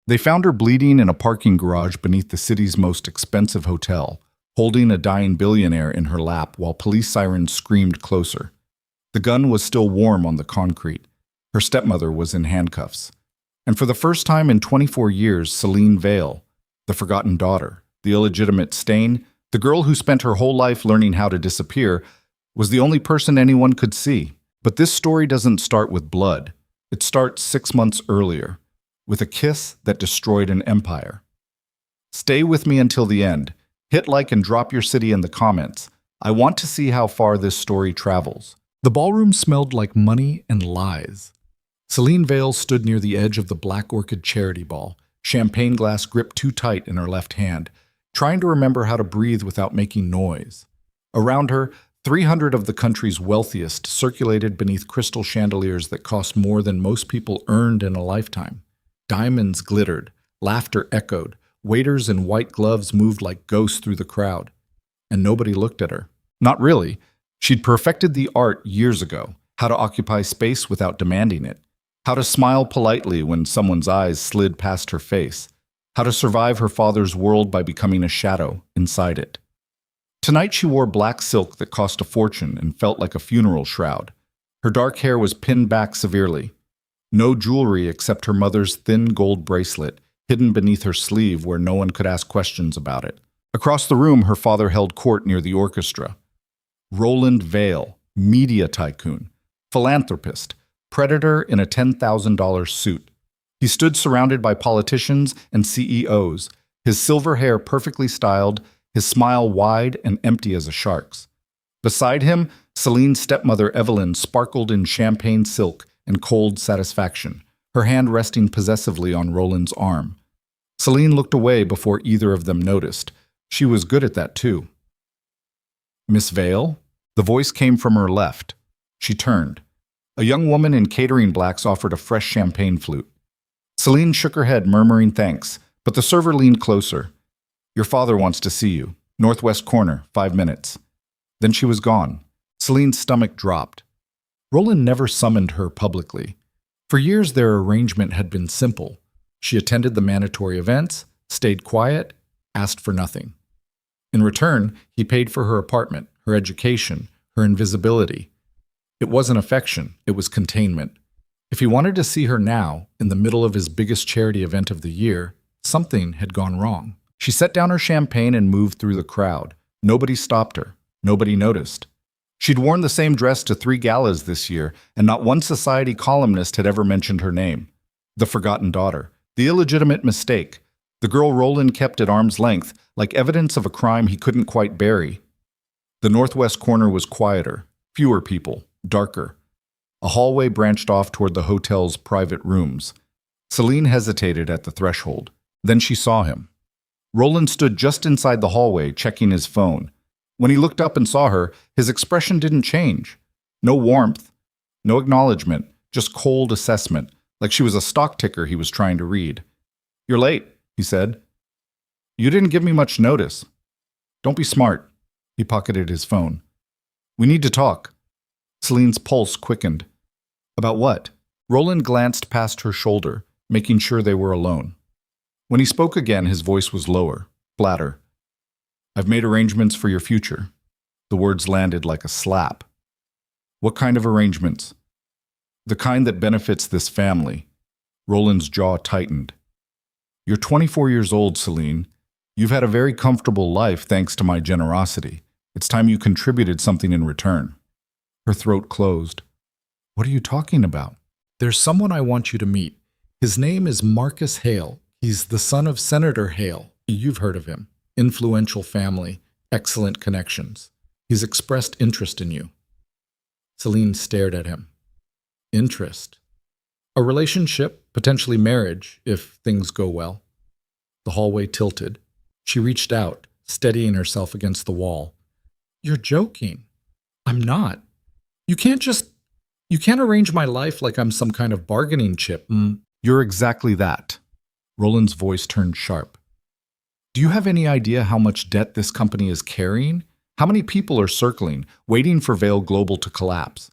They found her bleeding in a parking garage beneath the city's most expensive hotel, holding a dying billionaire in her lap while police sirens screamed closer. The gun was still warm on the concrete. Her stepmother was in handcuffs. And for the first time in 24 years, Celine Vale, the forgotten daughter, the illegitimate stain, the girl who spent her whole life learning how to disappear, was the only person anyone could see. But this story doesn't start with blood. It starts 6 months earlier, with a kiss that destroyed an empire. Stay with me until the end. Hit like and drop your city in the comments. I want to see how far this story travels. The ballroom smelled like money and lies. Celine Vale stood near the edge of the Black Orchid charity ball, champagne glass gripped too tight in her left hand, trying to remember how to breathe without making noise. Around her, 300 of the country's wealthiest circulated beneath crystal chandeliers that cost more than most people earned in a lifetime. Diamonds glittered, laughter echoed, waiters in white gloves moved like ghosts through the crowd. And nobody looked at her. Not really. She'd perfected the art years ago, how to occupy space without demanding it, how to smile politely when someone's eyes slid past her face, how to survive her father's world by becoming a shadow inside it. Tonight she wore black silk that cost a fortune and felt like a funeral shroud. Her dark hair was pinned back severely. No jewelry except her mother's thin gold bracelet, hidden beneath her sleeve where no one could ask questions about it. Across the room, her father held court near the orchestra. Roland Vale, media tycoon, philanthropist, predator in a $10,000 suit. He stood surrounded by politicians and CEOs, his silver hair perfectly styled, his smile wide and empty as a shark's. Beside him, Celine's stepmother Evelyn sparkled in champagne silk and cold satisfaction, her hand resting possessively on Roland's arm. Celine looked away before either of them noticed. She was good at that too. "Miss Vale?" The voice came from her left. She turned. A young woman in catering blacks offered a fresh champagne flute. Celine shook her head, murmuring thanks, but the server leaned closer. "Your father wants to see you. Northwest corner, 5 minutes." Then she was gone. Celine's stomach dropped. Roland never summoned her publicly. For years their arrangement had been simple. She attended the mandatory events, stayed quiet, asked for nothing. In return, he paid for her apartment, her education, her invisibility. It wasn't affection, it was containment. If he wanted to see her now, in the middle of his biggest charity event of the year, something had gone wrong. She set down her champagne and moved through the crowd. Nobody stopped her. Nobody noticed. She'd worn the same dress to 3 galas this year, and not one society columnist had ever mentioned her name. The forgotten daughter. The illegitimate mistake. The girl Roland kept at arm's length, like evidence of a crime he couldn't quite bury. The northwest corner was quieter, fewer people, darker. A hallway branched off toward the hotel's private rooms. Celine hesitated at the threshold. Then she saw him. Roland stood just inside the hallway, checking his phone. When he looked up and saw her, his expression didn't change. No warmth, no acknowledgement, just cold assessment, like she was a stock ticker he was trying to read. "You're late," he said. "You didn't give me much notice." "Don't be smart." He pocketed his phone. "We need to talk." Celine's pulse quickened. "About what?" Roland glanced past her shoulder, making sure they were alone. When he spoke again, his voice was lower, flatter. "I've made arrangements for your future." The words landed like a slap. "What kind of arrangements?" "The kind that benefits this family." Roland's jaw tightened. "You're 24 years old, Celine. You've had a very comfortable life thanks to my generosity. It's time you contributed something in return." Her throat closed. "What are you talking about?" "There's someone I want you to meet. His name is Marcus Hale. He's the son of Senator Hale. You've heard of him. Influential family, excellent connections. He's expressed interest in you." Celine stared at him. Interest? A relationship, potentially marriage, if things go well. The hallway tilted. She reached out, steadying herself against the wall. "You're joking." "I'm not. You can't arrange my life like I'm some kind of bargaining chip." "You're exactly that." Roland's voice turned sharp. "Do you have any idea how much debt this company is carrying? How many people are circling, waiting for Vale Global to collapse?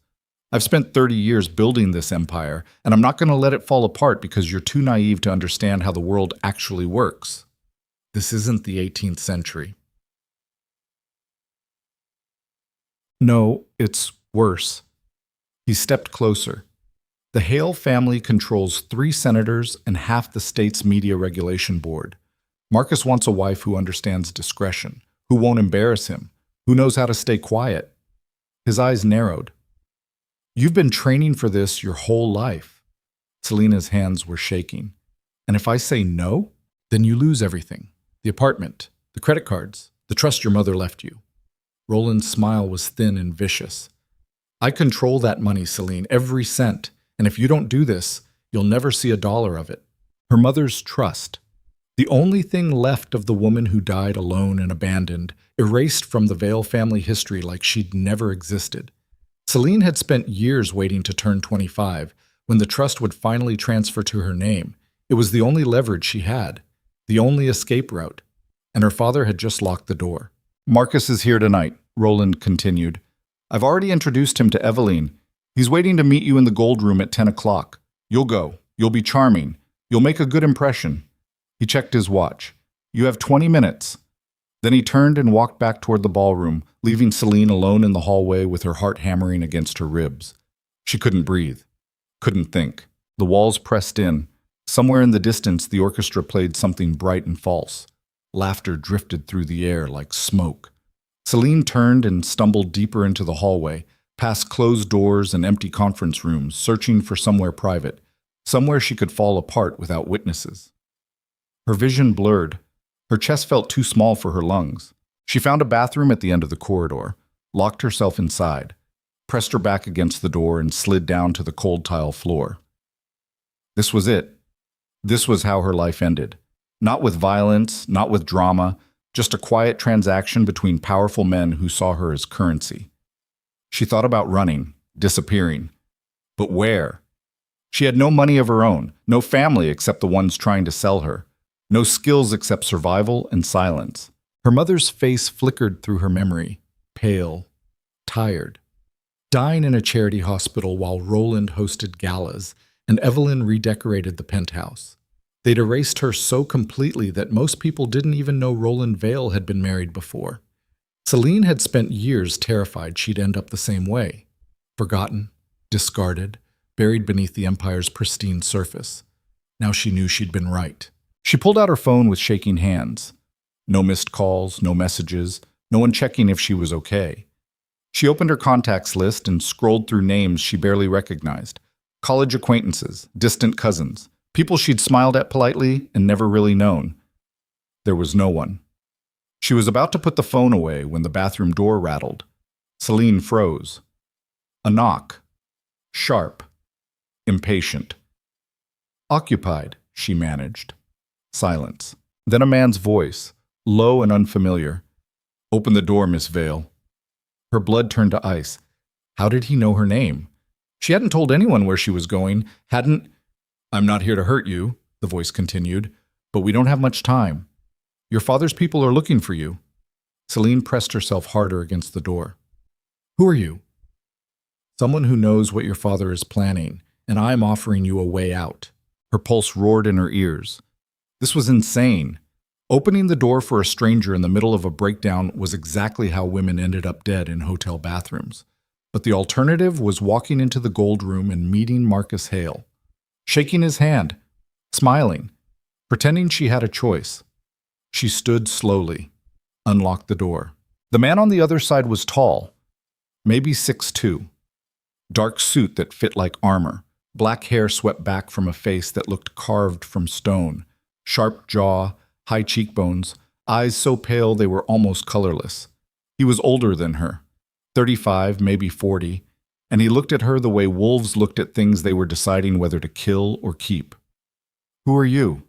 I've spent 30 years building this empire, and I'm not going to let it fall apart because you're too naive to understand how the world actually works. This isn't the 18th century. No, it's worse. He stepped closer. The Hale family controls 3 senators and half the state's media regulation board. Marcus wants a wife who understands discretion, who won't embarrass him, who knows how to stay quiet. His eyes narrowed. You've been training for this your whole life. Selena's hands were shaking. And if I say no, then you lose everything. The apartment, the credit cards, the trust your mother left you. Roland's smile was thin and vicious. I control that money, Celine, every cent. And if you don't do this, you'll never see a dollar of it. Her mother's trust. The only thing left of the woman who died alone and abandoned, erased from the Vale family history like she'd never existed. Celine had spent years waiting to turn 25, when the trust would finally transfer to her name. It was the only leverage she had, the only escape route, and her father had just locked the door. Marcus is here tonight, Roland continued. I've already introduced him to Eveline. He's waiting to meet you in the gold room at 10 o'clock. You'll go. You'll be charming. You'll make a good impression. He checked his watch. You have 20 minutes. Then he turned and walked back toward the ballroom, leaving Celine alone in the hallway with her heart hammering against her ribs. She couldn't breathe, couldn't think. The walls pressed in. Somewhere in the distance, the orchestra played something bright and false. Laughter drifted through the air like smoke. Celine turned and stumbled deeper into the hallway, past closed doors and empty conference rooms, searching for somewhere private, somewhere she could fall apart without witnesses. Her vision blurred. Her chest felt too small for her lungs. She found a bathroom at the end of the corridor, locked herself inside, pressed her back against the door, and slid down to the cold tile floor. This was it. This was how her life ended. Not with violence, not with drama, just a quiet transaction between powerful men who saw her as currency. She thought about running, disappearing. But where? She had no money of her own, no family except the ones trying to sell her, no skills except survival and silence. Her mother's face flickered through her memory, pale, tired, dying in a charity hospital while Roland hosted galas and Eveline redecorated the penthouse. They'd erased her so completely that most people didn't even know Roland Vale had been married before. Celine had spent years terrified she'd end up the same way, forgotten, discarded, buried beneath the empire's pristine surface. Now she knew she'd been right. She pulled out her phone with shaking hands. No missed calls, no messages, no one checking if she was okay. She opened her contacts list and scrolled through names she barely recognized. College acquaintances, distant cousins, people she'd smiled at politely and never really known. There was no one. She was about to put the phone away when the bathroom door rattled. Celine froze. A knock. Sharp. Impatient. Occupied, she managed. Silence. Then a man's voice, low and unfamiliar. Open the door, Miss Vale. Her blood turned to ice. How did he know her name? She hadn't told anyone where she was going, hadn't... I'm not here to hurt you, the voice continued, but we don't have much time. Your father's people are looking for you. Celine pressed herself harder against the door. Who are you? Someone who knows what your father is planning, and I'm offering you a way out. Her pulse roared in her ears. This was insane. Opening the door for a stranger in the middle of a breakdown was exactly how women ended up dead in hotel bathrooms. But the alternative was walking into the gold room and meeting Marcus Hale, shaking his hand, smiling, pretending she had a choice. She stood slowly, unlocked the door. The man on the other side was tall, maybe 6'2", dark suit that fit like armor, black hair swept back from a face that looked carved from stone, sharp jaw, high cheekbones, eyes so pale they were almost colorless. He was older than her, 35, maybe 40, and he looked at her the way wolves looked at things they were deciding whether to kill or keep. Who are you?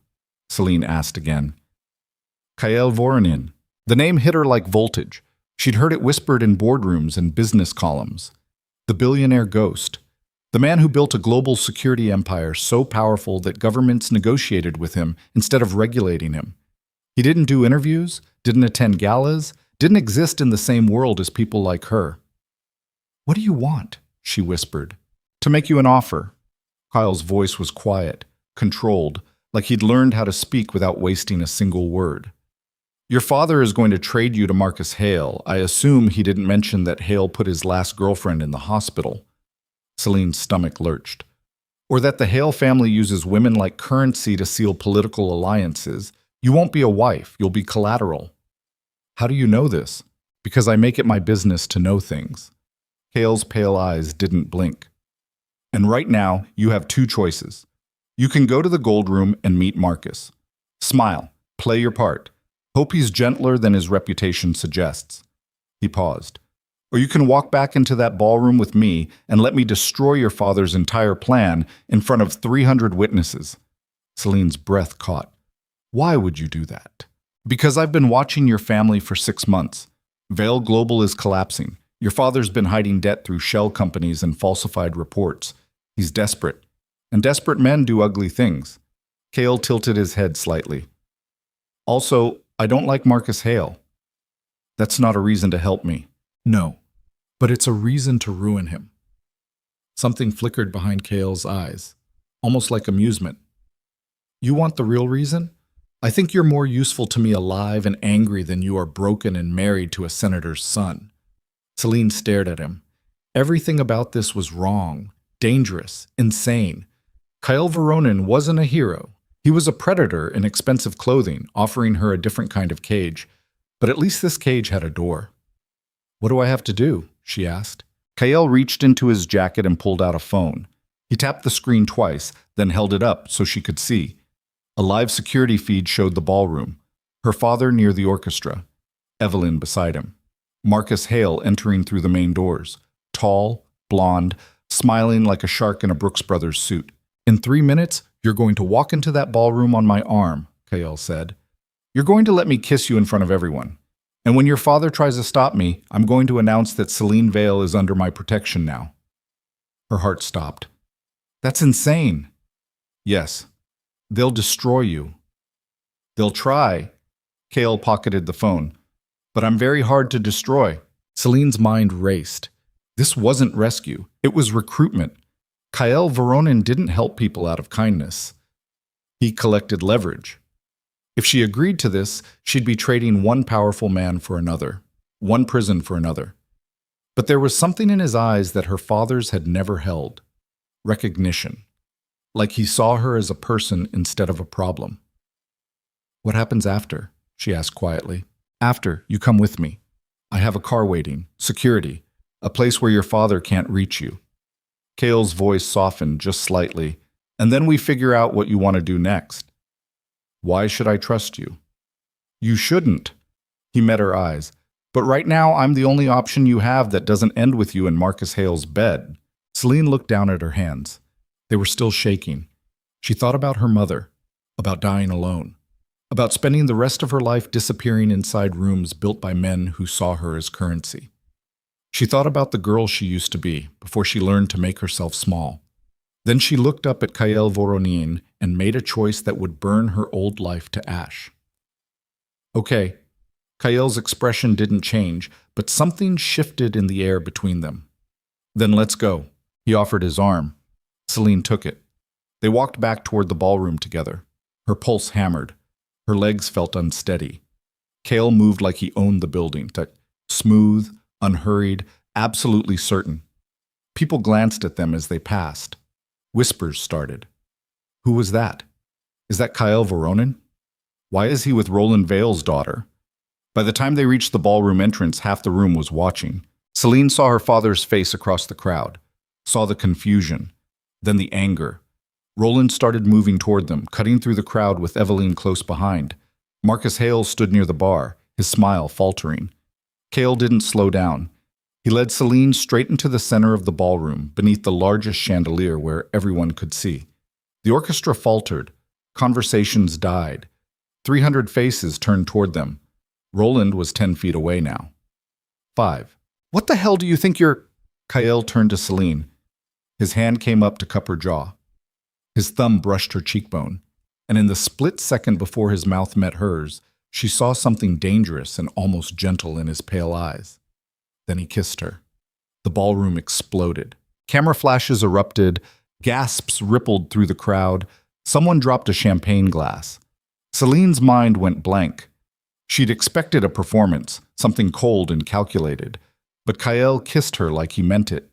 Celine asked again. Kael Voronin. The name hit her like voltage. She'd heard it whispered in boardrooms and business columns. The billionaire ghost. The man who built a global security empire so powerful that governments negotiated with him instead of regulating him. He didn't do interviews, didn't attend galas, didn't exist in the same world as people like her. What do you want? she whispered. To make you an offer. Kyle's voice was quiet, controlled, like he'd learned how to speak without wasting a single word. Your father is going to trade you to Marcus Hale. I assume he didn't mention that Hale put his last girlfriend in the hospital. Celine's stomach lurched. Or that the Hale family uses women like currency to seal political alliances. You won't be a wife, you'll be collateral. How do you know this? Because I make it my business to know things. Hale's pale eyes didn't blink. And right now, you have two choices. You can go to the gold room and meet Marcus. Smile, play your part. Hope he's gentler than his reputation suggests. He paused. Or you can walk back into that ballroom with me and let me destroy your father's entire plan in front of 300 witnesses. Celine's breath caught. Why would you do that? Because I've been watching your family for 6 months. Vale Global is collapsing. Your father's been hiding debt through shell companies and falsified reports. He's desperate. And desperate men do ugly things. Cale tilted his head slightly. Also, I don't like Marcus Hale. That's not a reason to help me. No, but it's a reason to ruin him. Something flickered behind Cale's eyes, almost like amusement. You want the real reason? I think you're more useful to me alive and angry than you are broken and married to a senator's son. Celine stared at him. Everything about this was wrong, dangerous, insane. Kyle Veronin wasn't a hero. He was a predator in expensive clothing, offering her a different kind of cage. But at least this cage had a door. What do I have to do? She asked. Kyle reached into his jacket and pulled out a phone. He tapped the screen twice, then held it up so she could see. A live security feed showed the ballroom. Her father near the orchestra. Evelyn beside him. Marcus Hale entering through the main doors. Tall, blonde, smiling like a shark in a Brooks Brothers suit. In 3 minutes, you're going to walk into that ballroom on my arm, Kyle said. You're going to let me kiss you in front of everyone. And when your father tries to stop me, I'm going to announce that Celine Vale is under my protection now. Her heart stopped. That's insane. Yes. They'll destroy you. They'll try. Cale pocketed the phone. But I'm very hard to destroy. Celine's mind raced. This wasn't rescue. It was recruitment. Kyle Veronin didn't help people out of kindness. He collected leverage. If she agreed to this, she'd be trading one powerful man for another, one prison for another. But there was something in his eyes that her father's had never held. Recognition. Like he saw her as a person instead of a problem. What happens after? She asked quietly. After, you come with me. I have a car waiting, security, a place where your father can't reach you. Cale's voice softened just slightly, and then we figure out what you want to do next. Why should I trust you? You shouldn't. He met her eyes. But right now, I'm the only option you have that doesn't end with you in Marcus Hale's bed. Celine looked down at her hands. They were still shaking. She thought about her mother, about dying alone, about spending the rest of her life disappearing inside rooms built by men who saw her as currency. She thought about the girl she used to be before she learned to make herself small. Then she looked up at Kyle Voronin and made a choice that would burn her old life to ash. Okay. Kyle's expression didn't change, but something shifted in the air between them. Then let's go. He offered his arm. Celine took it. They walked back toward the ballroom together. Her pulse hammered. Her legs felt unsteady. Cale moved like he owned the building, smooth, unhurried, absolutely certain. People glanced at them as they passed. Whispers started. Who was that? Is that Kyle Veronin? Why is he with Roland Vale's daughter? By the time they reached the ballroom entrance, half the room was watching. Celine saw her father's face across the crowd, saw the confusion, then the anger. Roland started moving toward them, cutting through the crowd with Evelyn close behind. Marcus Hale stood near the bar, his smile faltering. Cale didn't slow down. He led Celine straight into the center of the ballroom, beneath the largest chandelier where everyone could see. The orchestra faltered. Conversations died. 300 faces turned toward them. Roland was 10 feet away now. 5. What the hell do you think you're... Kyle turned to Celine. His hand came up to cup her jaw. His thumb brushed her cheekbone, and in the split second before his mouth met hers, she saw something dangerous and almost gentle in his pale eyes. Then he kissed her. The ballroom exploded. Camera flashes erupted, gasps rippled through the crowd. Someone dropped a champagne glass. Celine's mind went blank. She'd expected a performance, something cold and calculated. But Kael kissed her like he meant it,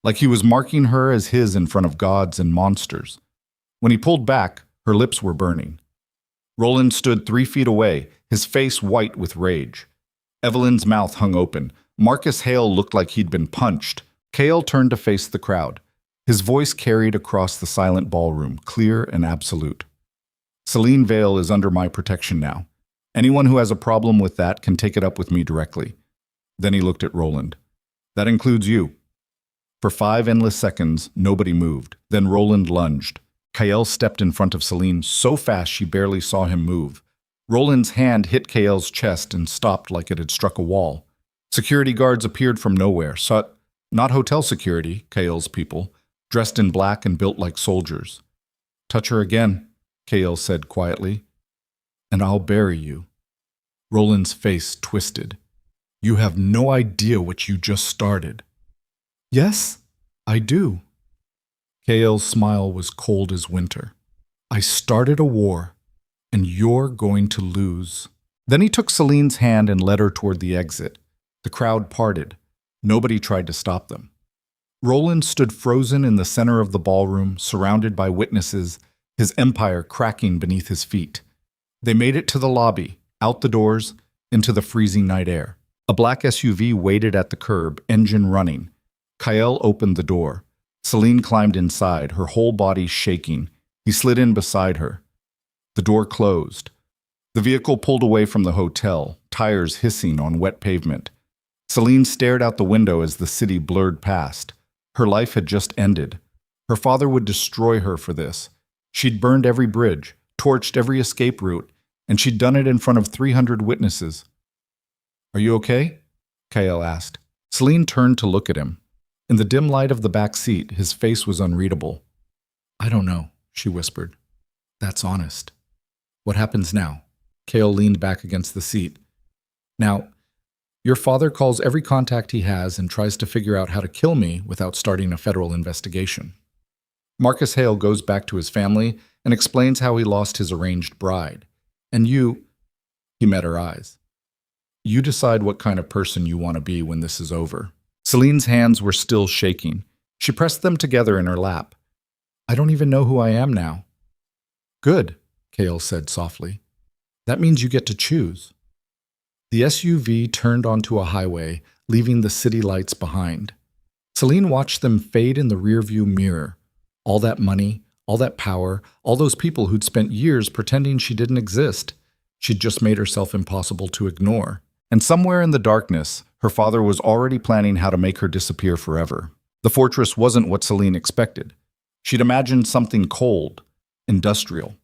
like he was marking her as his in front of gods and monsters. When he pulled back, her lips were burning. Roland stood 3 feet away, his face white with rage. Evelyn's mouth hung open. Marcus Hale looked like he'd been punched. Kael turned to face the crowd. His voice carried across the silent ballroom, clear and absolute. Celine Vale is under my protection now. Anyone who has a problem with that can take it up with me directly. Then he looked at Roland. That includes you. For 5 endless seconds, nobody moved. Then Roland lunged. Kael stepped in front of Celine so fast she barely saw him move. Roland's hand hit Kael's chest and stopped like it had struck a wall. Security guards appeared from nowhere. Not hotel security, Kael's people, dressed in black and built like soldiers. Touch her again, Kael said quietly, and I'll bury you. Roland's face twisted. You have no idea what you just started. Yes, I do. Kael's smile was cold as winter. I started a war, and you're going to lose. Then he took Celine's hand and led her toward the exit. The crowd parted. Nobody tried to stop them. Roland stood frozen in the center of the ballroom, surrounded by witnesses, his empire cracking beneath his feet. They made it to the lobby, out the doors, into the freezing night air. A black SUV waited at the curb, engine running. Kael opened the door. Celine climbed inside, her whole body shaking. He slid in beside her. The door closed. The vehicle pulled away from the hotel, tires hissing on wet pavement. Celine stared out the window as the city blurred past. Her life had just ended. Her father would destroy her for this. She'd burned every bridge, torched every escape route, and she'd done it in front of 300 witnesses. Are you okay? Kael asked. Celine turned to look at him. In the dim light of the back seat, his face was unreadable. I don't know, she whispered. That's honest. What happens now? Kael leaned back against the seat. Now, your father calls every contact he has and tries to figure out how to kill me without starting a federal investigation. Marcus Hale goes back to his family and explains how he lost his arranged bride. And you, he met her eyes. You decide what kind of person you want to be when this is over. Celine's hands were still shaking. She pressed them together in her lap. I don't even know who I am now. Good, Kael said softly. That means you get to choose. The SUV turned onto a highway, leaving the city lights behind. Celine watched them fade in the rearview mirror. All that money, all that power, all those people who'd spent years pretending she didn't exist. She'd just made herself impossible to ignore. And somewhere in the darkness, her father was already planning how to make her disappear forever. The fortress wasn't what Celine expected. She'd imagined something cold, industrial.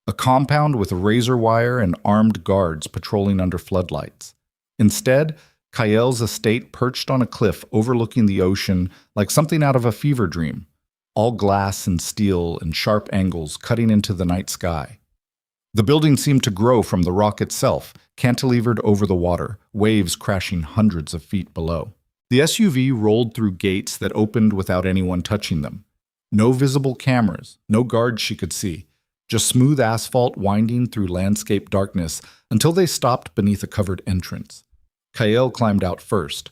A compound with razor wire and armed guards patrolling under floodlights. Instead, Kael's estate perched on a cliff overlooking the ocean like something out of a fever dream, all glass and steel and sharp angles cutting into the night sky. The building seemed to grow from the rock itself, cantilevered over the water, waves crashing hundreds of feet below. The SUV rolled through gates that opened without anyone touching them. No visible cameras, no guards she could see. Just smooth asphalt winding through landscape darkness until they stopped beneath a covered entrance. Kael climbed out first,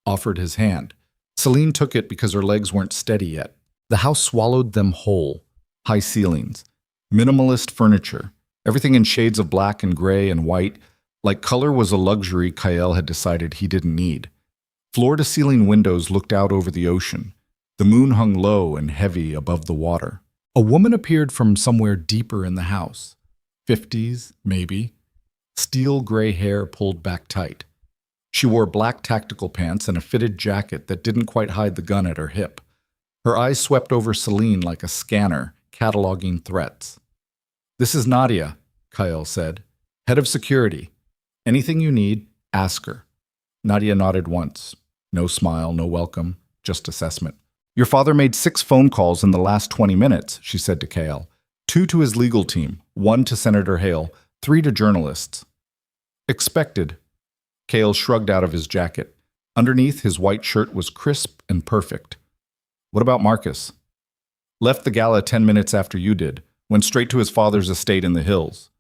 offered his hand. Celine took it because her legs weren't steady yet. The house swallowed them whole. High ceilings, minimalist furniture, everything in shades of black and gray and white, like color was a luxury Kael had decided he didn't need. Floor-to-ceiling windows looked out over the ocean. The moon hung low and heavy above the water. A woman appeared from somewhere deeper in the house. 50s, maybe. Steel gray hair pulled back tight. She wore black tactical pants and a fitted jacket that didn't quite hide the gun at her hip. Her eyes swept over Celine like a scanner, cataloging threats. This is Nadia, Kael said. Head of security. Anything you need, ask her. Nadia nodded once. No smile, no welcome, just assessment. Your father made 6 phone calls in the last 20 minutes, she said to Kael. 2 to his legal team, 1 to Senator Hale, 3 to journalists. Expected. Kael shrugged out of his jacket. Underneath, his white shirt was crisp and perfect. What about Marcus? Left the gala 10 minutes after you did. Went straight to his father's estate in the hills.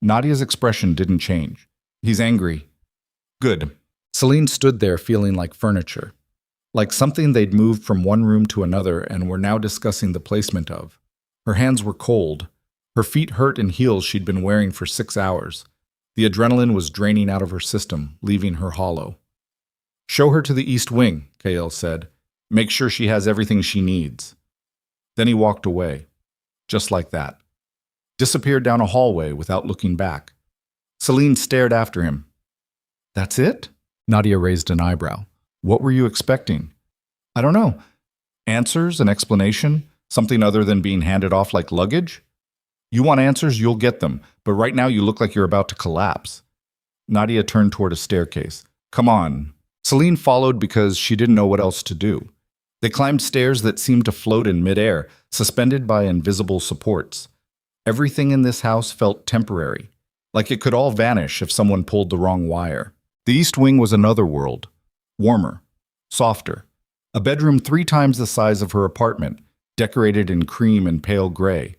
Nadia's expression didn't change. He's angry. Good. Celine stood there feeling like furniture. Like something they'd moved from one room to another and were now discussing the placement of. Her hands were cold. Her feet hurt in heels she'd been wearing for 6 hours. The adrenaline was draining out of her system, leaving her hollow. Show her to the East Wing, Kael said. Make sure she has everything she needs. Then he walked away. Just like that. Disappeared down a hallway without looking back. Celine stared after him. That's it? Nadia raised an eyebrow. What were you expecting? I don't know. Answers, an explanation, something other than being handed off like luggage? You want answers, you'll get them, but right now you look like you're about to collapse. Nadia turned toward a staircase. Come on. Celine followed because she didn't know what else to do. They climbed stairs that seemed to float in midair, suspended by invisible supports. Everything in this house felt temporary, like it could all vanish if someone pulled the wrong wire. The East Wing was another world. Warmer, softer. A bedroom 3 times the size of her apartment, decorated in cream and pale gray.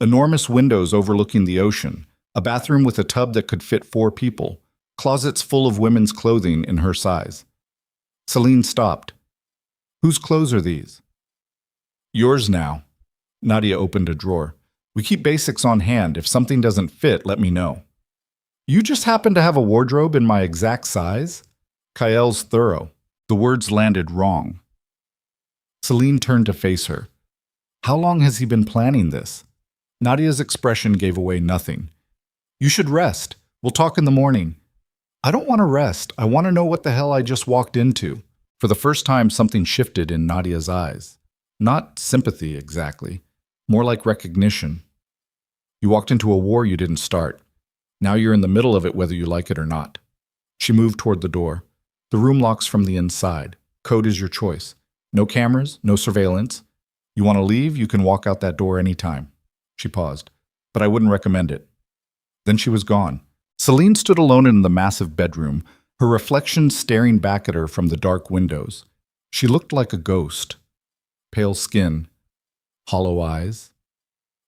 Enormous windows overlooking the ocean. A bathroom with a tub that could fit 4 people. Closets full of women's clothing in her size. Celine stopped. Whose clothes are these? Yours now. Nadia opened a drawer. We keep basics on hand. If something doesn't fit, let me know. You just happen to have a wardrobe in my exact size? Kael's thorough. The words landed wrong. Celine turned to face her. How long has he been planning this? Nadia's expression gave away nothing. You should rest. We'll talk in the morning. I don't want to rest. I want to know what the hell I just walked into. For the first time, something shifted in Nadia's eyes. Not sympathy, exactly. More like recognition. You walked into a war you didn't start. Now you're in the middle of it whether you like it or not. She moved toward the door. The room locks from the inside. Code is your choice. No cameras, no surveillance. You want to leave, you can walk out that door anytime. She paused. But I wouldn't recommend it. Then she was gone. Celine stood alone in the massive bedroom, her reflection staring back at her from the dark windows. She looked like a ghost. Pale skin, hollow eyes,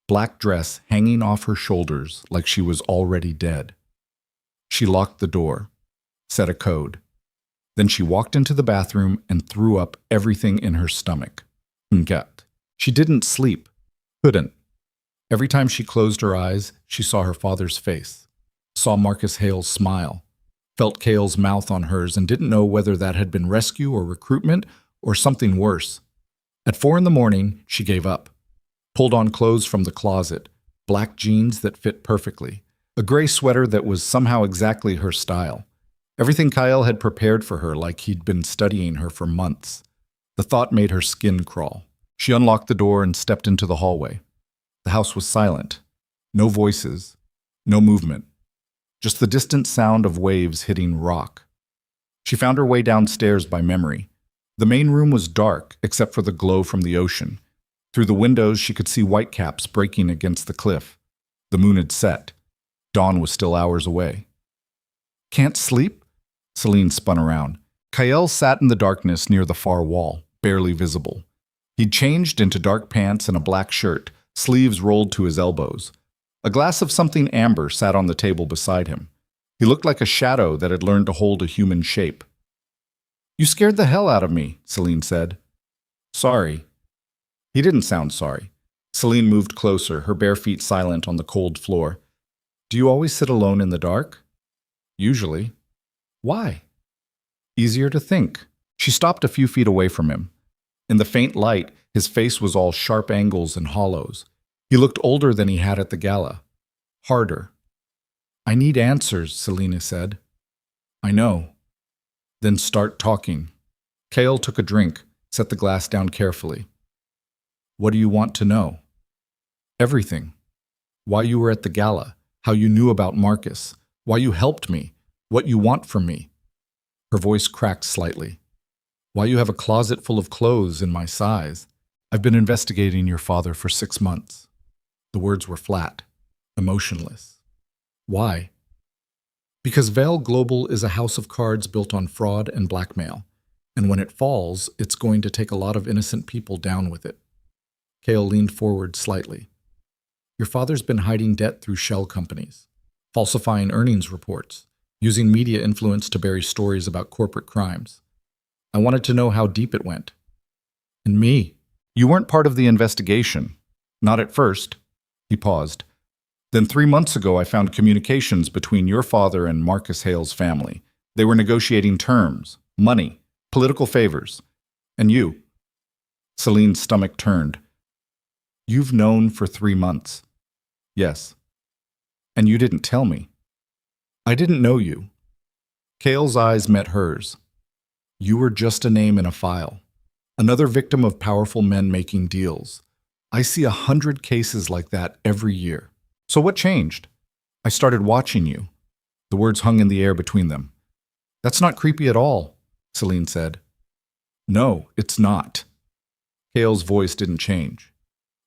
black dress hanging off her shoulders like she was already dead. She locked the door, set a code. Then she walked into the bathroom and threw up everything in her stomach. She didn't sleep. Couldn't. Every time she closed her eyes, she saw her father's face. Saw Marcus Hale's smile. Felt Kael's mouth on hers and didn't know whether that had been rescue or recruitment or something worse. At 4 a.m, she gave up. Pulled on clothes from the closet, black jeans that fit perfectly, a gray sweater that was somehow exactly her style. Everything Kael had prepared for her like he'd been studying her for months. The thought made her skin crawl. She unlocked the door and stepped into the hallway. The house was silent. No voices. No movement. Just the distant sound of waves hitting rock. She found her way downstairs by memory. The main room was dark, except for the glow from the ocean. Through the windows, she could see whitecaps breaking against the cliff. The moon had set. Dawn was still hours away. Can't sleep? Celine spun around. Kael sat in the darkness near the far wall, barely visible. He'd changed into dark pants and a black shirt, sleeves rolled to his elbows. A glass of something amber sat on the table beside him. He looked like a shadow that had learned to hold a human shape. You scared the hell out of me, Celine said. Sorry. He didn't sound sorry. Celine moved closer, her bare feet silent on the cold floor. Do you always sit alone in the dark? Usually. Why? Easier to think. She stopped a few feet away from him. In the faint light, his face was all sharp angles and hollows. He looked older than he had at the gala. Harder. I need answers, Selena said. I know. Then start talking. Kael took a drink, set the glass down carefully. What do you want to know? Everything. Why you were at the gala, how you knew about Marcus, why you helped me, what you want from me. Her voice cracked slightly. Why you have a closet full of clothes in my size. I've been investigating your father for 6 months. The words were flat, emotionless. Why? Because Veil Global is a house of cards built on fraud and blackmail. And when it falls, it's going to take a lot of innocent people down with it. Cale leaned forward slightly. Your father's been hiding debt through shell companies, falsifying earnings reports, using media influence to bury stories about corporate crimes. I wanted to know how deep it went. And me. You weren't part of the investigation. Not at first. He paused. Then 3 months ago, I found communications between your father and Marcus Hale's family. They were negotiating terms, money, political favors. And you. Celine's stomach turned. You've known for 3 months. Yes. And you didn't tell me. I didn't know you. Cale's eyes met hers. You were just a name in a file. Another victim of powerful men making deals. I see 100 cases like that every year. So what changed? I started watching you. The words hung in the air between them. That's not creepy at all, Celine said. No, it's not. Cale's voice didn't change.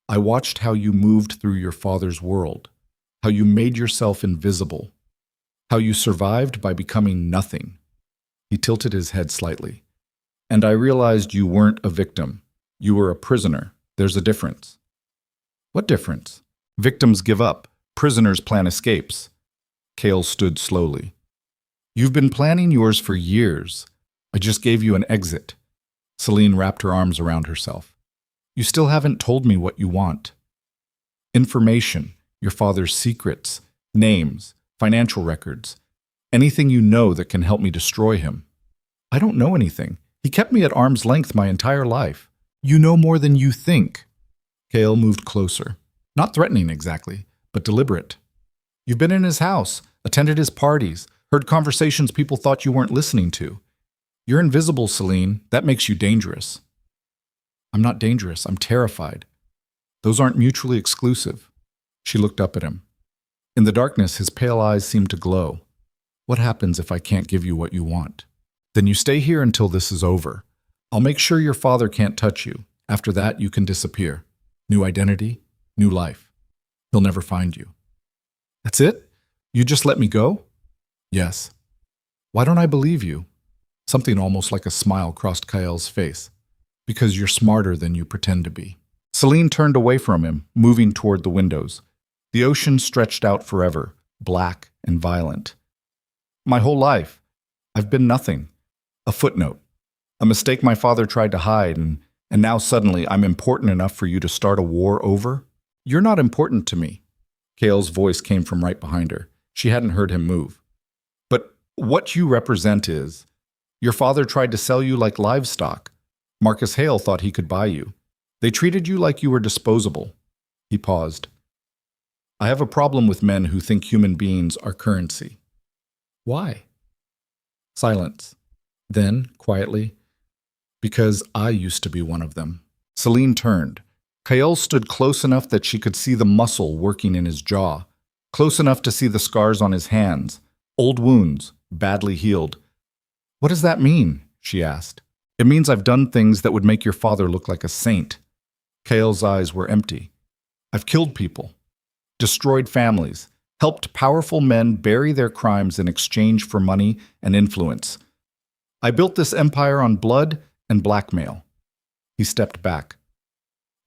I watched how you moved through your father's world, how you made yourself invisible, how you survived by becoming nothing. He tilted his head slightly. And I realized you weren't a victim. You were a prisoner. There's a difference. What difference? Victims give up. Prisoners plan escapes. Cale stood slowly. You've been planning yours for years. I just gave you an exit. Celine wrapped her arms around herself. You still haven't told me what you want. Information, your father's secrets, names, financial records, anything you know that can help me destroy him. I don't know anything. He kept me at arm's length my entire life. You know more than you think. Cale moved closer. Not threatening exactly, but deliberate. You've been in his house, attended his parties, heard conversations people thought you weren't listening to. You're invisible, Celine. That makes you dangerous. I'm not dangerous. I'm terrified. Those aren't mutually exclusive. She looked up at him. In the darkness, his pale eyes seemed to glow. What happens if I can't give you what you want? Then you stay here until this is over. I'll make sure your father can't touch you. After that, you can disappear. New identity, new life. He'll never find you. That's it? You just let me go? Yes. Why don't I believe you? Something almost like a smile crossed Cale's face. Because you're smarter than you pretend to be. Celine turned away from him, moving toward the windows. The ocean stretched out forever, black and violent. My whole life, I've been nothing. A footnote. A mistake my father tried to hide, and now suddenly I'm important enough for you to start a war over? You're not important to me. Cale's voice came from right behind her. She hadn't heard him move. But what you represent is, your father tried to sell you like livestock. Marcus Hale thought he could buy you. They treated you like you were disposable. He paused. I have a problem with men who think human beings are currency. Why? Silence. Then, quietly, because I used to be one of them. Celine turned. Cale stood close enough that she could see the muscle working in his jaw, close enough to see the scars on his hands, old wounds, badly healed. What does that mean? She asked. It means I've done things that would make your father look like a saint. Cale's eyes were empty. I've killed people, destroyed families, helped powerful men bury their crimes in exchange for money and influence. I built this empire on blood and blackmail. He stepped back.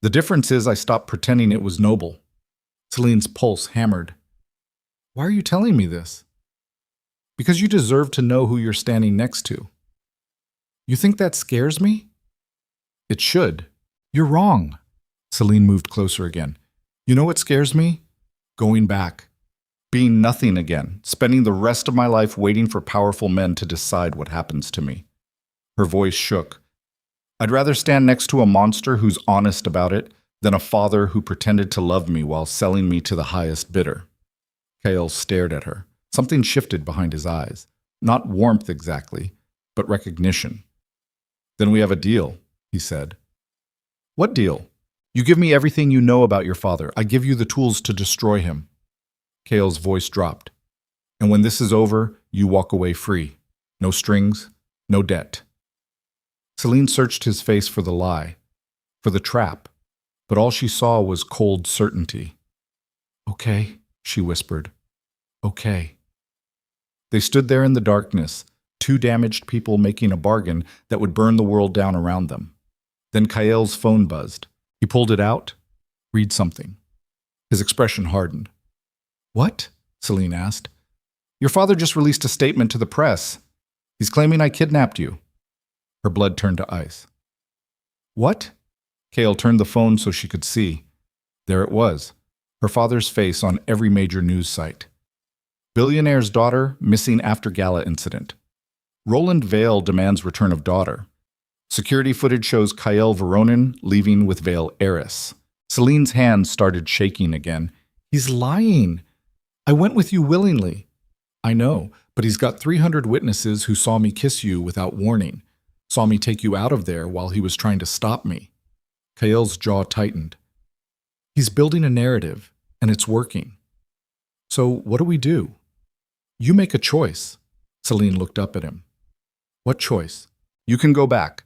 The difference is I stopped pretending it was noble. Celine's pulse hammered. Why are you telling me this? Because you deserve to know who you're standing next to. You think that scares me? It should. You're wrong. Celine moved closer again. You know what scares me? Going back. Being nothing again, spending the rest of my life waiting for powerful men to decide what happens to me. Her voice shook. I'd rather stand next to a monster who's honest about it than a father who pretended to love me while selling me to the highest bidder. Cale stared at her. Something shifted behind his eyes. Not warmth exactly, but recognition. Then we have a deal, he said. What deal? You give me everything you know about your father. I give you the tools to destroy him. Cale's voice dropped. And when this is over, you walk away free. No strings, no debt. Celine searched his face for the lie, for the trap, but all she saw was cold certainty. Okay, she whispered. Okay. They stood there in the darkness, Two damaged people making a bargain that would burn the world down around them. Then Kael's phone buzzed. He pulled it out. Read something. His expression hardened. What? Celine asked. Your father just released a statement to the press. He's claiming I kidnapped you. Her blood turned to ice. What? Kael turned the phone so she could see. There it was, her father's face on every major news site. Billionaire's daughter missing after Gala incident. Roland Vale demands return of daughter. Security footage shows Kael Veronin leaving with Vale heiress. Celine's hands started shaking again. He's lying. I went with you willingly. I know, but he's got 300 witnesses who saw me kiss you without warning, saw me take you out of there while he was trying to stop me. Kael's jaw tightened. He's building a narrative, and it's working. So what do we do? You make a choice. Celine looked up at him. What choice? You can go back.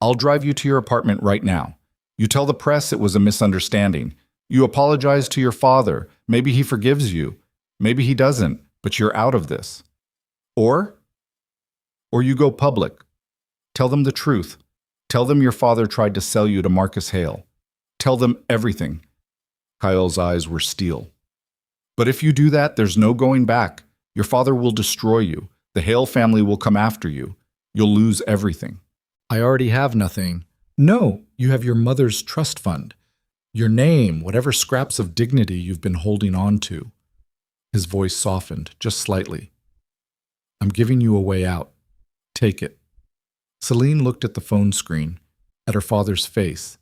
I'll drive you to your apartment right now. You tell the press it was a misunderstanding. You apologize to your father. Maybe he forgives you. Maybe he doesn't, but you're out of this. Or you go public. Tell them the truth. Tell them your father tried to sell you to Marcus Hale. Tell them everything. Kael's eyes were steel. But if you do that, there's no going back. Your father will destroy you. The Hale family will come after you. You'll lose everything. I already have nothing. No, you have your mother's trust fund. Your name, whatever scraps of dignity you've been holding on to. His voice softened, just slightly. I'm giving you a way out. Take it. Celine looked at the phone screen, at her father's face,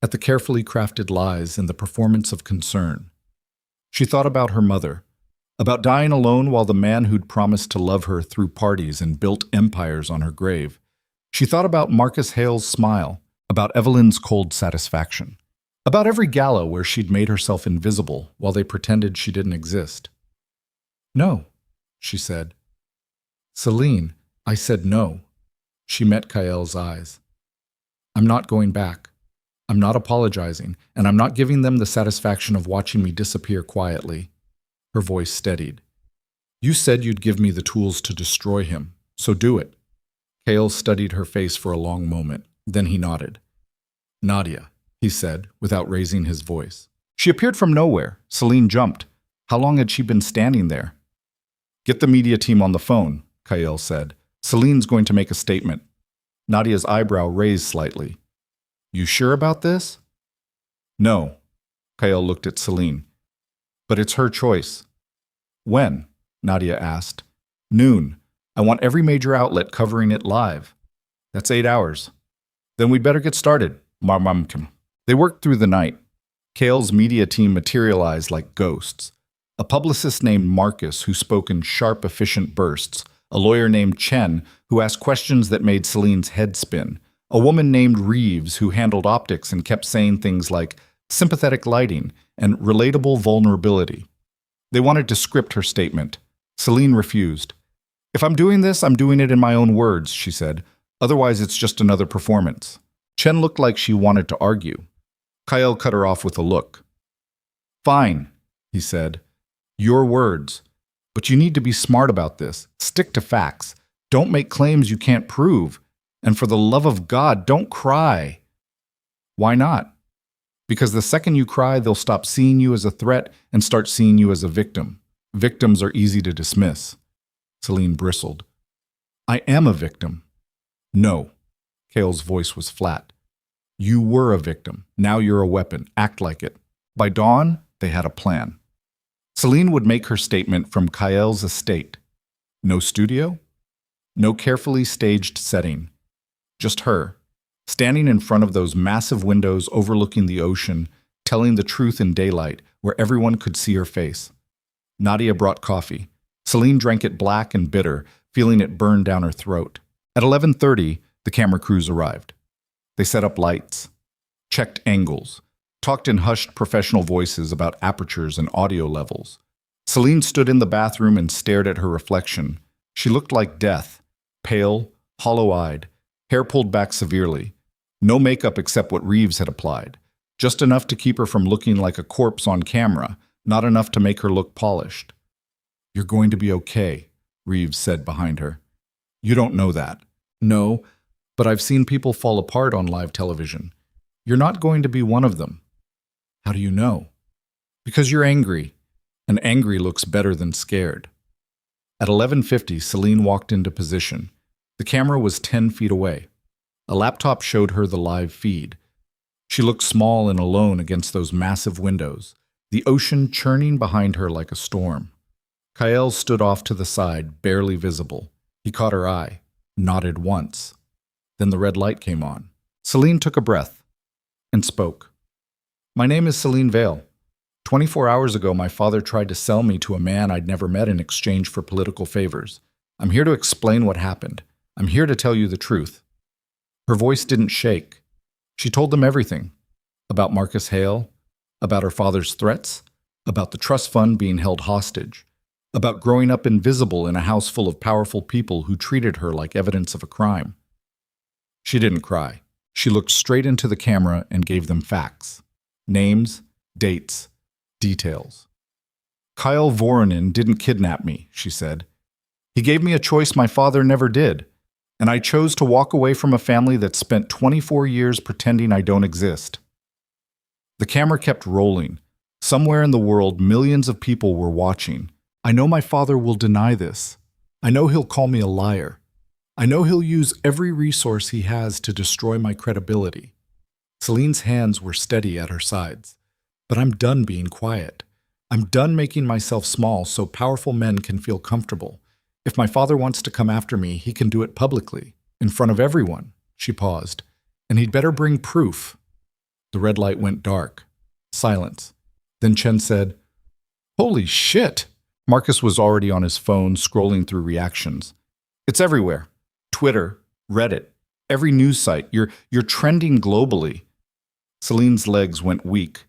at the carefully crafted lies and the performance of concern. She thought about her mother, about dying alone while the man who'd promised to love her threw parties and built empires on her grave. She thought about Marcus Hale's smile, about Evelyn's cold satisfaction, about every gala where she'd made herself invisible while they pretended she didn't exist. No, she said. Celine, I said no. She met Kael's eyes. I'm not going back. I'm not apologizing, and I'm not giving them the satisfaction of watching me disappear quietly. Her voice steadied. You said you'd give me the tools to destroy him, so do it. Kael studied her face for a long moment. Then he nodded. Nadia, he said, without raising his voice. She appeared from nowhere. Celine jumped. How long had she been standing there? Get the media team on the phone, Kael said. Celine's going to make a statement. Nadia's eyebrow raised slightly. You sure about this? No. Kael looked at Celine. But it's her choice. When? Nadia asked. Noon. I want every major outlet covering it live. That's 8 hours. Then we'd better get started. Marmamkim. They worked through the night. Kael's media team materialized like ghosts. A publicist named Marcus who spoke in sharp, efficient bursts. A lawyer named Chen who asked questions that made Celine's head spin. A woman named Reeves who handled optics and kept saying things like sympathetic lighting and relatable vulnerability. They wanted to script her statement. Celine refused. If I'm doing this, I'm doing it in my own words, she said. Otherwise, it's just another performance. Chen looked like she wanted to argue. Kael cut her off with a look. Fine, he said. Your words. But you need to be smart about this. Stick to facts. Don't make claims you can't prove. And for the love of God, don't cry. Why not? Because the second you cry, they'll stop seeing you as a threat and start seeing you as a victim. Victims are easy to dismiss. Celine bristled. I am a victim. No. Kael's voice was flat. You were a victim. Now you're a weapon. Act like it. By dawn, they had a plan. Celine would make her statement from Kael's estate. No studio? No carefully staged setting. Just her, standing in front of those massive windows overlooking the ocean, telling the truth in daylight where everyone could see her face. Nadia brought coffee. Celine drank it black and bitter, feeling it burn down her throat. At 11:30, the camera crews arrived. They set up lights, checked angles, talked in hushed professional voices about apertures and audio levels. Celine stood in the bathroom and stared at her reflection. She looked like death, pale, hollow-eyed, hair pulled back severely. No makeup except what Reeves had applied. Just enough to keep her from looking like a corpse on camera, not enough to make her look polished. You're going to be okay, Reeves said behind her. You don't know that. No, but I've seen people fall apart on live television. You're not going to be one of them. How do you know? Because you're angry, and angry looks better than scared. At 11:50, Celine walked into position. The camera was 10 feet away. A laptop showed her the live feed. She looked small and alone against those massive windows, the ocean churning behind her like a storm. Kael stood off to the side, barely visible. He caught her eye, nodded once. Then the red light came on. Celine took a breath and spoke. My name is Celine Vale. 24 hours ago, my father tried to sell me to a man I'd never met in exchange for political favors. I'm here to explain what happened. I'm here to tell you the truth. Her voice didn't shake. She told them everything. About Marcus Hale, about her father's threats, about the trust fund being held hostage, about growing up invisible in a house full of powerful people who treated her like evidence of a crime. She didn't cry. She looked straight into the camera and gave them facts. Names, dates, details. Kyle Voronin didn't kidnap me, she said. He gave me a choice my father never did, and I chose to walk away from a family that spent 24 years pretending I don't exist. The camera kept rolling. Somewhere in the world, millions of people were watching. I know my father will deny this. I know he'll call me a liar. I know he'll use every resource he has to destroy my credibility. Celine's hands were steady at her sides. But I'm done being quiet. I'm done making myself small so powerful men can feel comfortable. If my father wants to come after me, he can do it publicly, in front of everyone. She paused. And he'd better bring proof. The red light went dark. Silence. Then Chen said, Holy shit! Marcus was already on his phone, scrolling through reactions. It's everywhere. Twitter, Reddit, every news site. You're trending globally. Celine's legs went weak.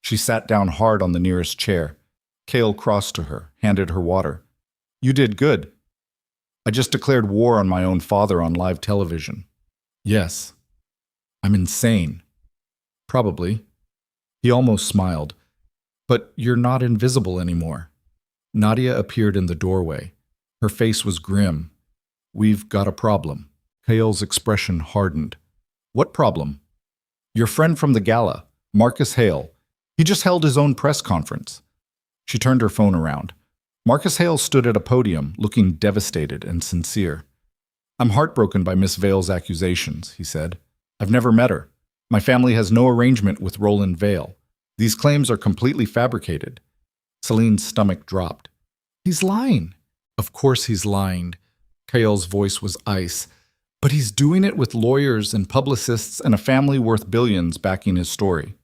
She sat down hard on the nearest chair. Cale crossed to her, handed her water. You did good. I just declared war on my own father on live television. Yes. I'm insane. Probably. He almost smiled. But you're not invisible anymore. Nadia appeared in the doorway. Her face was grim. We've got a problem. Cale's expression hardened. What problem? Your friend from the Gala, Marcus Hale. He just held his own press conference. She turned her phone around. Marcus Hale stood at a podium, looking devastated and sincere. I'm heartbroken by Miss Vale's accusations, he said. I've never met her. My family has no arrangement with Roland Vale. These claims are completely fabricated. Celine's stomach dropped. He's lying. Of course he's lying. Cale's voice was ice. But he's doing it with lawyers and publicists and a family worth billions backing his story.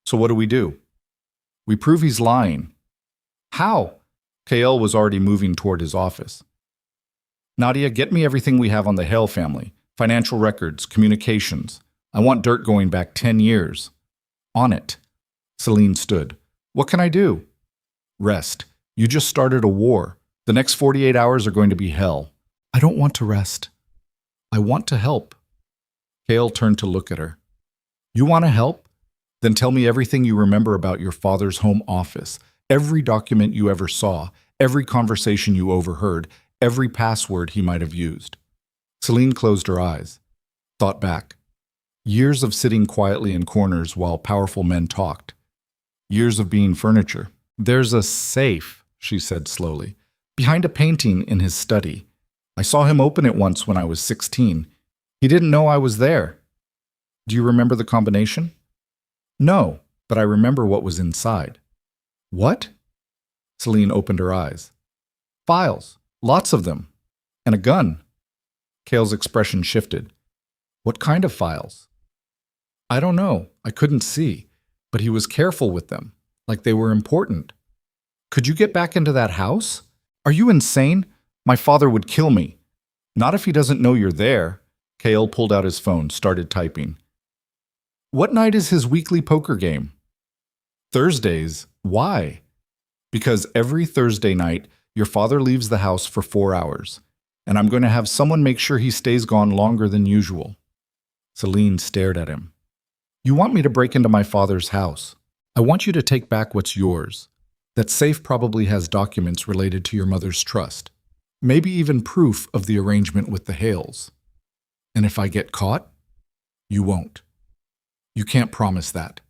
So what do? We prove he's lying. How? Kael was already moving toward his office. Nadia, get me everything we have on the Hale family. Financial records, communications. I want dirt going back 10 years. On it. Celine stood. What can I do? Rest. You just started a war. The next 48 hours are going to be hell. I don't want to rest. I want to help. Kael turned to look at her. You want to help? Then tell me everything you remember about your father's home office, every document you ever saw, every conversation you overheard, every password he might have used. Celine closed her eyes, thought back. Years of sitting quietly in corners while powerful men talked. Years of being furniture. There's a safe, she said slowly, behind a painting in his study. I saw him open it once when I was 16. He didn't know I was there. Do you remember the combination? No, but I remember what was inside. What? Celine opened her eyes. Files, lots of them, and a gun. Cale's expression shifted. What kind of files? I don't know, I couldn't see, but he was careful with them, like they were important. Could you get back into that house? Are you insane? My father would kill me. Not if he doesn't know you're there. Cale pulled out his phone, started typing. What night is his weekly poker game? Thursdays. Why? Because every Thursday night, your father leaves the house for 4 hours, and I'm going to have someone make sure he stays gone longer than usual. Celine stared at him. You want me to break into my father's house. I want you to take back what's yours. That safe probably has documents related to your mother's trust. Maybe even proof of the arrangement with the Hales. And if I get caught, you won't. You can't promise that.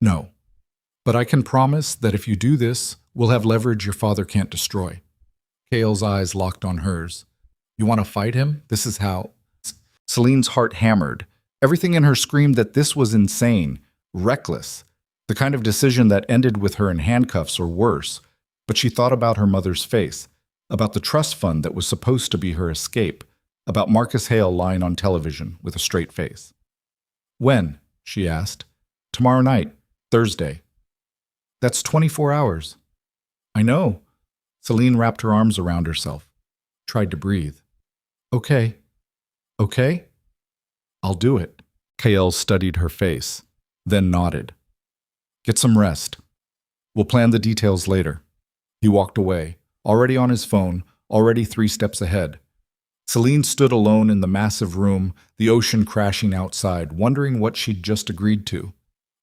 No. But I can promise that if you do this, we'll have leverage your father can't destroy. Cale's eyes locked on hers. You want to fight him? This is how. Celine's heart hammered. Everything in her screamed that this was insane, reckless, the kind of decision that ended with her in handcuffs or worse. But she thought about her mother's face, about the trust fund that was supposed to be her escape, about Marcus Hale lying on television with a straight face. When? She asked. Tomorrow night, Thursday. That's 24 hours. I know. Celine wrapped her arms around herself, tried to breathe. Okay. Okay? I'll do it. Kael studied her face, then nodded. Get some rest. We'll plan the details later. He walked away, already on his phone, already 3 steps ahead. Celine stood alone in the massive room, the ocean crashing outside, wondering what she'd just agreed to.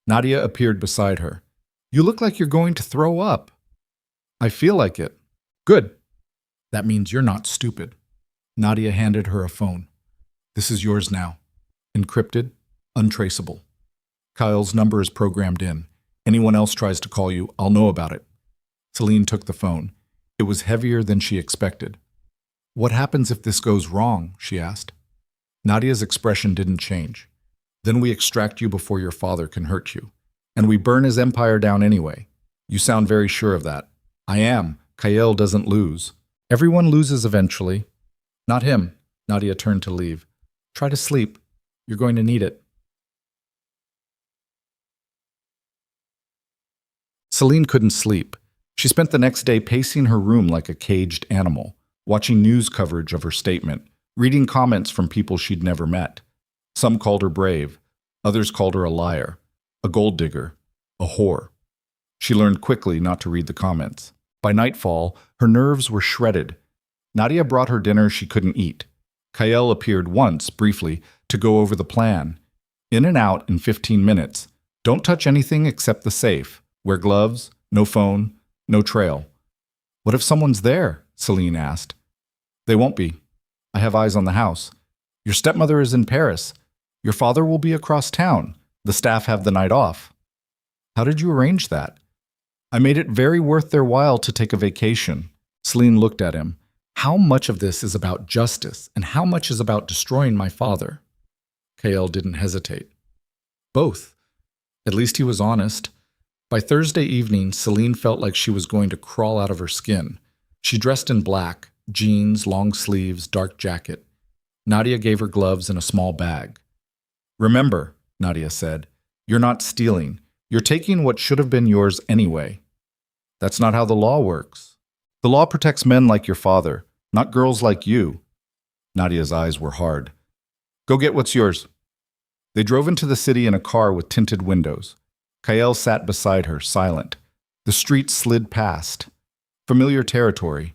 Nadia appeared beside her. You look like you're going to throw up. I feel like it. Good. That means you're not stupid. Nadia handed her a phone. This is yours now. Encrypted, untraceable. Kyle's number is programmed in. Anyone else tries to call you, I'll know about it. Celine took the phone. It was heavier than she expected. What happens if this goes wrong? She asked. Nadia's expression didn't change. Then we extract you before your father can hurt you. And we burn his empire down anyway. You sound very sure of that. I am. Kael doesn't lose. Everyone loses eventually. Not him. Nadia turned to leave. Try to sleep. You're going to need it. Celine couldn't sleep. She spent the next day pacing her room like a caged animal, watching news coverage of her statement, reading comments from people she'd never met. Some called her brave. Others called her a liar, a gold digger, a whore. She learned quickly not to read the comments. By nightfall, her nerves were shredded. Nadia brought her dinner she couldn't eat. Kael appeared once, briefly, to go over the plan. In and out in 15 minutes. Don't touch anything except the safe. Wear gloves, no phone, no trail. What if someone's there? Celine asked. They won't be. I have eyes on the house. Your stepmother is in Paris. Your father will be across town. The staff have the night off. How did you arrange that? I made it very worth their while to take a vacation. Celine looked at him. How much of this is about justice, and how much is about destroying my father? Kael didn't hesitate. Both. At least he was honest. By Thursday evening, Celine felt like she was going to crawl out of her skin. She dressed in black, jeans, long sleeves, dark jacket. Nadia gave her gloves and a small bag. Remember, Nadia said, you're not stealing. You're taking what should have been yours anyway. That's not how the law works. The law protects men like your father, not girls like you. Nadia's eyes were hard. Go get what's yours. They drove into the city in a car with tinted windows. Kael sat beside her, silent. The street slid past. Familiar territory.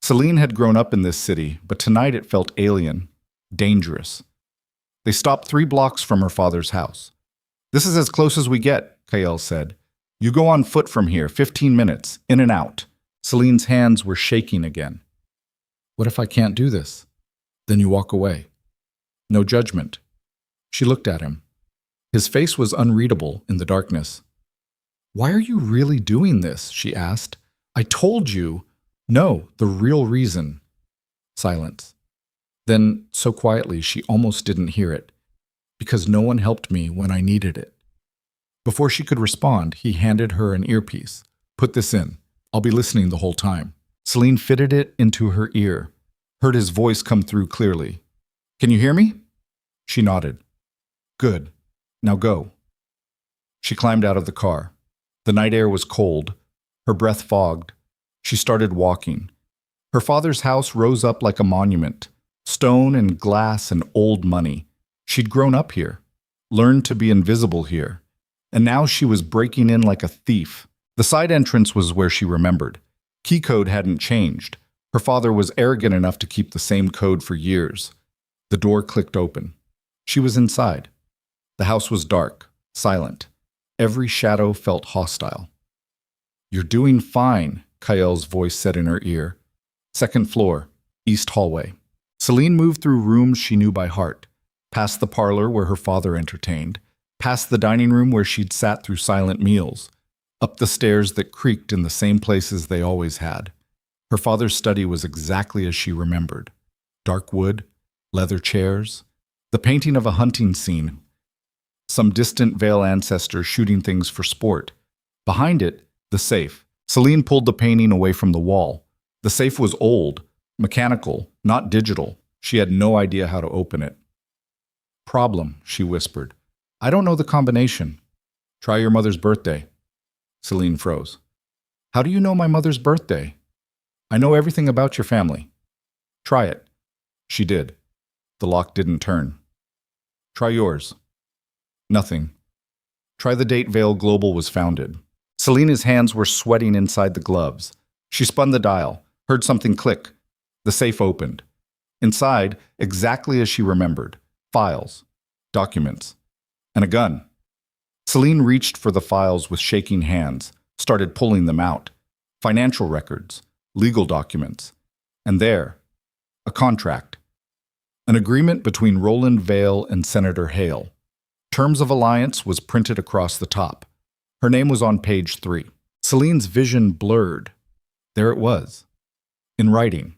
Celine had grown up in this city, but tonight it felt alien, dangerous. They stopped 3 blocks from her father's house. This is as close as we get, Kael said. You go on foot from here, 15 minutes, in and out. Celine's hands were shaking again. What if I can't do this? Then you walk away. No judgment. She looked at him. His face was unreadable in the darkness. Why are you really doing this? She asked. I told you. No, the real reason. Silence. Then, so quietly, she almost didn't hear it. Because no one helped me when I needed it. Before she could respond, he handed her an earpiece. Put this in. I'll be listening the whole time. Celine fitted it into her ear, heard his voice come through clearly. Can you hear me? She nodded. Good. Now go. She climbed out of the car. The night air was cold. Her breath fogged. She started walking. Her father's house rose up like a monument. Stone and glass and old money. She'd grown up here, learned to be invisible here. And now she was breaking in like a thief. The side entrance was where she remembered. Key code hadn't changed. Her father was arrogant enough to keep the same code for years. The door clicked open. She was inside. The house was dark, silent. Every shadow felt hostile. You're doing fine, Kael's voice said in her ear. Second floor, east hallway. Celine moved through rooms she knew by heart, past the parlor where her father entertained, past the dining room where she'd sat through silent meals, up the stairs that creaked in the same places they always had. Her father's study was exactly as she remembered. Dark wood, leather chairs, the painting of a hunting scene, some distant Vale ancestor shooting things for sport. Behind it, the safe. Celine pulled the painting away from the wall. The safe was old, mechanical, not digital. She had no idea how to open it. Problem, she whispered. I don't know the combination. Try your mother's birthday. Celine froze. How do you know my mother's birthday? I know everything about your family. Try it. She did. The lock didn't turn. Try yours. Nothing. Try the date Vale Global was founded. Celine's hands were sweating inside the gloves. She spun the dial, heard something click. The safe opened. Inside, exactly as she remembered, files, documents, and a gun. Celine reached for the files with shaking hands, started pulling them out. Financial records, legal documents. And there, a contract. An agreement between Roland Vale and Senator Hale. Terms of alliance was printed across the top. Her name was on page 3. Celine's vision blurred. There it was, in writing.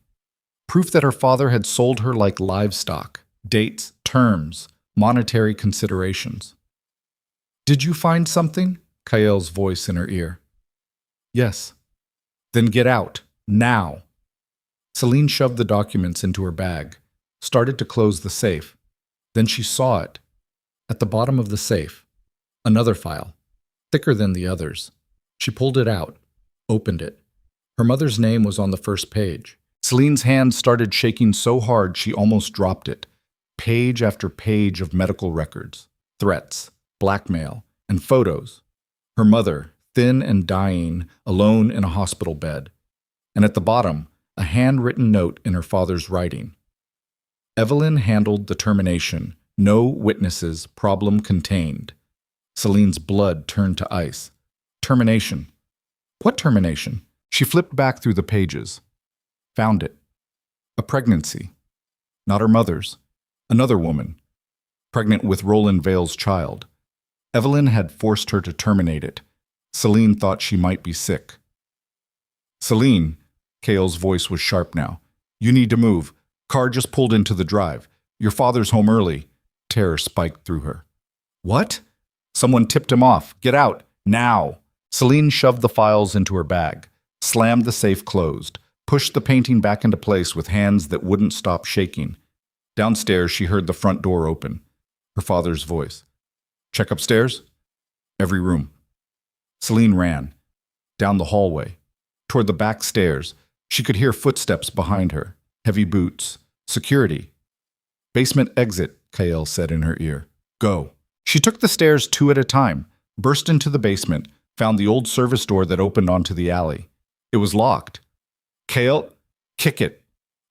Proof that her father had sold her like livestock. Dates, terms, monetary considerations. Did you find something? Kael's voice in her ear. Yes. Then get out, now. Celine shoved the documents into her bag, started to close the safe. Then she saw it. At the bottom of the safe, another file, thicker than the others. She pulled it out, opened it. Her mother's name was on the first page. Celine's hand started shaking so hard she almost dropped it. Page after page of medical records, threats, blackmail, and photos. Her mother, thin and dying, alone in a hospital bed. And at the bottom, a handwritten note in her father's writing. Evelyn handled the termination. No witnesses, problem contained. Celine's blood turned to ice. Termination. What termination? She flipped back through the pages. Found it. A pregnancy. Not her mother's. Another woman. Pregnant with Roland Vale's child. Evelyn had forced her to terminate it. Celine thought she might be sick. Celine, Kael's voice was sharp now. You need to move. Car just pulled into the drive. Your father's home early. Terror spiked through her. What? Someone tipped him off. Get out. Now. Celine shoved the files into her bag, slammed the safe closed, pushed the painting back into place with hands that wouldn't stop shaking. Downstairs, she heard the front door open. Her father's voice. Check upstairs? Every room. Celine ran. Down the hallway. Toward the back stairs. She could hear footsteps behind her. Heavy boots. Security. Basement exit, Kael said in her ear. Go. She took the stairs 2 at a time, burst into the basement, found the old service door that opened onto the alley. It was locked. Kael, kick it.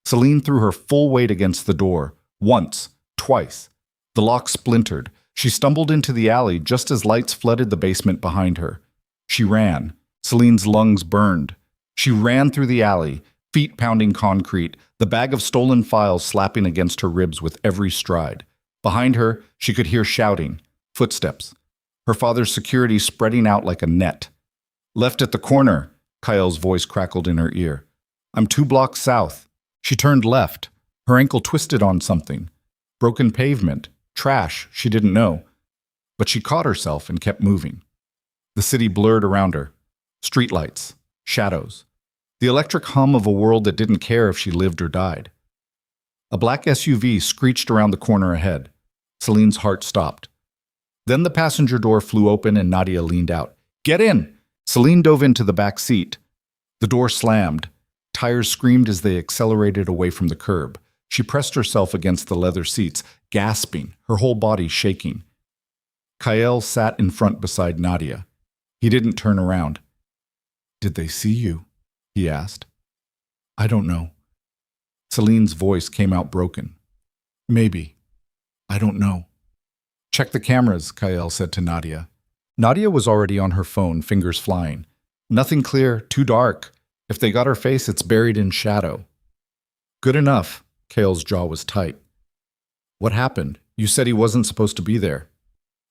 Celine threw her full weight against the door. Once. Twice. The lock splintered. She stumbled into the alley just as lights flooded the basement behind her. She ran. Celine's lungs burned. She ran through the alley, feet pounding concrete, the bag of stolen files slapping against her ribs with every stride. Behind her, she could hear shouting, footsteps. Her father's security spreading out like a net. Left at the corner, Kael's voice crackled in her ear. I'm 2 blocks south. She turned left. Her ankle twisted on something. Broken pavement. Trash, she didn't know. But she caught herself and kept moving. The city blurred around her. Streetlights. Shadows. The electric hum of a world that didn't care if she lived or died. A black SUV screeched around the corner ahead. Celine's heart stopped. Then the passenger door flew open and Nadia leaned out. Get in! Celine dove into the back seat. The door slammed. Tires screamed as they accelerated away from the curb. She pressed herself against the leather seats, gasping, her whole body shaking. Kael sat in front beside Nadia. He didn't turn around. Did they see you? He asked. I don't know. Celine's voice came out broken. Maybe. I don't know. Check the cameras, Kael said to Nadia. Nadia was already on her phone, fingers flying. Nothing clear, too dark. If they got her face, it's buried in shadow. Good enough. Kale's jaw was tight. What happened? You said he wasn't supposed to be there.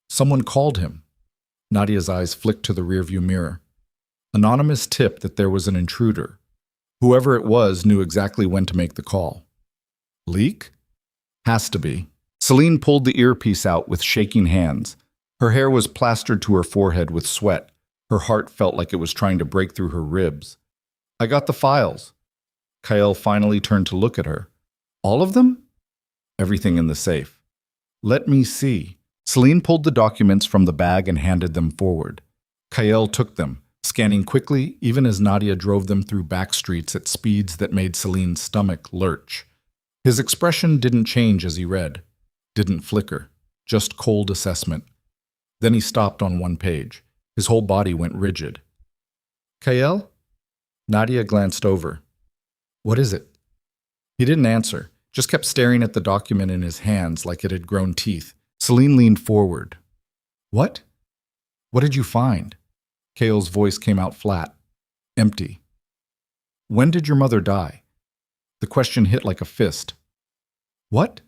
Someone called him. Nadia's eyes flicked to the rearview mirror. Anonymous tip that there was an intruder. Whoever it was knew exactly when to make the call. Leak? Has to be. Celine pulled the earpiece out with shaking hands. Her hair was plastered to her forehead with sweat. Her heart felt like it was trying to break through her ribs. I got the files. Kael finally turned to look at her. All of them? Everything in the safe. Let me see. Celine pulled the documents from the bag and handed them forward. Kael took them, scanning quickly even as Nadia drove them through back streets at speeds that made Celine's stomach lurch. His expression didn't change as he read. Didn't flicker. Just cold assessment. Then he stopped on one page. His whole body went rigid. Kael? Nadia glanced over. What is it? He didn't answer, just kept staring at the document in his hands like it had grown teeth. Celine leaned forward. What? What did you find? Kael's voice came out flat, empty. When did your mother die? The question hit like a fist. What?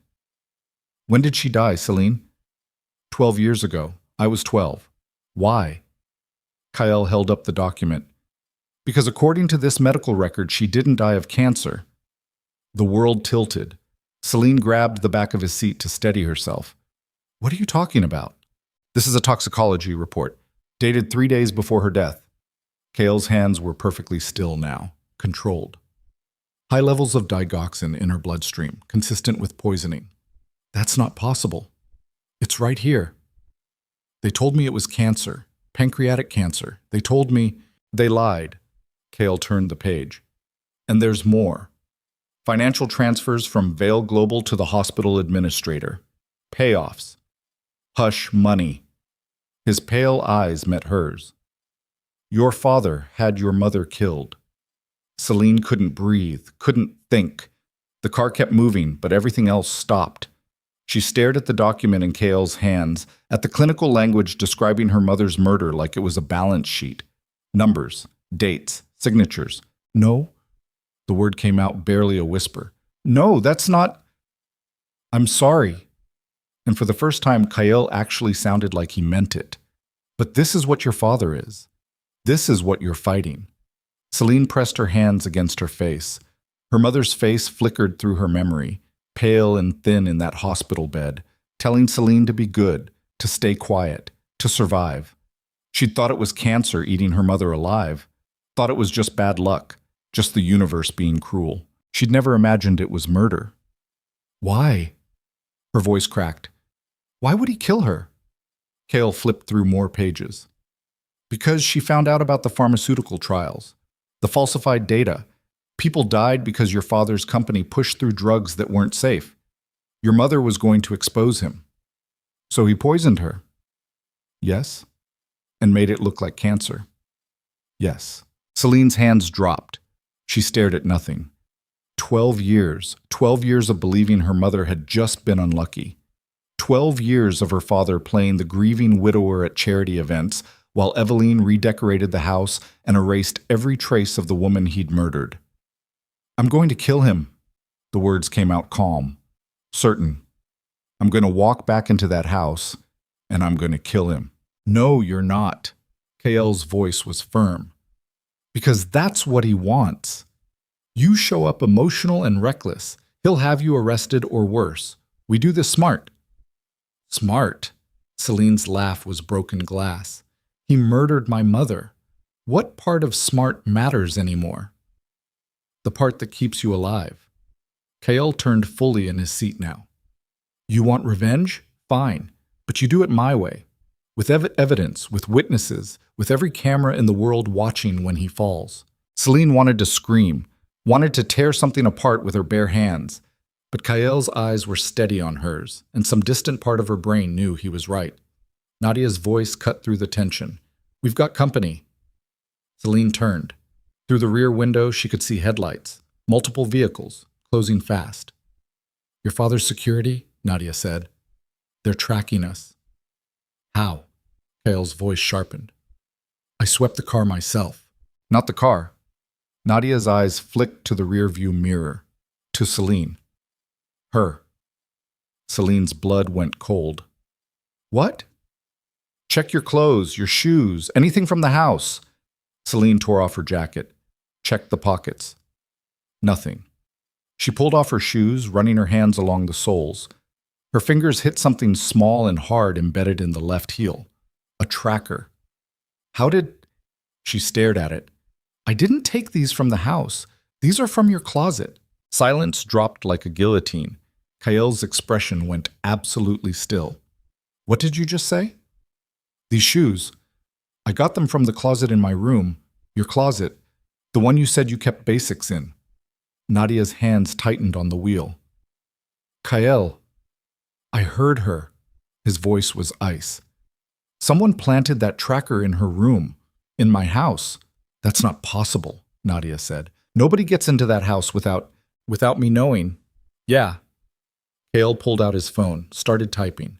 When did she die, Celine? 12 years ago. I was 12. Why? Kael held up the document. Because according to this medical record, she didn't die of cancer. The world tilted. Celine grabbed the back of his seat to steady herself. What are you talking about? This is a toxicology report, dated 3 days before her death. Kael's hands were perfectly still now, controlled. High levels of digoxin in her bloodstream, consistent with poisoning. That's not possible. It's right here. They told me it was cancer, pancreatic cancer. They told me they lied. Kael turned the page. And there's more. Financial transfers from Vale Global to the hospital administrator. Payoffs. Hush money. His pale eyes met hers. Your father had your mother killed. Celine couldn't breathe, couldn't think. The car kept moving, but everything else stopped. She stared at the document in Kael's hands, at the clinical language describing her mother's murder like it was a balance sheet. Numbers, dates, signatures. No. The word came out barely a whisper. No, that's not... I'm sorry. And for the first time, Kael actually sounded like he meant it. But this is what your father is. This is what you're fighting. Celine pressed her hands against her face. Her mother's face flickered through her memory, pale and thin in that hospital bed, telling Celine to be good, to stay quiet, to survive. She'd thought it was cancer eating her mother alive, thought it was just bad luck, just the universe being cruel. She'd never imagined it was murder. Why? Her voice cracked. Why would he kill her? Kael flipped through more pages. Because she found out about the pharmaceutical trials, the falsified data. People died because your father's company pushed through drugs that weren't safe. Your mother was going to expose him. So he poisoned her. Yes. And made it look like cancer. Yes. Celine's hands dropped. She stared at nothing. 12 years. 12 years of believing her mother had just been unlucky. 12 years of her father playing the grieving widower at charity events while Eveline redecorated the house and erased every trace of the woman he'd murdered. I'm going to kill him. The words came out calm, certain. I'm going to walk back into that house, and I'm going to kill him. No, you're not. Kael's voice was firm. Because that's what he wants. You show up emotional and reckless. He'll have you arrested or worse. We do this smart. Smart? Celine's laugh was broken glass. He murdered my mother. What part of smart matters anymore? The part that keeps you alive. Kael turned fully in his seat now. You want revenge? Fine. But you do it my way. With evidence, with witnesses, with every camera in the world watching when he falls. Celine wanted to scream, wanted to tear something apart with her bare hands. But Kael's eyes were steady on hers, and some distant part of her brain knew he was right. Nadia's voice cut through the tension. We've got company. Celine turned. Through the rear window, she could see headlights, multiple vehicles, closing fast. Your father's security? Nadia said. They're tracking us. How? Kael's voice sharpened. I swept the car myself. Not the car. Nadia's eyes flicked to the rearview mirror. To Celine. Her. Celine's blood went cold. What? Check your clothes, your shoes, anything from the house. Celine tore off her jacket. Checked the pockets. Nothing. She pulled off her shoes, running her hands along the soles. Her fingers hit something small and hard embedded in the left heel. A tracker. How did... She stared at it. I didn't take these from the house. These are from your closet. Silence dropped like a guillotine. Kael's expression went absolutely still. What did you just say? These shoes. I got them from the closet in my room. Your closet. The one you said you kept basics in. Nadia's hands tightened on the wheel. Kael. I heard her. His voice was ice. Someone planted that tracker in her room. In my house. That's not possible, Nadia said. Nobody gets into that house without me knowing. Yeah. Kael pulled out his phone, started typing.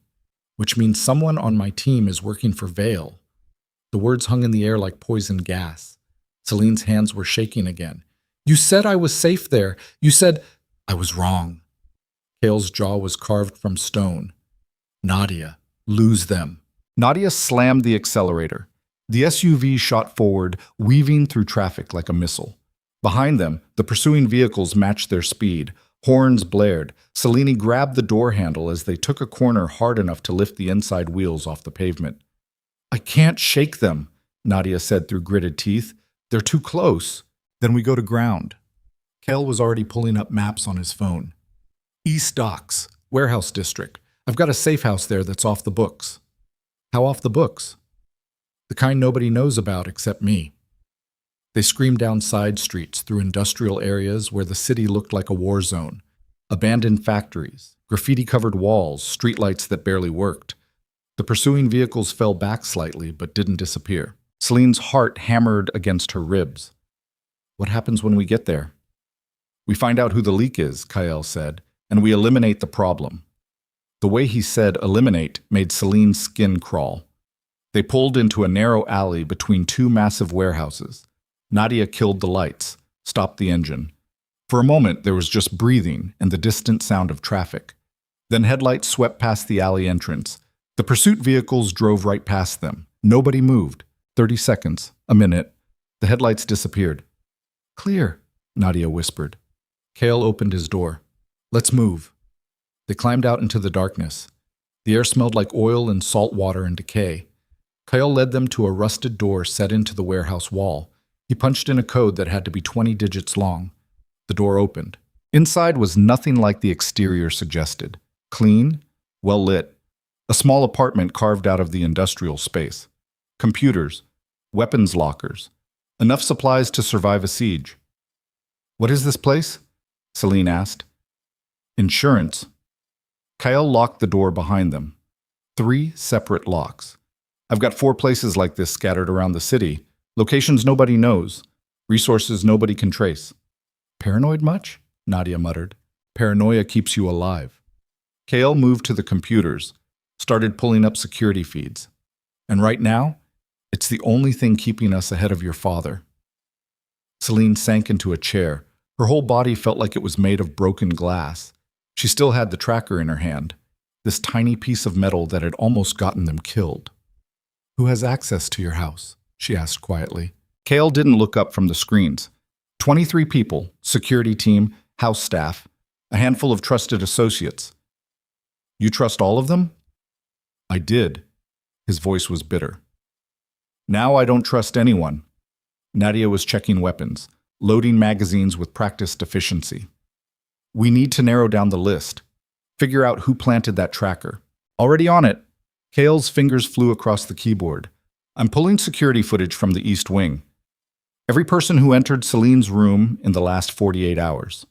Which means someone on my team is working for Vale. The words hung in the air like poison gas. Celine's hands were shaking again. You said I was safe there. You said I was wrong. Kael's jaw was carved from stone. Nadia, lose them. Nadia slammed the accelerator. The SUV shot forward, weaving through traffic like a missile. Behind them, the pursuing vehicles matched their speed. Horns blared. Celine grabbed the door handle as they took a corner hard enough to lift the inside wheels off the pavement. I can't shake them, Nadia said through gritted teeth. They're too close. Then we go to ground. Kael was already pulling up maps on his phone. East Docks, warehouse district. I've got a safe house there that's off the books. How off the books? The kind nobody knows about except me. They screamed down side streets through industrial areas where the city looked like a war zone. Abandoned factories, graffiti-covered walls, streetlights that barely worked. The pursuing vehicles fell back slightly but didn't disappear. Celine's heart hammered against her ribs. What happens when we get there? We find out who the leak is, Kael said, and we eliminate the problem. The way he said eliminate made Celine's skin crawl. They pulled into a narrow alley between two massive warehouses. Nadia killed the lights, stopped the engine. For a moment, there was just breathing and the distant sound of traffic. Then headlights swept past the alley entrance. The pursuit vehicles drove right past them. Nobody moved. 30 seconds, a minute. The headlights disappeared. Clear, Nadia whispered. Kael opened his door. Let's move. They climbed out into the darkness. The air smelled like oil and salt water and decay. Kael led them to a rusted door set into the warehouse wall. He punched in a code that had to be 20 digits long. The door opened. Inside was nothing like the exterior suggested. Clean, well lit. A small apartment carved out of the industrial space. Computers, weapons lockers. Enough supplies to survive a siege. What is this place? Celine asked. Insurance. Kael locked the door behind them. 3 separate locks. I've got 4 places like this scattered around the city. Locations nobody knows. Resources nobody can trace. Paranoid much? Nadia muttered. Paranoia keeps you alive. Kael moved to the computers, started pulling up security feeds. And right now, it's the only thing keeping us ahead of your father. Celine sank into a chair. Her whole body felt like it was made of broken glass. She still had the tracker in her hand, this tiny piece of metal that had almost gotten them killed. Who has access to your house? She asked quietly. Kael didn't look up from the screens. 23 people, security team, house staff, a handful of trusted associates. You trust all of them? I did. His voice was bitter. Now I don't trust anyone. Nadia was checking weapons, loading magazines with practiced efficiency. We need to narrow down the list. Figure out who planted that tracker. Already on it. Kael's fingers flew across the keyboard. I'm pulling security footage from the East Wing. Every person who entered Celine's room in the last 48 hours.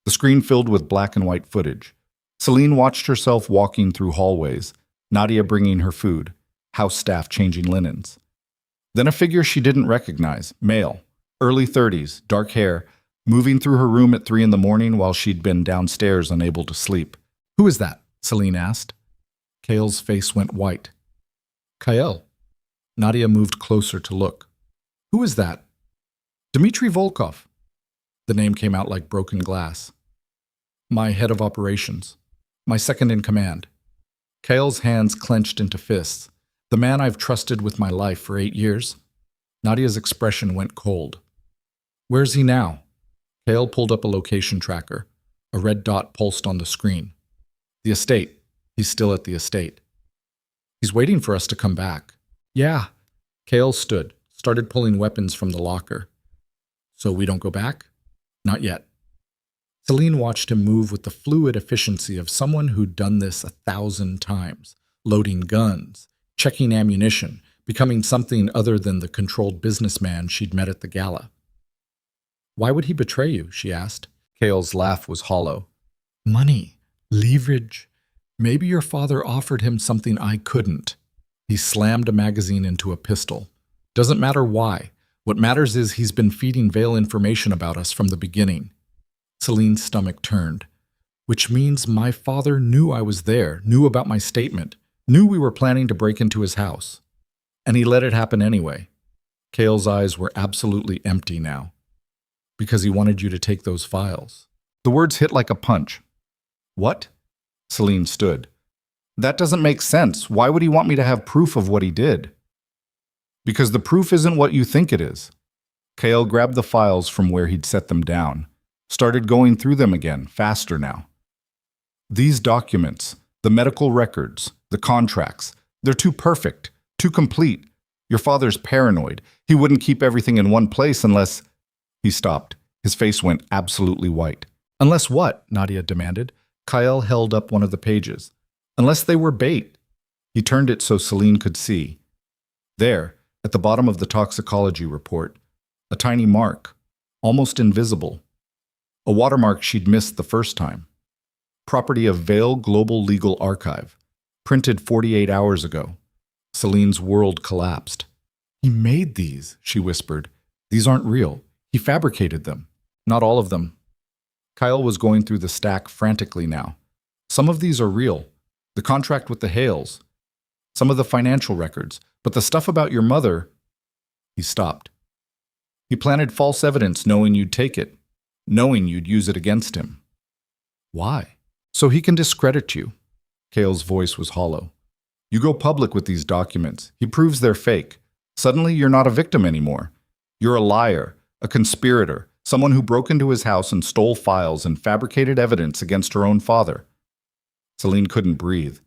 The screen filled with black and white footage. Celine watched herself walking through hallways, Nadia bringing her food, house staff changing linens. Then a figure she didn't recognize, male, early 30s, dark hair, moving through her room at 3 a.m. while she'd been downstairs unable to sleep. Who is that? Celine asked. Kael's face went white. Kael. Nadia moved closer to look. Who is that? Dmitry Volkov. The name came out like broken glass. My head of operations. My second in command. Kale's hands clenched into fists. The man I've trusted with my life for 8 years. Nadia's expression went cold. Where's he now? Kale pulled up a location tracker. A red dot pulsed on the screen. The estate. He's still at the estate. He's waiting for us to come back. Yeah. Kale stood, started pulling weapons from the locker. So we don't go back? Not yet. Celine watched him move with the fluid efficiency of someone who'd done this 1,000 times, loading guns, checking ammunition, becoming something other than the controlled businessman she'd met at the Gala. Why would he betray you? She asked. Kale's laugh was hollow. Money. Leverage. Maybe your father offered him something I couldn't. He slammed a magazine into a pistol. Doesn't matter why. What matters is he's been feeding Vale information about us from the beginning. Celine's stomach turned. Which means my father knew I was there, knew about my statement, knew we were planning to break into his house. And he let it happen anyway. Kale's eyes were absolutely empty now. Because he wanted you to take those files. The words hit like a punch. What? Celine stood. That doesn't make sense. Why would he want me to have proof of what he did? Because the proof isn't what you think it is. Kale grabbed the files from where he'd set them down, started going through them again, faster now. These documents, the medical records, the contracts, they're too perfect, too complete. Your father's paranoid. He wouldn't keep everything in one place unless... He stopped. His face went absolutely white. Unless what? Nadia demanded. Kyle held up one of the pages. Unless they were bait. He turned it so Celine could see. There, at the bottom of the toxicology report, a tiny mark, almost invisible. A watermark she'd missed the first time. Property of Vale Global Legal Archive. Printed 48 hours ago. Celine's world collapsed. He made these, she whispered. These aren't real. He fabricated them. Not all of them. Kyle was going through the stack frantically now. Some of these are real. The contract with the Hales. Some of the financial records. But the stuff about your mother... He stopped. He planted false evidence knowing you'd take it. Knowing you'd use it against him. Why? So he can discredit you. Kale's voice was hollow. You go public with these documents. He proves they're fake. Suddenly you're not a victim anymore. You're a liar. A conspirator, someone who broke into his house and stole files and fabricated evidence against her own father. Celine couldn't breathe.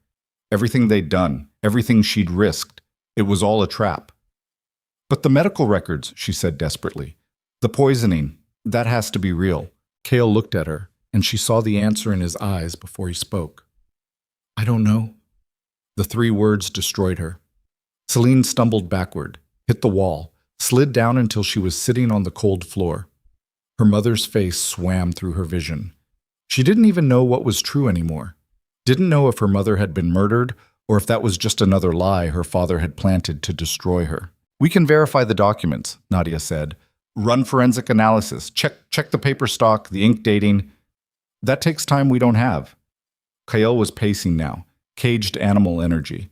Everything they'd done, everything she'd risked, it was all a trap. But the medical records, she said desperately. The poisoning, that has to be real. Kale looked at her, and she saw the answer in his eyes before he spoke. I don't know. The 3 words destroyed her. Celine stumbled backward, hit the wall, slid down until she was sitting on the cold floor. Her mother's face swam through her vision. She didn't even know what was true anymore. Didn't know if her mother had been murdered or if that was just another lie her father had planted to destroy her. We can verify the documents, Nadia said. Run forensic analysis. Check the paper stock, the ink dating. That takes time we don't have. Kyle was pacing now, caged animal energy.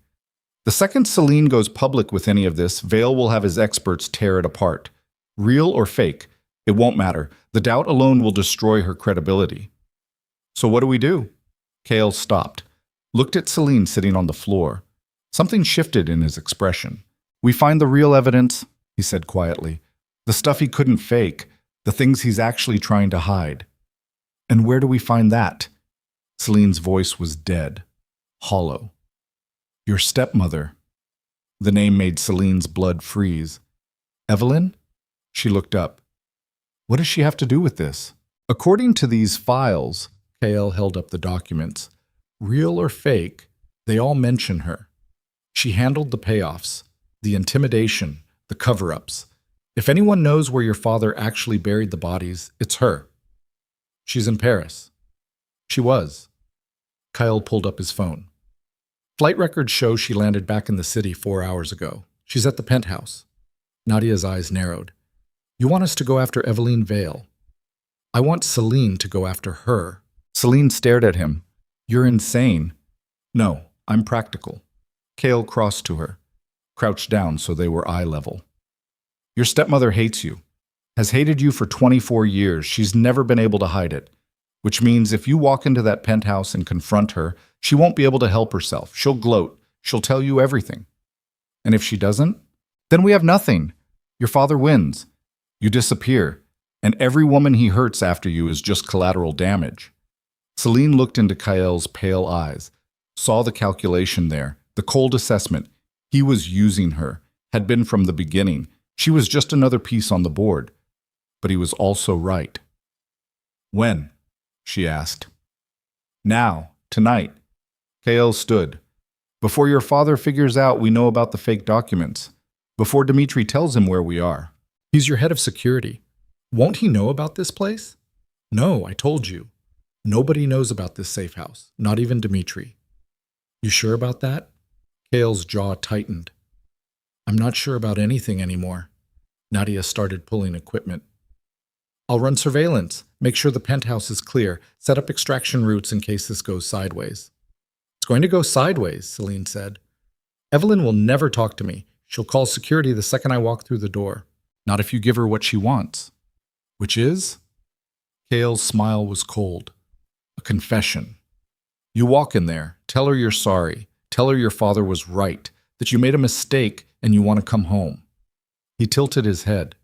The second Celine goes public with any of this, Vale will have his experts tear it apart. Real or fake, it won't matter. The doubt alone will destroy her credibility. So what do we do? Kale stopped, looked at Celine sitting on the floor. Something shifted in his expression. We find the real evidence, he said quietly. The stuff he couldn't fake, the things he's actually trying to hide. And where do we find that? Celine's voice was dead, hollow. Your stepmother. The name made Celine's blood freeze. Evelyn? She looked up. What does she have to do with this? According to these files, Kale held up the documents, real or fake, they all mention her. She handled the payoffs, the intimidation, the cover-ups. If anyone knows where your father actually buried the bodies, it's her. She's in Paris. She was. Kyle pulled up his phone. Flight records show she landed back in the city 4 hours ago. She's at the penthouse. Nadia's eyes narrowed. You want us to go after Evelyn Vale? I want Celine to go after her. Celine stared at him. You're insane. No, I'm practical. Kale crossed to her, crouched down so they were eye level. Your stepmother hates you. Has hated you for 24 years. She's never been able to hide it. which means if you walk into that penthouse and confront her, she won't be able to help herself. She'll gloat. She'll tell you everything. And if she doesn't, then we have nothing. Your father wins. You disappear. And every woman he hurts after you is just collateral damage. Celine looked into Khalil's pale eyes, saw the calculation there, the cold assessment. He was using her, had been from the beginning. She was just another piece on the board. But he was also right. When? She asked. Now, tonight. Khalil stood. Before your father figures out we know about the fake documents. Before Dmitri tells him where we are. He's your head of security. Won't he know about this place? No, I told you. Nobody knows about this safe house, not even Dmitri. You sure about that? Khalil's jaw tightened. I'm not sure about anything anymore. Nadia started pulling equipment. I'll run surveillance, make sure the penthouse is clear, set up extraction routes in case this goes sideways. It's going to go sideways, Celine said. Evelyn will never talk to me. She'll call security the second I walk through the door. Not if you give her what she wants. Which is? Khalil's smile was cold. A confession. You walk in there, tell her you're sorry, tell her your father was right, that you made a mistake and you want to come home. He tilted his head.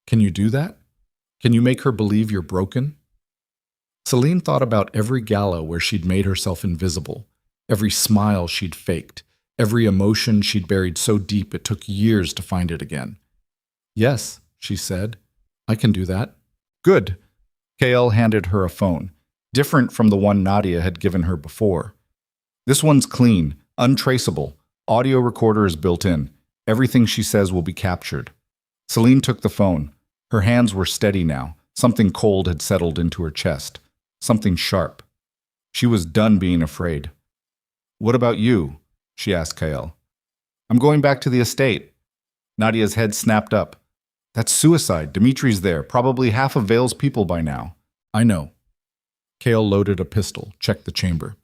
Can you do that? Can you make her believe you're broken? Celine thought about every gala where she'd made herself invisible, every smile she'd faked, every emotion she'd buried so deep it took years to find it again. Yes, she said, I can do that. Good. Khalil handed her a phone, different from the one Nadia had given her before. This one's clean, untraceable. Audio recorder is built in. Everything she says will be captured. Celine took the phone. Her hands were steady now. Something cold had settled into her chest. Something sharp. She was done being afraid. What about you? She asked Khalil. I'm going back to the estate. Nadia's head snapped up. That's suicide. Dimitri's there, probably half of Vale's people by now. I know. Khalil loaded a pistol, checked the chamber.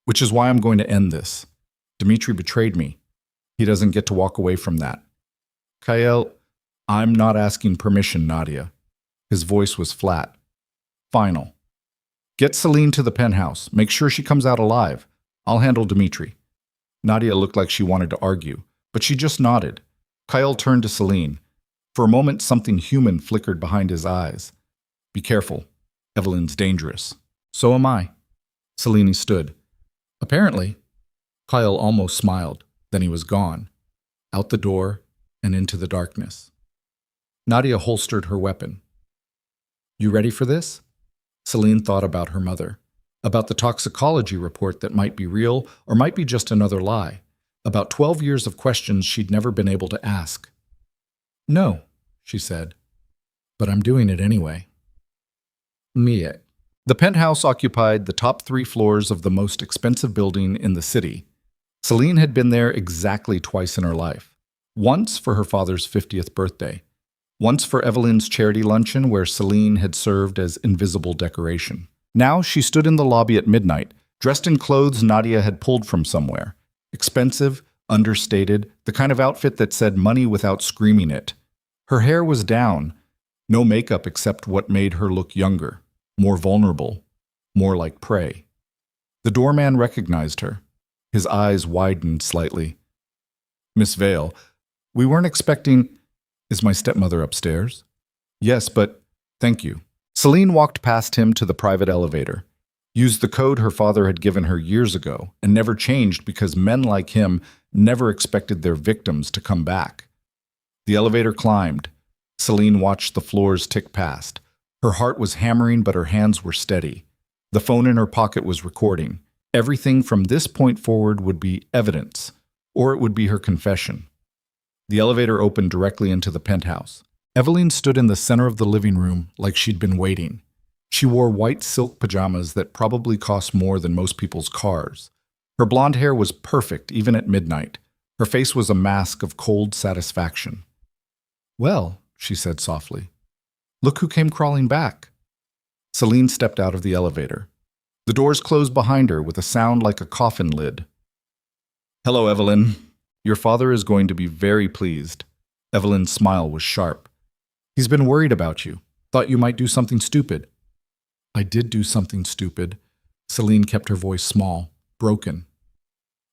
Which is why I'm going to end this. Dmitri betrayed me. He doesn't get to walk away from that. Khalil, I'm not asking permission, Nadia. His voice was flat. Final. Get Celine to the penthouse. Make sure she comes out alive. I'll handle Dmitri. Nadia looked like she wanted to argue, but she just nodded. Khalil turned to Celine. For a moment, something human flickered behind his eyes. Be careful. Evelyn's dangerous. So am I. Celine stood. Apparently. Khalil almost smiled. Then he was gone. Out the door and into the darkness. Nadia holstered her weapon. You ready for this? Celine thought about her mother. About the toxicology report that might be real or might be just another lie. About 12 years of questions she'd never been able to ask. No, she said. But I'm doing it anyway. Mie. The penthouse occupied the top 3 floors of the most expensive building in the city. Celine had been there exactly twice in her life. Once for her father's 50th birthday. Once for Evelyn's charity luncheon where Celine had served as invisible decoration. Now she stood in the lobby at midnight, dressed in clothes Nadia had pulled from somewhere. Expensive, understated, the kind of outfit that said money without screaming it. Her hair was down, no makeup except what made her look younger, more vulnerable, more like prey. The doorman recognized her. His eyes widened slightly. Miss Vale, we weren't expecting... Is my stepmother upstairs? Yes, but thank you. Celine walked past him to the private elevator, used the code her father had given her years ago and never changed because men like him never expected their victims to come back. The elevator climbed. Celine watched the floors tick past. Her heart was hammering, but her hands were steady. The phone in her pocket was recording. Everything from this point forward would be evidence, or it would be her confession. The elevator opened directly into the penthouse. Evelyn stood in the center of the living room like she'd been waiting. She wore white silk pajamas that probably cost more than most people's cars. Her blonde hair was perfect even at midnight. Her face was a mask of cold satisfaction. Well, she said softly, look who came crawling back. Celine stepped out of the elevator. The doors closed behind her with a sound like a coffin lid. Hello, Evelyn. Your father is going to be very pleased. Evelyn's smile was sharp. He's been worried about you. Thought you might do something stupid. I did do something stupid. Celine kept her voice small, broken.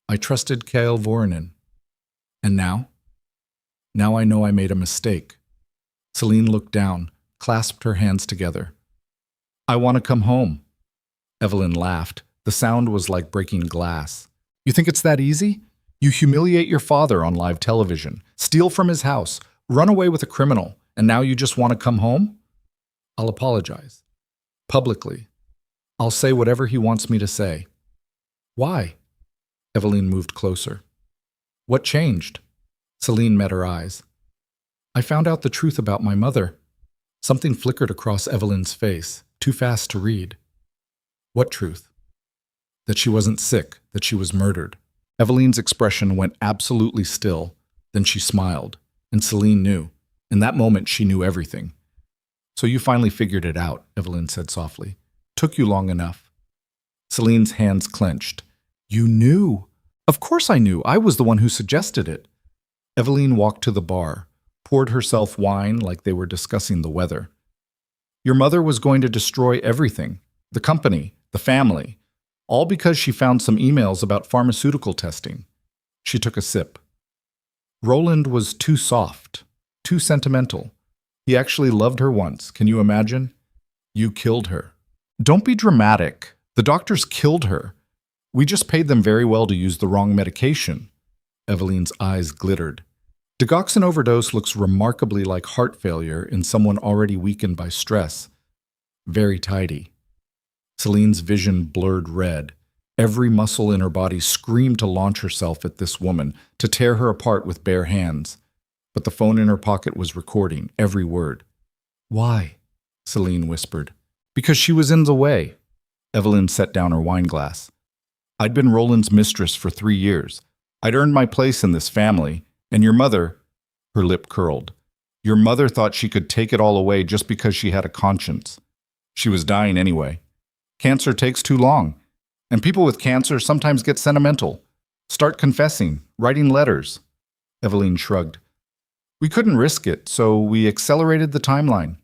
I trusted Kael Voronin. And now? Now I know I made a mistake. Celine looked down, clasped her hands together. I want to come home. Evelyn laughed. The sound was like breaking glass. You think it's that easy? You humiliate your father on live television, steal from his house, run away with a criminal, and now you just want to come home? I'll apologize. Publicly. I'll say whatever he wants me to say. Why? Evelyn moved closer. What changed? Celine met her eyes. I found out the truth about my mother. Something flickered across Evelyn's face, too fast to read. What truth? That she wasn't sick, that she was murdered. Evelyn's expression went absolutely still. Then she smiled, and Celine knew. In that moment, she knew everything. So you finally figured it out, Evelyn said softly. Took you long enough. Celine's hands clenched. You knew. Of course I knew. I was the one who suggested it. Evelyn walked to the bar, poured herself wine like they were discussing the weather. Your mother was going to destroy everything. The company, the family. All because she found some emails about pharmaceutical testing. She took a sip. Roland was too soft, too sentimental. He actually loved her once. Can you imagine? You killed her. Don't be dramatic. The doctors killed her. We just paid them very well to use the wrong medication. Evelyn's eyes glittered. Digoxin overdose looks remarkably like heart failure in someone already weakened by stress. Very tidy. Celine's vision blurred red. Every muscle in her body screamed to launch herself at this woman, to tear her apart with bare hands. But the phone in her pocket was recording every word. Why? Celine whispered. Because she was in the way. Evelyn set down her wine glass. I'd been Roland's mistress for 3 years. I'd earned my place in this family, and your mother, her lip curled. Your mother thought she could take it all away just because she had a conscience. She was dying anyway. Cancer takes too long, and people with cancer sometimes get sentimental. Start confessing, writing letters. Evelyn shrugged. We couldn't risk it, so we accelerated the timeline.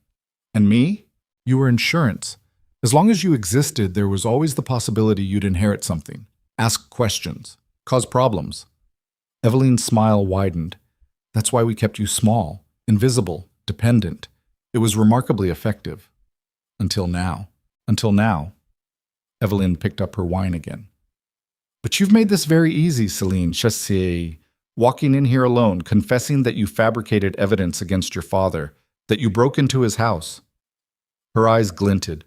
And me? You were insurance. As long as you existed, there was always the possibility you'd inherit something, ask questions, cause problems. Evelyn's smile widened. That's why we kept you small, invisible, dependent. It was remarkably effective. Until now. Until now. Evelyn picked up her wine again. But you've made this very easy, Celine. Chassé. Walking in here alone, confessing that you fabricated evidence against your father, that you broke into his house. Her eyes glinted.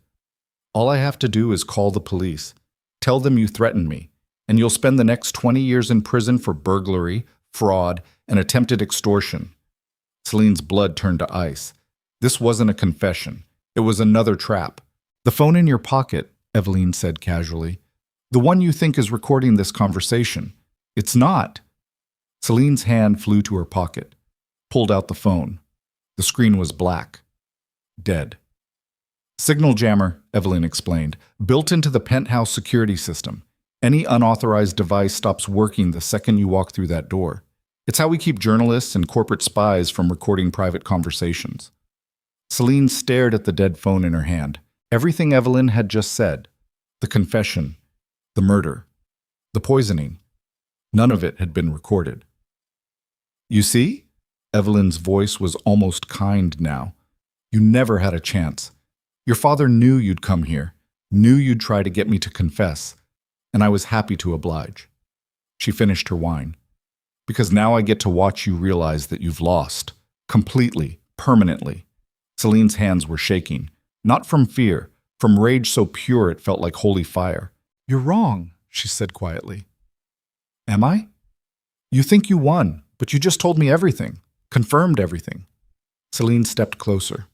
All I have to do is call the police. Tell them you threatened me, and you'll spend the next 20 years in prison for burglary, fraud, and attempted extortion. Celine's blood turned to ice. This wasn't a confession. It was another trap. The phone in your pocket, Evelyn said casually. The one you think is recording this conversation. It's not. Celine's hand flew to her pocket, pulled out the phone. The screen was black. Dead. Signal jammer, Evelyn explained, built into the penthouse security system. Any unauthorized device stops working the second you walk through that door. It's how we keep journalists and corporate spies from recording private conversations. Celine stared at the dead phone in her hand. Everything Evelyn had just said. The confession. The murder. The poisoning. None of it had been recorded. You see? Evelyn's voice was almost kind now. You never had a chance. Your father knew you'd come here, knew you'd try to get me to confess, and I was happy to oblige. She finished her wine. Because now I get to watch you realize that you've lost. Completely, permanently. Celine's hands were shaking. Not from fear, from rage so pure it felt like holy fire. You're wrong, she said quietly. Am I? You think you won, but you just told me everything, confirmed everything. Celine stepped closer.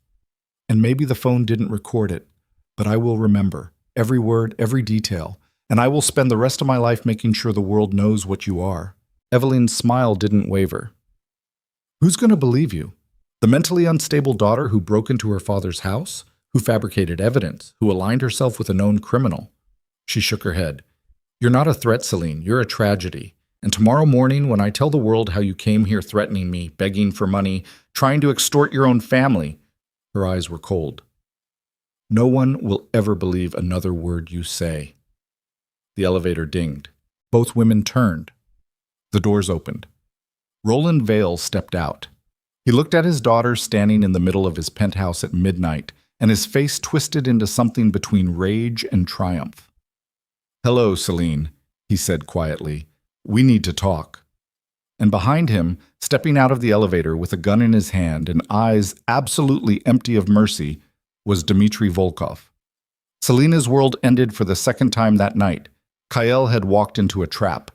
And maybe the phone didn't record it, but I will remember every word, every detail, and I will spend the rest of my life making sure the world knows what you are. Evelyn's smile didn't waver. Who's going to believe you? The mentally unstable daughter who broke into her father's house, who fabricated evidence, who aligned herself with a known criminal? She shook her head. You're not a threat, Celine. You're a tragedy. And tomorrow morning, when I tell the world how you came here threatening me, begging for money, trying to extort your own family, her eyes were cold. No one will ever believe another word you say. The elevator dinged. Both women turned. The doors opened. Roland Vale stepped out. He looked at his daughter standing in the middle of his penthouse at midnight, and his face twisted into something between rage and triumph. "Hello, Celine," he said quietly. "We need to talk." And behind him, stepping out of the elevator with a gun in his hand and eyes absolutely empty of mercy, was Dmitry Volkov. Selena's world ended for the second time that night. Kael had walked into a trap,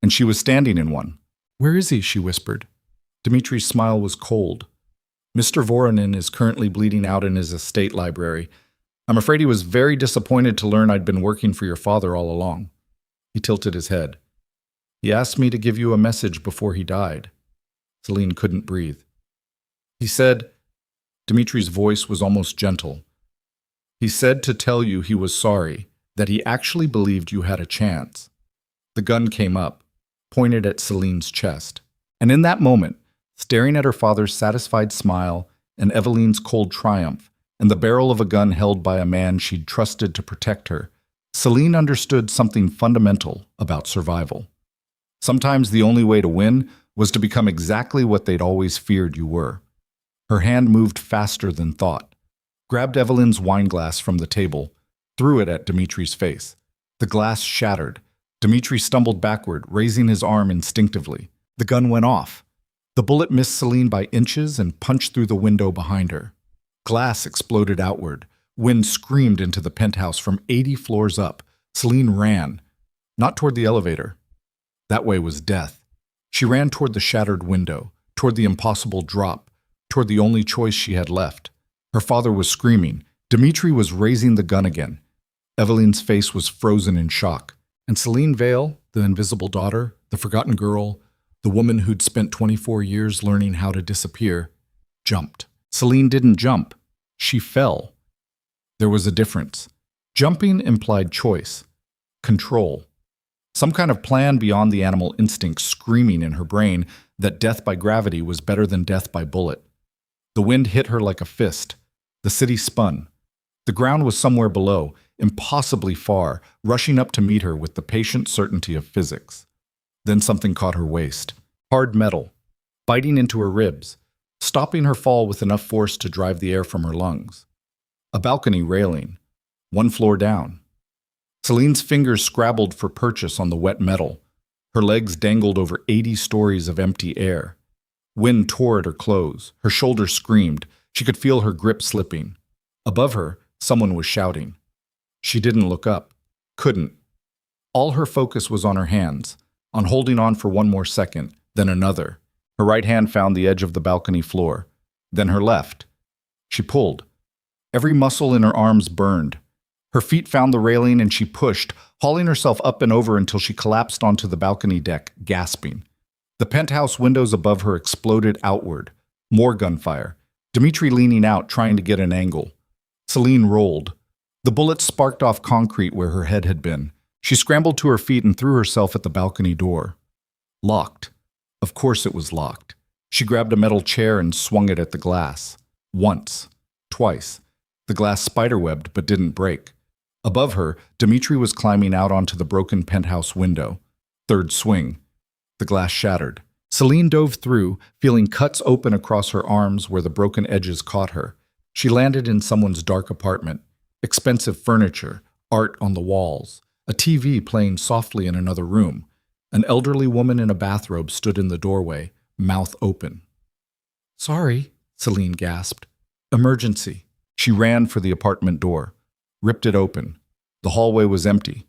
and she was standing in one. "Where is he?" she whispered. Dmitry's smile was cold. "Mr. Voronin is currently bleeding out in his estate library. I'm afraid he was very disappointed to learn I'd been working for your father all along." He tilted his head. "He asked me to give you a message before he died." Celine couldn't breathe. "He said," Dmitry's voice was almost gentle, "he said to tell you he was sorry, that he actually believed you had a chance." The gun came up, pointed at Celine's chest. And in that moment, staring at her father's satisfied smile and Eveline's cold triumph, and the barrel of a gun held by a man she'd trusted to protect her, Celine understood something fundamental about survival. Sometimes the only way to win was to become exactly what they'd always feared you were. Her hand moved faster than thought, grabbed Evelyn's wineglass from the table, threw it at Dmitry's face. The glass shattered. Dmitry stumbled backward, raising his arm instinctively. The gun went off. The bullet missed Celine by inches and punched through the window behind her. Glass exploded outward. Wind screamed into the penthouse from 80 floors up. Celine ran, not toward the elevator. That way was death. She ran toward the shattered window, toward the impossible drop, toward the only choice she had left. Her father was screaming. Dmitry was raising the gun again. Eveline's face was frozen in shock. And Celine Vale, the invisible daughter, the forgotten girl, the woman who'd spent 24 years learning how to disappear, jumped. Celine didn't jump. She fell. There was a difference. Jumping implied choice, control, some kind of plan beyond the animal instinct screaming in her brain that death by gravity was better than death by bullet. The wind hit her like a fist. The city spun. The ground was somewhere below, impossibly far, rushing up to meet her with the patient certainty of physics. Then something caught her waist. Hard metal, biting into her ribs, stopping her fall with enough force to drive the air from her lungs. A balcony railing, one floor down. Celine's fingers scrabbled for purchase on the wet metal. Her legs dangled over 80 stories of empty air. Wind tore at her clothes. Her shoulders screamed. She could feel her grip slipping. Above her, someone was shouting. She didn't look up. Couldn't. All her focus was on her hands, on holding on for one more second, then another. Her right hand found the edge of the balcony floor, then her left. She pulled. Every muscle in her arms burned. Her feet found the railing and she pushed, hauling herself up and over until she collapsed onto the balcony deck, gasping. The penthouse windows above her exploded outward. More gunfire. Dmitry leaning out, trying to get an angle. Celine rolled. The bullet sparked off concrete where her head had been. She scrambled to her feet and threw herself at the balcony door. Locked. Of course it was locked. She grabbed a metal chair and swung it at the glass. Once. Twice. The glass spiderwebbed but didn't break. Above her, Dmitry was climbing out onto the broken penthouse window. Third swing. The glass shattered. Celine dove through, feeling cuts open across her arms where the broken edges caught her. She landed in someone's dark apartment. Expensive furniture, art on the walls, a TV playing softly in another room. An elderly woman in a bathrobe stood in the doorway, mouth open. "Sorry," Celine gasped. "Emergency." She ran for the apartment door, ripped it open. The hallway was empty.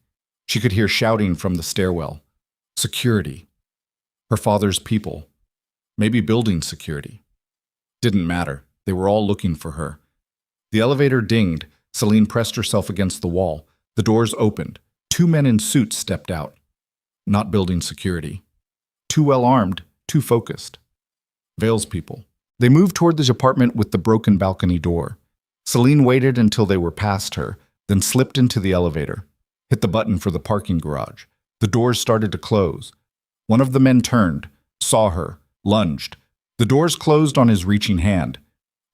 She could hear shouting from the stairwell. Security. Her father's people. Maybe building security. Didn't matter. They were all looking for her. The elevator dinged. Celine pressed herself against the wall. The doors opened. 2 men in suits stepped out. Not building security. Too well armed, too focused. Vale's people. They moved toward the apartment with the broken balcony door. Celine waited until they were past her, then slipped into the elevator. Hit the button for the parking garage. The doors started to close. One of the men turned, saw her, lunged. The doors closed on his reaching hand.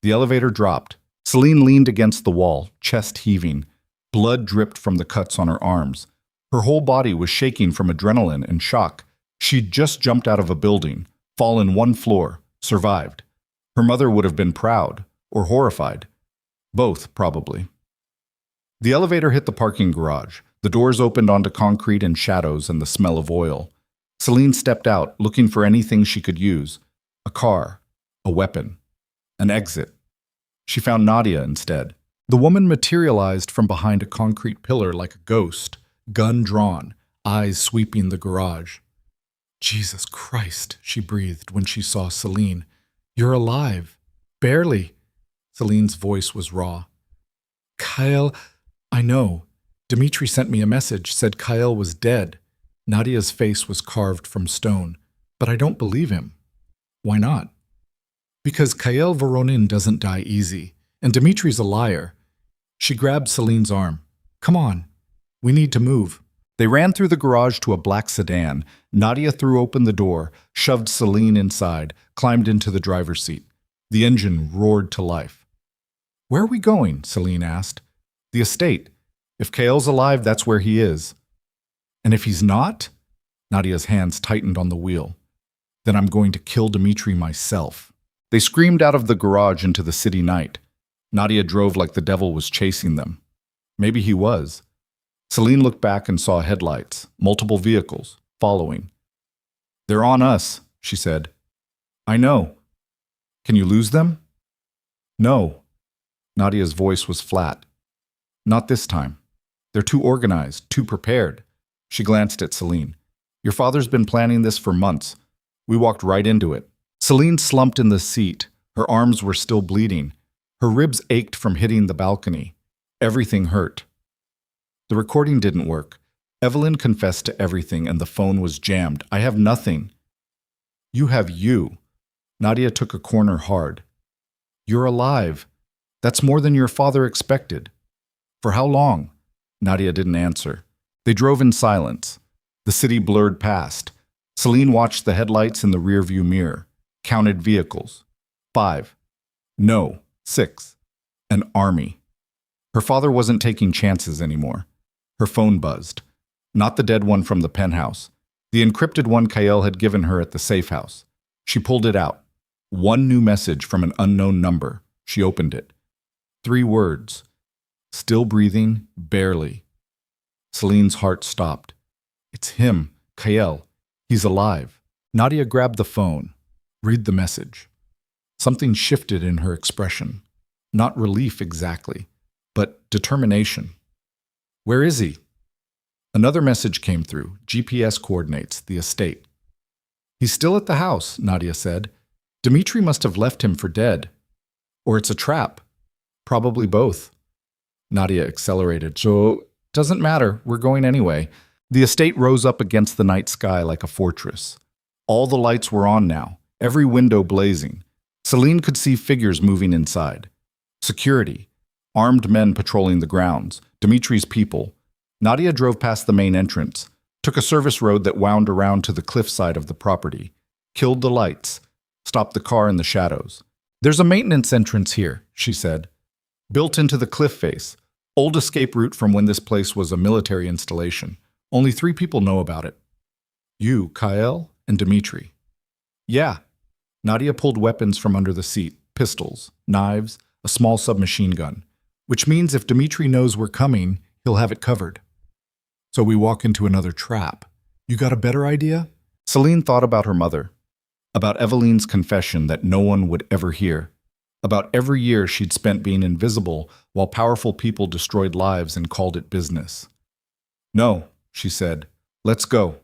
The elevator dropped. Celine leaned against the wall, chest heaving. Blood dripped from the cuts on her arms. Her whole body was shaking from adrenaline and shock. She'd just jumped out of a building, fallen one floor, survived. Her mother would have been proud, or horrified. Both, probably. The elevator hit the parking garage. The doors opened onto concrete and shadows and the smell of oil. Celine stepped out, looking for anything she could use. A car, a weapon, an exit. She found Nadia instead. The woman materialized from behind a concrete pillar like a ghost, gun drawn, eyes sweeping the garage. "Jesus Christ," she breathed when she saw Celine. "You're alive." "Barely." Celine's voice was raw. "Kyle, I know. Dmitri sent me a message, said Kyle was dead." Nadia's face was carved from stone. "But I don't believe him." "Why not?" "Because Kyle Voronin doesn't die easy, and Dmitri's a liar." She grabbed Celine's arm. "Come on. We need to move." They ran through the garage to a black sedan. Nadia threw open the door, shoved Celine inside, climbed into the driver's seat. The engine roared to life. "Where are we going?" Celine asked. "The estate. If Kyle's alive, that's where he is." "And if he's not?" Nadia's hands tightened on the wheel. "Then I'm going to kill Dmitri myself." They screamed out of the garage into the city night. Nadia drove like the devil was chasing them. Maybe he was. Celine looked back and saw headlights, multiple vehicles, following. "They're on us," she said. "I know. Can you lose them?" "No." Nadia's voice was flat. "Not this time. They're too organized, too prepared." She glanced at Celine. "Your father's been planning this for months. We walked right into it." Celine slumped in the seat. Her arms were still bleeding. Her ribs ached from hitting the balcony. Everything hurt. The recording didn't work. Evelyn confessed to everything and the phone was jammed. "I have nothing." "You have you." Nadia took a corner hard. "You're alive. That's more than your father expected." "For how long?" Nadia didn't answer. They drove in silence. The city blurred past. Celine watched the headlights in the rearview mirror, counted vehicles. 5. No, 6. An army. Her father wasn't taking chances anymore. Her phone buzzed. Not the dead one from the penthouse. The encrypted one Kyle had given her at the safe house. She pulled it out. One new message from an unknown number. She opened it. 3 words. Still breathing, barely. Celine's heart stopped. "It's him, Kyle. He's alive." Nadia grabbed the phone. "Read the message." Something shifted in her expression. Not relief exactly, but determination. "Where is he?" Another message came through, GPS coordinates, the estate. "He's still at the house," Nadia said. "Dmitri must have left him for dead. Or it's a trap. Probably both." Nadia accelerated. "So, doesn't matter, we're going anyway." The estate rose up against the night sky like a fortress. All the lights were on now, every window blazing. Celine could see figures moving inside. Security. Armed men patrolling the grounds. Dmitri's people. Nadia drove past the main entrance, took a service road that wound around to the cliffside of the property, killed the lights, stopped the car in the shadows. "There's a maintenance entrance here," she said. "Built into the cliff face. Old escape route from when this place was a military installation. Only 3 people know about it. You, Kyle, and Dmitri." "Yeah." Nadia pulled weapons from under the seat, pistols, knives, a small submachine gun. "Which means if Dmitri knows we're coming, he'll have it covered." "So we walk into another trap. You got a better idea?" Celine thought about her mother, about Eveline's confession that no one would ever hear, about every year she'd spent being invisible while powerful people destroyed lives and called it business. "No," she said. "Let's go."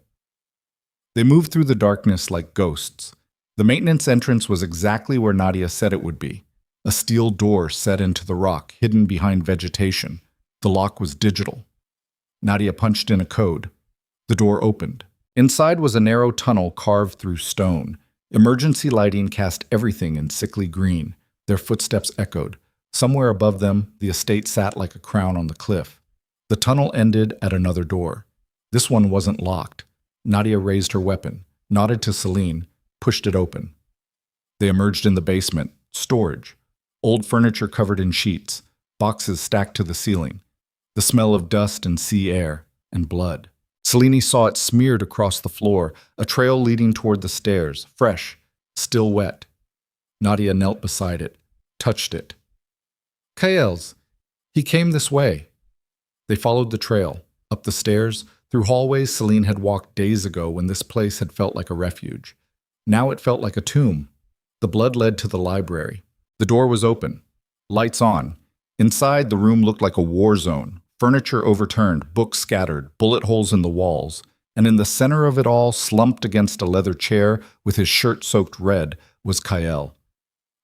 They moved through the darkness like ghosts. The maintenance entrance was exactly where Nadia said it would be. A steel door set into the rock, hidden behind vegetation. The lock was digital. Nadia punched in a code. The door opened. Inside was a narrow tunnel carved through stone. Emergency lighting cast everything in sickly green. Their footsteps echoed. Somewhere above them, the estate sat like a crown on the cliff. The tunnel ended at another door. This one wasn't locked. Nadia raised her weapon, nodded to Celine, pushed it open. They emerged in the basement. Storage. Old furniture covered in sheets, boxes stacked to the ceiling, the smell of dust and sea air, and blood. Selene saw it smeared across the floor, a trail leading toward the stairs, fresh, still wet. Nadia knelt beside it, touched it. Kael's. He came this way. They followed the trail, up the stairs, through hallways Selene had walked days ago when this place had felt like a refuge. Now it felt like a tomb. The blood led to the library. The door was open. Lights on. Inside, the room looked like a war zone. Furniture overturned, books scattered, bullet holes in the walls. And in the center of it all, slumped against a leather chair with his shirt soaked red, was Kael.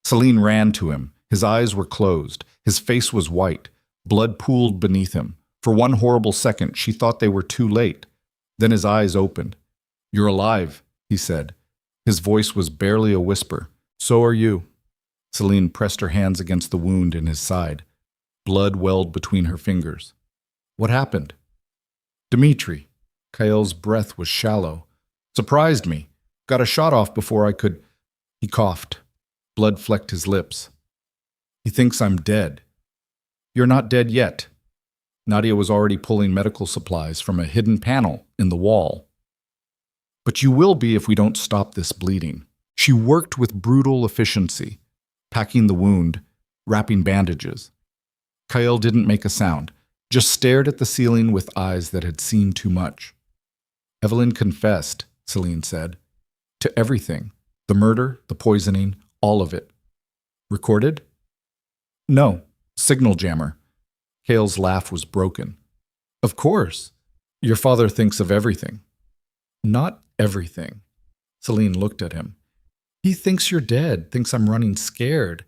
Selene ran to him. His eyes were closed. His face was white. Blood pooled beneath him. For one horrible second, she thought they were too late. Then his eyes opened. "You're alive," he said. His voice was barely a whisper. "So are you." Selene pressed her hands against the wound in his side. Blood welled between her fingers. "What happened?" "Dimitri." Kael's breath was shallow. "Surprised me. Got a shot off before I could—" He coughed. Blood flecked his lips. "He thinks I'm dead." "You're not dead yet." Nadia was already pulling medical supplies from a hidden panel in the wall. "But you will be if we don't stop this bleeding." She worked with brutal efficiency, packing the wound, wrapping bandages. Kael didn't make a sound, just stared at the ceiling with eyes that had seen too much. "Evelyn confessed," Selene said, "to everything. The murder, the poisoning, all of it." "Recorded?" "No. Signal jammer." Kael's laugh was broken. "Of course. Your father thinks of everything." "Not everything." Selene looked at him. "He thinks you're dead, thinks I'm running scared.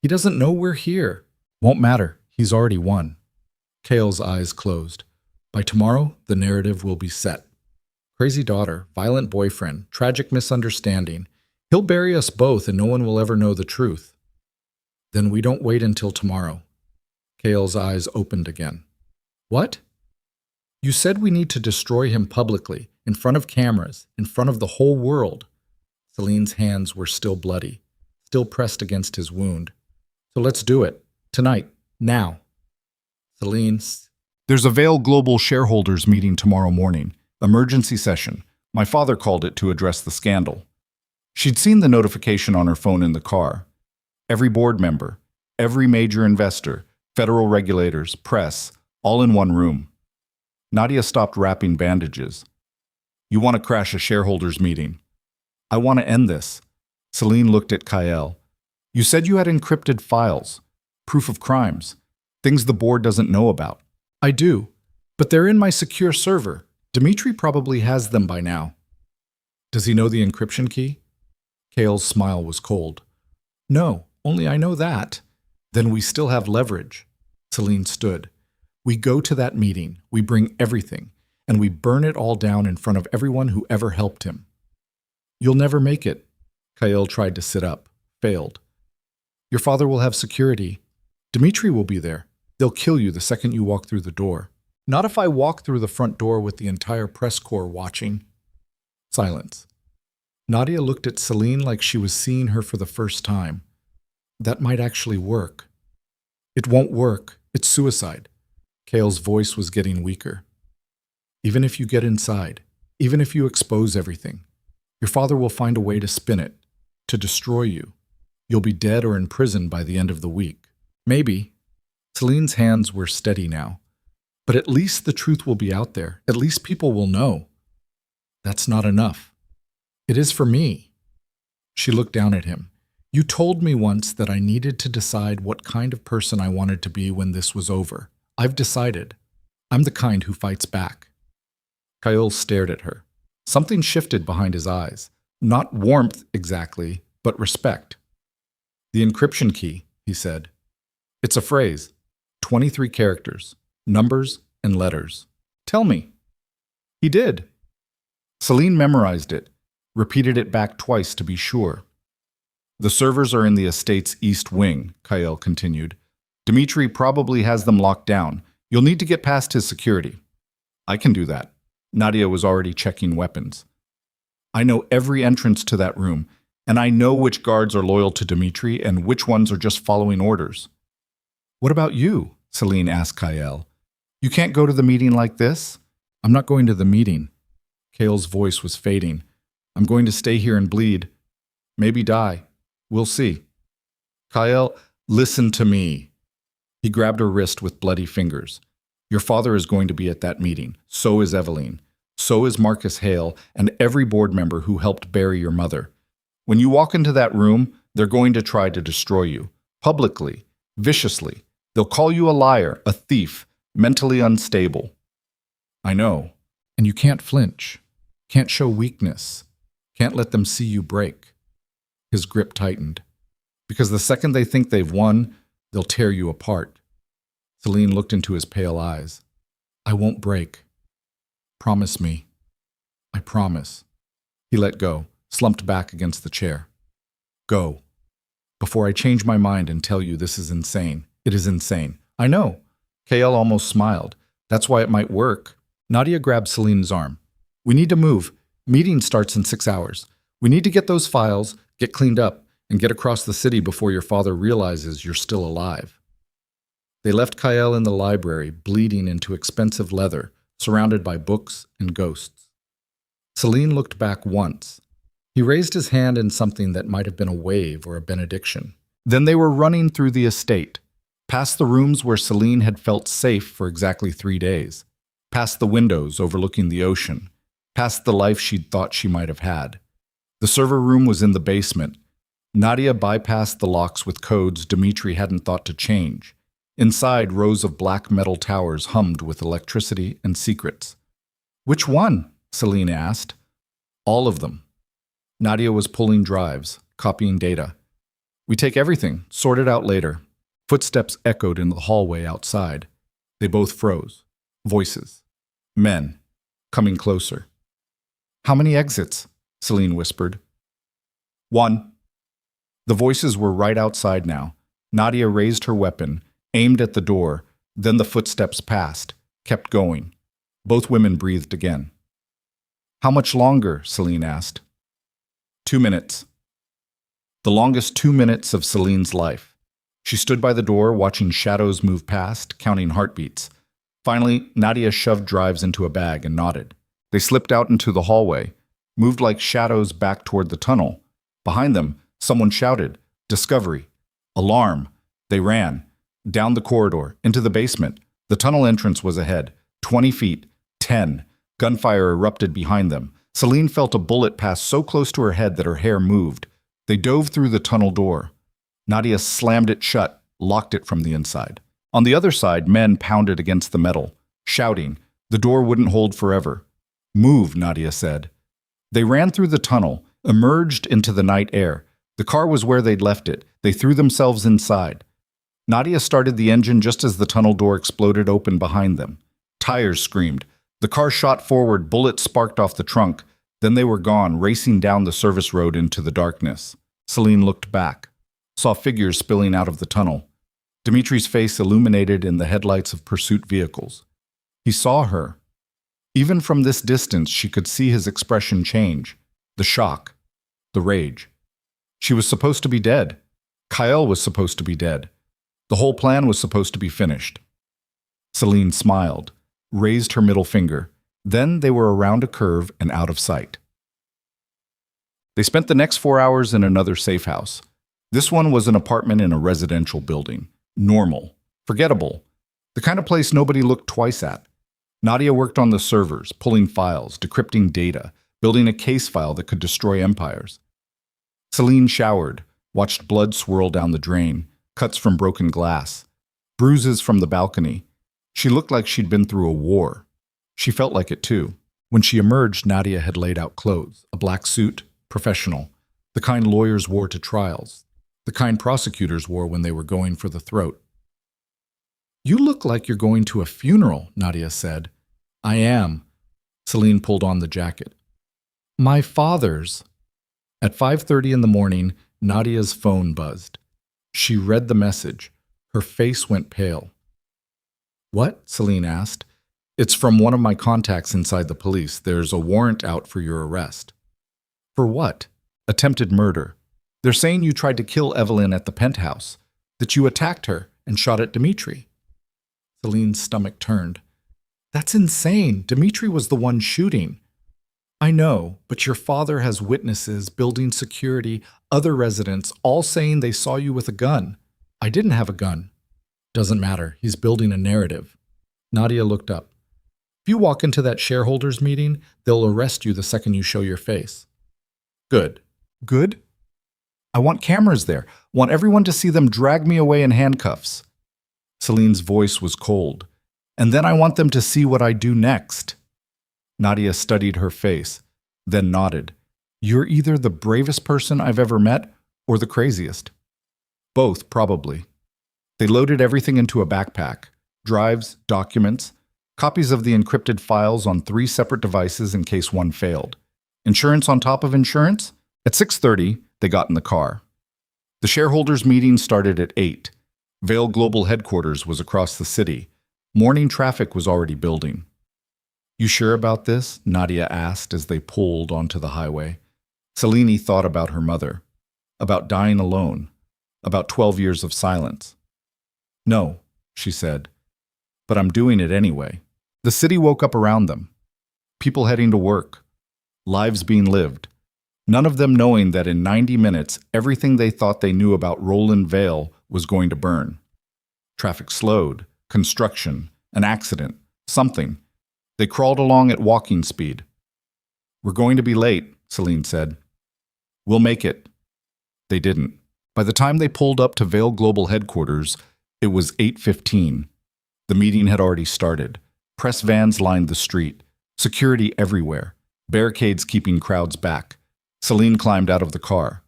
He doesn't know we're here." "Won't matter. He's already won." Kael's eyes closed. "By tomorrow, the narrative will be set. Crazy daughter, violent boyfriend, tragic misunderstanding. He'll bury us both and no one will ever know the truth." "Then we don't wait until tomorrow." Kael's eyes opened again. "What?" "You said we need to destroy him publicly, in front of cameras, in front of the whole world." Selene's hands were still bloody, still pressed against his wound. "So let's do it. Tonight. Now." Selene's. "There's a Vail Global shareholders meeting tomorrow morning. Emergency session. My father called it to address the scandal." She'd seen the notification on her phone in the car. Every board member, every major investor, federal regulators, press, all in one room. Nadia stopped wrapping bandages. "You want to crash a shareholders meeting?" "I want to end this." Selene looked at Kael. "You said you had encrypted files, proof of crimes, things the board doesn't know about." "I do, but they're in my secure server. Dimitri probably has them by now." "Does he know the encryption key?" Kael's smile was cold. "No, only I know that." "Then we still have leverage." Selene stood. "We go to that meeting, we bring everything, and we burn it all down in front of everyone who ever helped him." "You'll never make it." Kael tried to sit up, failed. "Your father will have security. Dimitri will be there. They'll kill you the second you walk through the door." "Not if I walk through the front door with the entire press corps watching." Silence. Nadia looked at Selene like she was seeing her for the first time. "That might actually work." "It won't work. It's suicide." Kael's voice was getting weaker. "Even if you get inside, even if you expose everything, your father will find a way to spin it, to destroy you. You'll be dead or in prison by the end of the week. Maybe." Selene's hands were steady now. "But at least the truth will be out there. At least people will know." "That's not enough." "It is for me." She looked down at him. "You told me once that I needed to decide what kind of person I wanted to be when this was over. I've decided. I'm the kind who fights back." Kael stared at her. Something shifted behind his eyes. Not warmth exactly, but respect. "The encryption key," he said. "It's a phrase. 23 characters, numbers and letters." "Tell me." He did. Selene memorized it, repeated it back twice to be sure. "The servers are in the estate's east wing," Kael continued. "Dimitri probably has them locked down. You'll need to get past his security." "I can do that." Nadia was already checking weapons. "I know every entrance to that room. And I know which guards are loyal to Dmitri and which ones are just following orders. What about you? Celine asked Kyle. You can't go to the meeting like this? I'm not going to the meeting. Kale's voice was fading. I'm going to stay here and bleed. Maybe die. We'll see. Kyle, listen to me. He grabbed her wrist with bloody fingers. Your father is going to be at that meeting. So is Eveline. So is Marcus Hale and every board member who helped bury your mother. When you walk into that room, they're going to try to destroy you. Publicly. Viciously. They'll call you a liar, a thief, mentally unstable. I know. And you can't flinch. Can't show weakness. Can't let them see you break. His grip tightened. Because the second they think they've won, they'll tear you apart. Celine looked into his pale eyes. I won't break. Promise me. I promise. He let go, slumped back against the chair. Go. Before I change my mind and tell you this is insane. It is insane. I know. KL almost smiled. That's why it might work. Nadia grabbed Celine's arm. We need to move. Meeting starts in 6 hours. We need to get those files, get cleaned up, and get across the city before your father realizes you're still alive. They left Kyle in the library, bleeding into expensive leather, surrounded by books and ghosts. Celine looked back once. He raised his hand in something that might have been a wave or a benediction. Then they were running through the estate, past the rooms where Celine had felt safe for exactly 3 days, past the windows overlooking the ocean, past the life she'd thought she might have had. The server room was in the basement. Nadia bypassed the locks with codes Dmitri hadn't thought to change. Inside, rows of black metal towers hummed with electricity and secrets. Which one? Celine asked. All of them. Nadia was pulling drives, copying data. We take everything, sort it out later. Footsteps echoed in the hallway outside. They both froze. Voices. Men. Coming closer. How many exits? Celine whispered. 1. The voices were right outside now. Nadia raised her weapon, aimed at the door, then the footsteps passed, kept going. Both women breathed again. How much longer? Celine asked. 2 minutes. The longest 2 minutes of Celine's life. She stood by the door, watching shadows move past, counting heartbeats. Finally, Nadia shoved drives into a bag and nodded. They slipped out into the hallway, moved like shadows back toward the tunnel. Behind them, someone shouted, Discovery. Alarm. They ran. Down the corridor, into the basement. The tunnel entrance was ahead. 20 feet. 10. Gunfire erupted behind them. Celine felt a bullet pass so close to her head that her hair moved. They dove through the tunnel door. Nadia slammed it shut, locked it from the inside. On the other side, men pounded against the metal, shouting. The door wouldn't hold forever. Move, Nadia said. They ran through the tunnel, emerged into the night air. The car was where they'd left it. They threw themselves inside. Nadia started the engine just as the tunnel door exploded open behind them. Tires screamed. The car shot forward, bullets sparked off the trunk. Then they were gone, racing down the service road into the darkness. Celine looked back, saw figures spilling out of the tunnel. Dmitri's face illuminated in the headlights of pursuit vehicles. He saw her. Even from this distance, she could see his expression change. The shock. The rage. She was supposed to be dead. Kyle was supposed to be dead. The whole plan was supposed to be finished. Celine smiled, raised her middle finger. Then they were around a curve and out of sight. They spent the next 4 hours in another safe house. This one was an apartment in a residential building. Normal. Forgettable. The kind of place nobody looked twice at. Nadia worked on the servers, pulling files, decrypting data, building a case file that could destroy empires. Celine showered, watched blood swirl down the drain, cuts from broken glass, bruises from the balcony. She looked like she'd been through a war. She felt like it too. When she emerged, Nadia had laid out clothes, a black suit, professional, the kind lawyers wore to trials, the kind prosecutors wore when they were going for the throat. You look like you're going to a funeral, Nadia said. I am. Celine pulled on the jacket. My father's. At 5:30 in the morning, Nadia's phone buzzed. She read the message. Her face went pale. What? Celine asked. It's from one of my contacts inside the police. There's a warrant out for your arrest. For what? Attempted murder. They're saying you tried to kill Evelyn at the penthouse, that you attacked her and shot at Dimitri. Celine's stomach turned. That's insane. Dimitri was the one shooting. I know, but your father has witnesses, building security, other residents, all saying they saw you with a gun. I didn't have a gun. Doesn't matter. He's building a narrative. Nadia looked up. If you walk into that shareholders meeting, they'll arrest you the second you show your face. Good. Good? I want cameras there. Want everyone to see them drag me away in handcuffs. Celine's voice was cold. And then I want them to see what I do next. Nadia studied her face, then nodded. You're either the bravest person I've ever met or the craziest. Both, probably. They loaded everything into a backpack. Drives, documents, copies of the encrypted files on 3 separate devices in case one failed. Insurance on top of insurance? At 6:30, they got in the car. The shareholders' meeting started at 8. Vale Global headquarters was across the city. Morning traffic was already building. You sure about this? Nadia asked as they pulled onto the highway. Celine thought about her mother, about dying alone, about 12 years of silence. No, she said, but I'm doing it anyway. The city woke up around them. People heading to work. Lives being lived. None of them knowing that in 90 minutes, everything they thought they knew about Roland Vale was going to burn. Traffic slowed. Construction. An accident. Something. They crawled along at walking speed. We're going to be late, Celine said. We'll make it. They didn't. By the time they pulled up to Vale Global headquarters, it was 8:15. The meeting had already started. Press vans lined the street. Security everywhere. Barricades keeping crowds back. Celine climbed out of the car.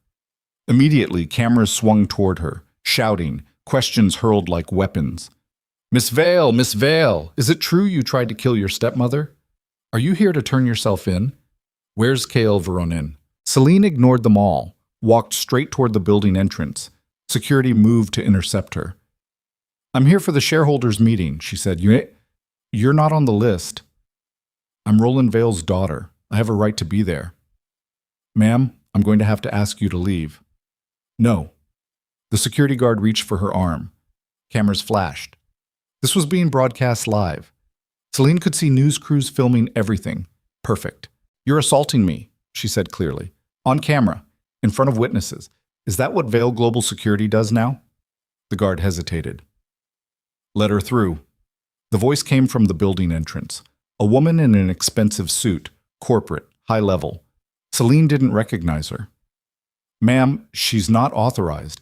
Immediately, cameras swung toward her, shouting, questions hurled like weapons. Miss Vale, is it true you tried to kill your stepmother? Are you here to turn yourself in? Where's Kale Veronin? Celine ignored them all, walked straight toward the building entrance. Security moved to intercept her. I'm here for the shareholders' meeting, she said. You're not on the list. I'm Roland Vale's daughter. I have a right to be there. Ma'am, I'm going to have to ask you to leave. No. The security guard reached for her arm. Cameras flashed. This was being broadcast live. Celine could see news crews filming everything. Perfect. You're assaulting me, she said clearly. On camera, in front of witnesses. Is that what Vale Global Security does now? The guard hesitated. Let her through. The voice came from the building entrance. A woman in an expensive suit, corporate, high level. Celine didn't recognize her. Ma'am, she's not authorized.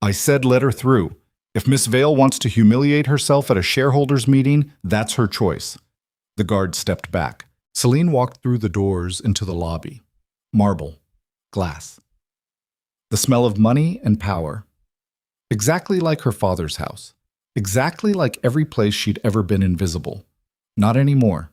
I said let her through. If Miss Vale wants to humiliate herself at a shareholders' meeting, that's her choice. The guard stepped back. Celine walked through the doors into the lobby. Marble. Glass. The smell of money and power. Exactly like her father's house. Exactly like every place she'd ever been invisible. Not anymore.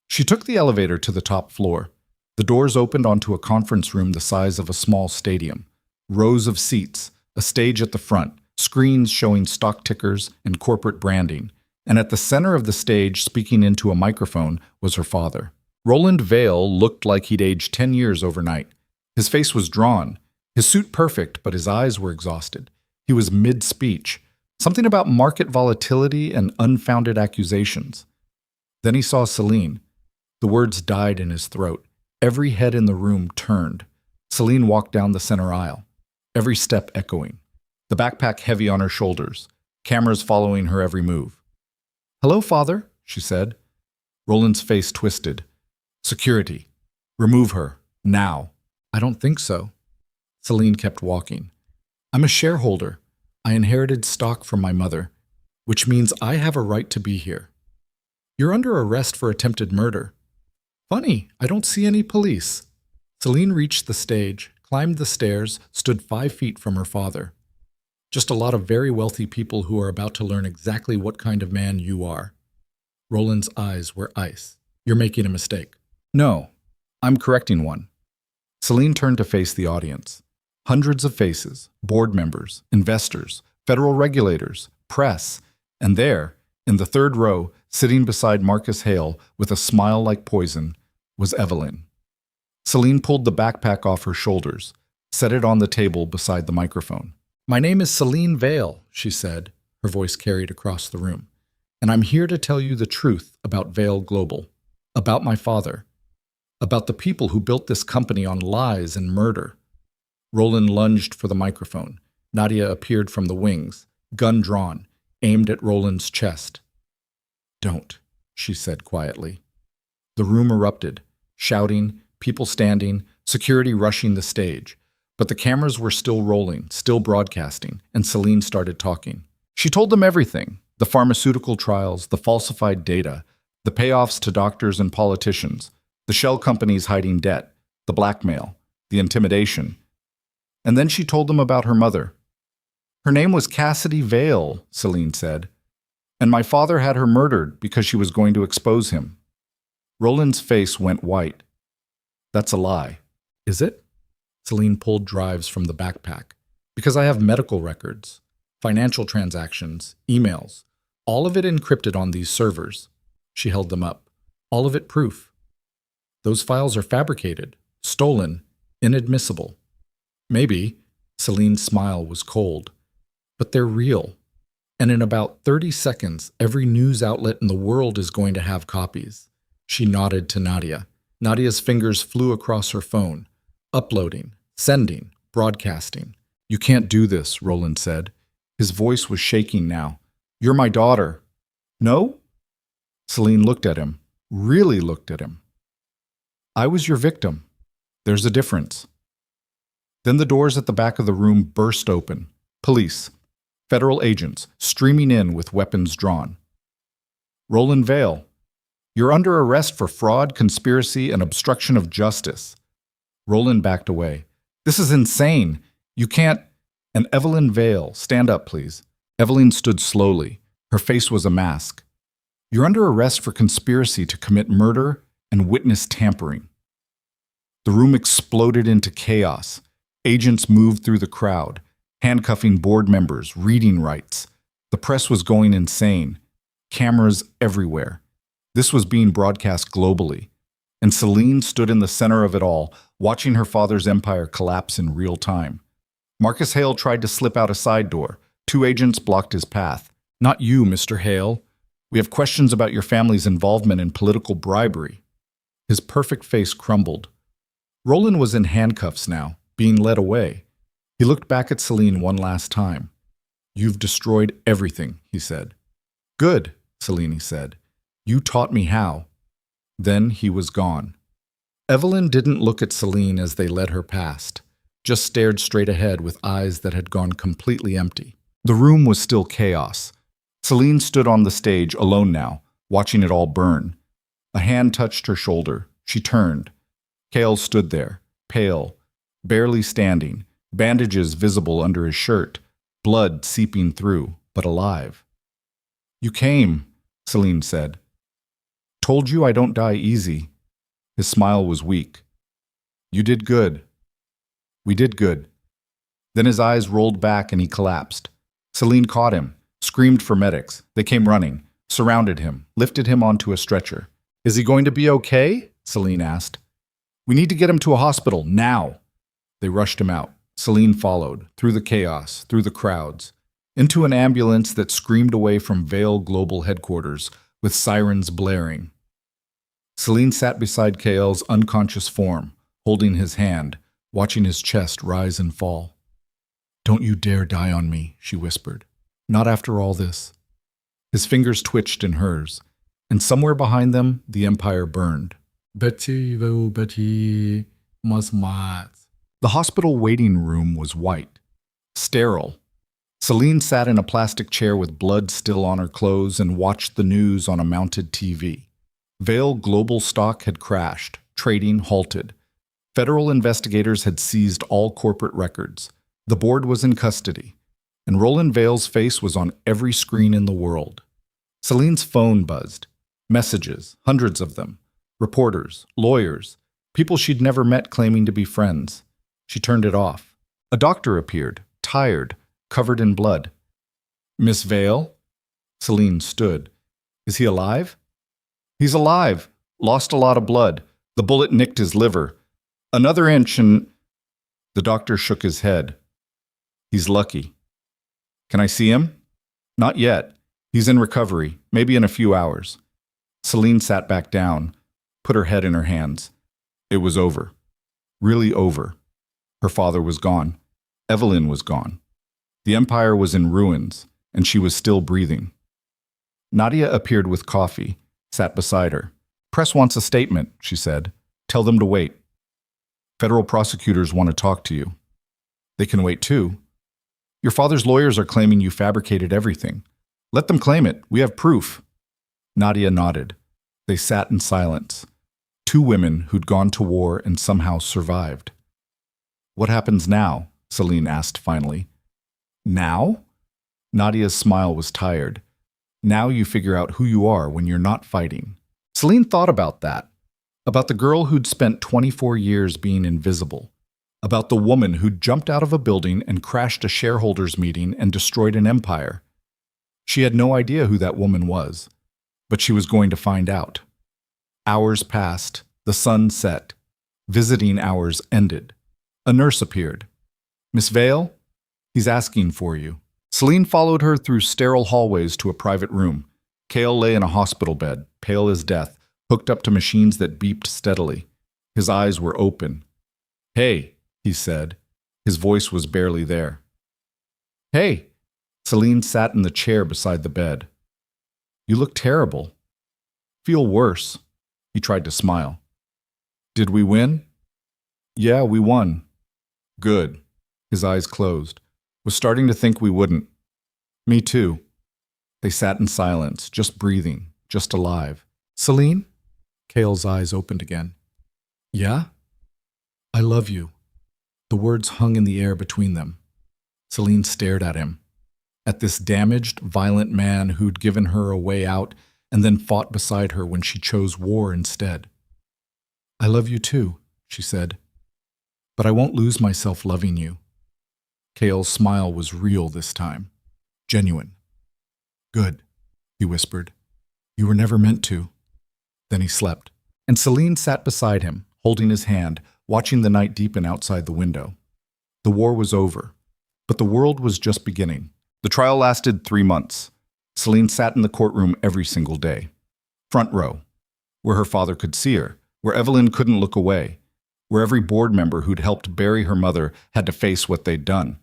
She took the elevator to the top floor. The doors opened onto a conference room the size of a small stadium. Rows of seats, a stage at the front, screens showing stock tickers and corporate branding. And at the center of the stage, speaking into a microphone, was her father. Roland Vale looked like he'd aged 10 years overnight. His face was drawn, his suit perfect, but his eyes were exhausted. He was mid-speech, something about market volatility and unfounded accusations. Then he saw Celine. The words died in his throat. Every head in the room turned. Celine walked down the center aisle, every step echoing, the backpack heavy on her shoulders, cameras following her every move. Hello, Father, she said. Roland's face twisted. Security. Remove her. Now. I don't think so. Celine kept walking. I'm a shareholder. I inherited stock from my mother, which means I have a right to be here. You're under arrest for attempted murder. Funny, I don't see any police. Celine reached the stage, climbed the stairs, stood 5 feet from her father. Just a lot of very wealthy people who are about to learn exactly what kind of man you are. Roland's eyes were ice. You're making a mistake. No, I'm correcting one. Celine turned to face the audience. Hundreds of faces, board members, investors, federal regulators, press, and there, in the third row, sitting beside Marcus Hale with a smile like poison, was Evelyn. Celine pulled the backpack off her shoulders, set it on the table beside the microphone. "My name is Celine Vale," she said, her voice carried across the room. "And I'm here to tell you the truth about Vale Global, about my father, about the people who built this company on lies and murder." Roland lunged for the microphone. Nadia appeared from the wings, gun drawn, aimed at Roland's chest. "Don't," she said quietly. The room erupted, shouting, people standing, security rushing the stage. But the cameras were still rolling, still broadcasting, and Celine started talking. She told them everything: the pharmaceutical trials, the falsified data, the payoffs to doctors and politicians, the shell companies hiding debt, the blackmail, the intimidation. And then she told them about her mother. "Her name was Cassidy Vale," Celine said, "and my father had her murdered because she was going to expose him." Roland's face went white. "That's a lie." "Is it?" Celine pulled drives from the backpack. "Because I have medical records, financial transactions, emails, all of it encrypted on these servers." She held them up. "All of it proof. Those files are fabricated, stolen, inadmissible." "Maybe." Celine's smile was cold. "But they're real. And in about 30 seconds, every news outlet in the world is going to have copies." She nodded to Nadia. Nadia's fingers flew across her phone. "Uploading, sending, broadcasting." "You can't do this," Roland said. His voice was shaking now. "You're my daughter." "No?" Celine looked at him, really looked at him. "I was your victim. There's a difference." Then the doors at the back of the room burst open. Police, federal agents, streaming in with weapons drawn. "Roland Vale, you're under arrest for fraud, conspiracy, and obstruction of justice." Roland backed away. "This is insane. You can't—" "And Evelyn Vale, stand up, please." Evelyn stood slowly. Her face was a mask. "You're under arrest for conspiracy to commit murder and witness tampering." The room exploded into chaos. Agents moved through the crowd, handcuffing board members, reading rights. The press was going insane. Cameras everywhere. This was being broadcast globally. And Celine stood in the center of it all, watching her father's empire collapse in real time. Marcus Hale tried to slip out a side door. 2 agents blocked his path. "Not you, Mr. Hale. We have questions about your family's involvement in political bribery." His perfect face crumbled. Roland was in handcuffs now, being led away. He looked back at Celine one last time. "You've destroyed everything," he said. "Good," Celine said. "You taught me how." Then he was gone. Evelyn didn't look at Celine as they led her past, just stared straight ahead with eyes that had gone completely empty. The room was still chaos. Celine stood on the stage, alone now, watching it all burn. A hand touched her shoulder. She turned. Cale stood there, pale, barely standing, bandages visible under his shirt, blood seeping through, but alive. "You came," Celine said. "Told you I don't die easy." His smile was weak. "You did good." "We did good." Then his eyes rolled back and he collapsed. Celine caught him, screamed for medics. They came running, surrounded him, lifted him onto a stretcher. "Is he going to be okay?" Celine asked. "We need to get him to a hospital, now." They rushed him out. Celine followed, through the chaos, through the crowds, into an ambulance that screamed away from Vale Global headquarters, with sirens blaring. Celine sat beside Cale's unconscious form, holding his hand, watching his chest rise and fall. "Don't you dare die on me," she whispered. "Not after all this." His fingers twitched in hers, and somewhere behind them, the empire burned. The hospital waiting room was white, sterile. Celine sat in a plastic chair with blood still on her clothes and watched the news on a mounted TV. Vale Global stock had crashed, trading halted. Federal investigators had seized all corporate records. The board was in custody, and Roland Vale's face was on every screen in the world. Celine's phone buzzed. Messages, hundreds of them. Reporters, lawyers, people she'd never met claiming to be friends. She turned it off. A doctor appeared, tired, covered in blood. "Miss Vale?" Celine stood. "Is he alive?" "He's alive. Lost a lot of blood. The bullet nicked his liver. Another inch and the doctor shook his head. He's lucky. Can I see him? Not yet. He's in recovery, maybe in a few hours. Celine sat back down, put her head in her hands. It was over. Really over. Her father was gone. Evelyn was gone. The empire was in ruins, and she was still breathing. Nadia appeared with coffee, sat beside her. Press wants a statement, she said. Tell them to wait. Federal prosecutors want to talk to you. They can wait too. Your father's lawyers are claiming you fabricated everything. Let them claim it. We have proof. Nadia nodded. They sat in silence. Two women who'd gone to war and somehow survived. What happens now? Celine asked finally. Now? Nadia's smile was tired. Now you figure out who you are when you're not fighting. Celine thought about that. About the girl who'd spent 24 years being invisible. About the woman who'd jumped out of a building and crashed a shareholders' meeting and destroyed an empire. She had no idea who that woman was, but she was going to find out. Hours passed, the sun set. Visiting hours ended. A nurse appeared. Miss Vale? He's asking for you. Celine followed her through sterile hallways to a private room. Cale lay in a hospital bed, pale as death, hooked up to machines that beeped steadily. His eyes were open. Hey, he said. His voice was barely there. Hey! Celine sat in the chair beside the bed. You look terrible. Feel worse. He tried to smile. Did we win? Yeah, we won. Good. His eyes closed. Was starting to think we wouldn't. Me too. They sat in silence, just breathing, just alive. Celine? Cale's eyes opened again. Yeah? I love you. The words hung in the air between them. Celine stared at him. At this damaged, violent man who'd given her a way out and then fought beside her when she chose war instead. I love you too, she said. But I won't lose myself loving you. Cale's smile was real this time. Genuine. Good, he whispered. You were never meant to. Then he slept. And Celine sat beside him, holding his hand, watching the night deepen outside the window. The war was over, but the world was just beginning. The trial lasted 3 months. Celine sat in the courtroom every single day. Front row, where her father could see her, where Evelyn couldn't look away, where every board member who'd helped bury her mother had to face what they'd done.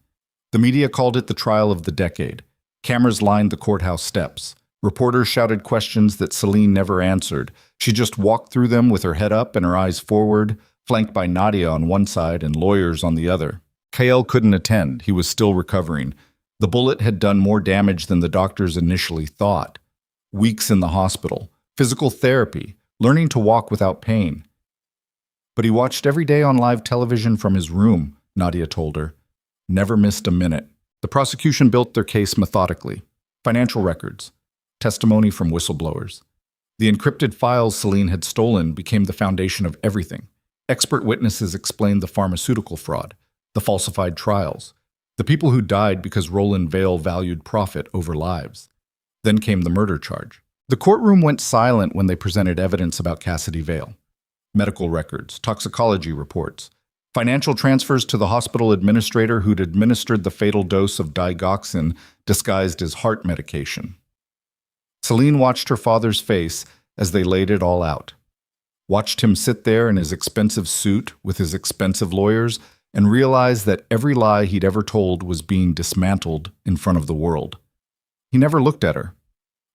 The media called it the trial of the decade. Cameras lined the courthouse steps. Reporters shouted questions that Celine never answered. She just walked through them with her head up and her eyes forward, flanked by Nadia on one side and lawyers on the other. Cale couldn't attend. He was still recovering. The bullet had done more damage than the doctors initially thought. Weeks in the hospital, physical therapy, learning to walk without pain. But he watched every day on live television from his room, Nadia told her. Never missed a minute. The prosecution built their case methodically. Financial records, testimony from whistleblowers. The encrypted files Celine had stolen became the foundation of everything. Expert witnesses explained the pharmaceutical fraud, the falsified trials, the people who died because Roland Vale valued profit over lives. Then came the murder charge. The courtroom went silent when they presented evidence about Cassidy Vale. Medical records, toxicology reports, financial transfers to the hospital administrator who'd administered the fatal dose of digoxin disguised as heart medication. Celine watched her father's face as they laid it all out. Watched him sit there in his expensive suit with his expensive lawyers and realized that every lie he'd ever told was being dismantled in front of the world. He never looked at her.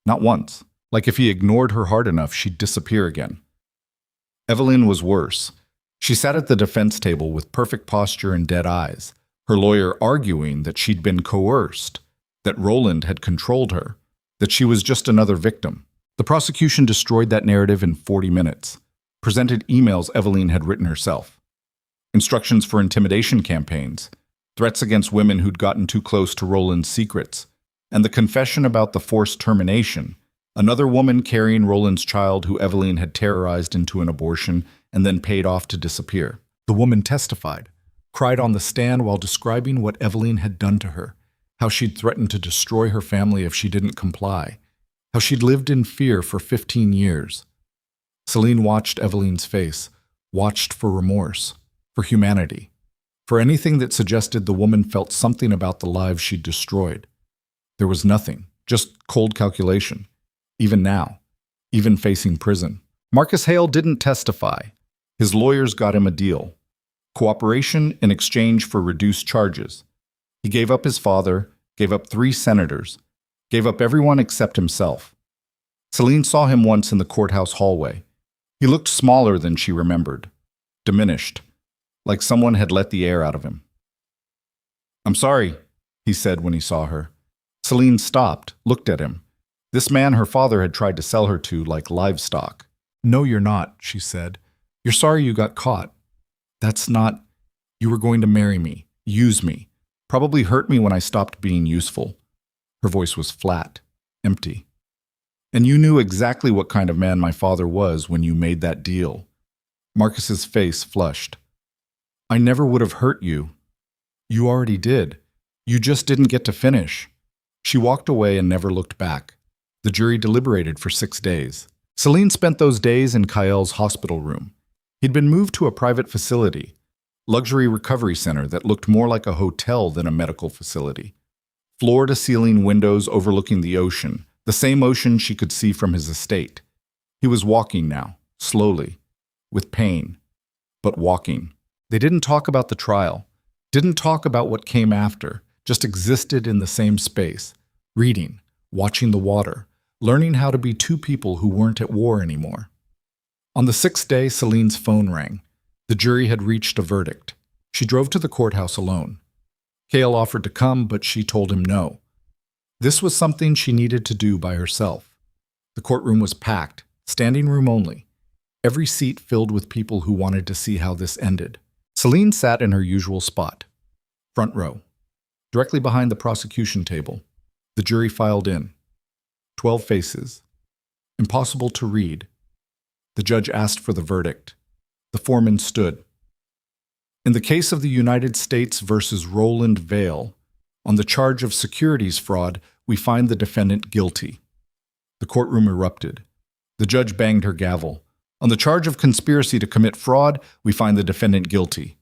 Not once. Like if he ignored her hard enough, she'd disappear again. Evelyn was worse. She sat at the defense table with perfect posture and dead eyes, her lawyer arguing that she'd been coerced, that Roland had controlled her, that she was just another victim. The prosecution destroyed that narrative in 40 minutes, presented emails Evelyn had written herself, instructions for intimidation campaigns, threats against women who'd gotten too close to Roland's secrets, and the confession about the forced termination, another woman carrying Roland's child who Evelyn had terrorized into an abortion and then paid off to disappear. The woman testified, cried on the stand while describing what Evelyn had done to her, how she'd threatened to destroy her family if she didn't comply, how she'd lived in fear for 15 years. Celine watched Evelyn's face, watched for remorse. for humanity, for anything that suggested the woman felt something about the lives she'd destroyed. There was nothing, just cold calculation, even now, even facing prison. Marcus Hale didn't testify. His lawyers got him a deal. Cooperation in exchange for reduced charges. He gave up his father, gave up 3 senators, gave up everyone except himself. Celine saw him once in the courthouse hallway. He looked smaller than she remembered, diminished, like someone had let the air out of him. "I'm sorry," he said when he saw her. Celine stopped, looked at him. This man her father had tried to sell her to like livestock. "No, you're not," she said. "You're sorry you got caught. That's not... You were going to marry me, use me, probably hurt me when I stopped being useful." Her voice was flat, empty. "And you knew exactly what kind of man my father was when you made that deal." Marcus's face flushed. "I never would have hurt you." "You already did. You just didn't get to finish." She walked away and never looked back. The jury deliberated for 6 days. Celine spent those days in Kael's hospital room. He'd been moved to a private facility, luxury recovery center that looked more like a hotel than a medical facility. Floor-to-ceiling windows overlooking the ocean, the same ocean she could see from his estate. He was walking now, slowly, with pain, but walking. They didn't talk about the trial, didn't talk about what came after, just existed in the same space, reading, watching the water, learning how to be 2 people who weren't at war anymore. On the 6th day, Celine's phone rang. The jury had reached a verdict. She drove to the courthouse alone. Kael offered to come, but she told him no. This was something she needed to do by herself. The courtroom was packed, standing room only, every seat filled with people who wanted to see how this ended. Celine sat in her usual spot, front row, directly behind the prosecution table. The jury filed in. 12 faces. Impossible to read. The judge asked for the verdict. The foreman stood. In the case of the United States versus Roland Vale, on the charge of securities fraud, we find the defendant guilty. The courtroom erupted. The judge banged her gavel. On the charge of conspiracy to commit fraud, we find the defendant guilty.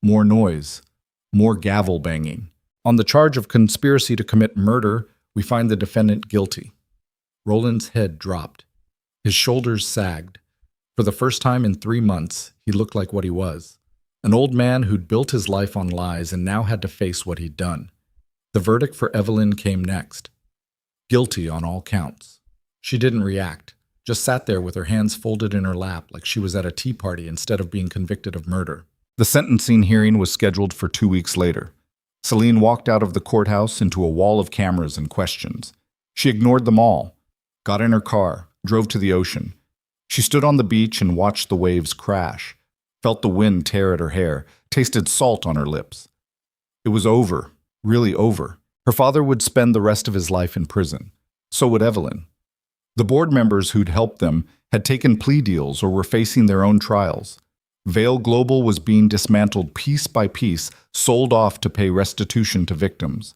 More noise. More gavel banging. On the charge of conspiracy to commit murder, we find the defendant guilty. Roland's head dropped. His shoulders sagged. For the first time in 3 months, he looked like what he was. An old man who'd built his life on lies and now had to face what he'd done. The verdict for Evelyn came next. Guilty on all counts. She didn't react, just sat there with her hands folded in her lap like she was at a tea party instead of being convicted of murder. The sentencing hearing was scheduled for 2 weeks later. Celine walked out of the courthouse into a wall of cameras and questions. She ignored them all, got in her car, drove to the ocean. She stood on the beach and watched the waves crash, felt the wind tear at her hair, tasted salt on her lips. It was over, really over. Her father would spend the rest of his life in prison. So would Evelyn. The board members who'd helped them had taken plea deals or were facing their own trials. Vale Global was being dismantled piece by piece, sold off to pay restitution to victims.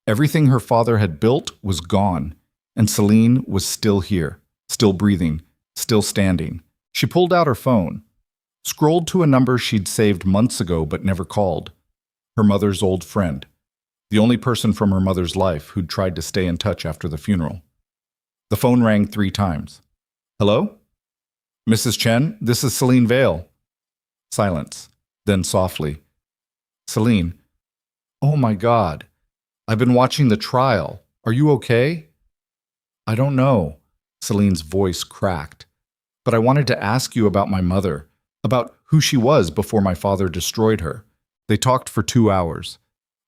Everything her father had built was gone, and Celine was still here, still breathing, still standing. She pulled out her phone, scrolled to a number she'd saved months ago but never called. Her mother's old friend, the only person from her mother's life who'd tried to stay in touch after the funeral. The phone rang 3 times. "Hello? Mrs. Chen, this is Celine Vale." Silence, then softly. "Celine, oh my God, I've been watching the trial. Are you okay?" "I don't know." Celine's voice cracked. "But I wanted to ask you about my mother, about who she was before my father destroyed her." They talked for 2 hours.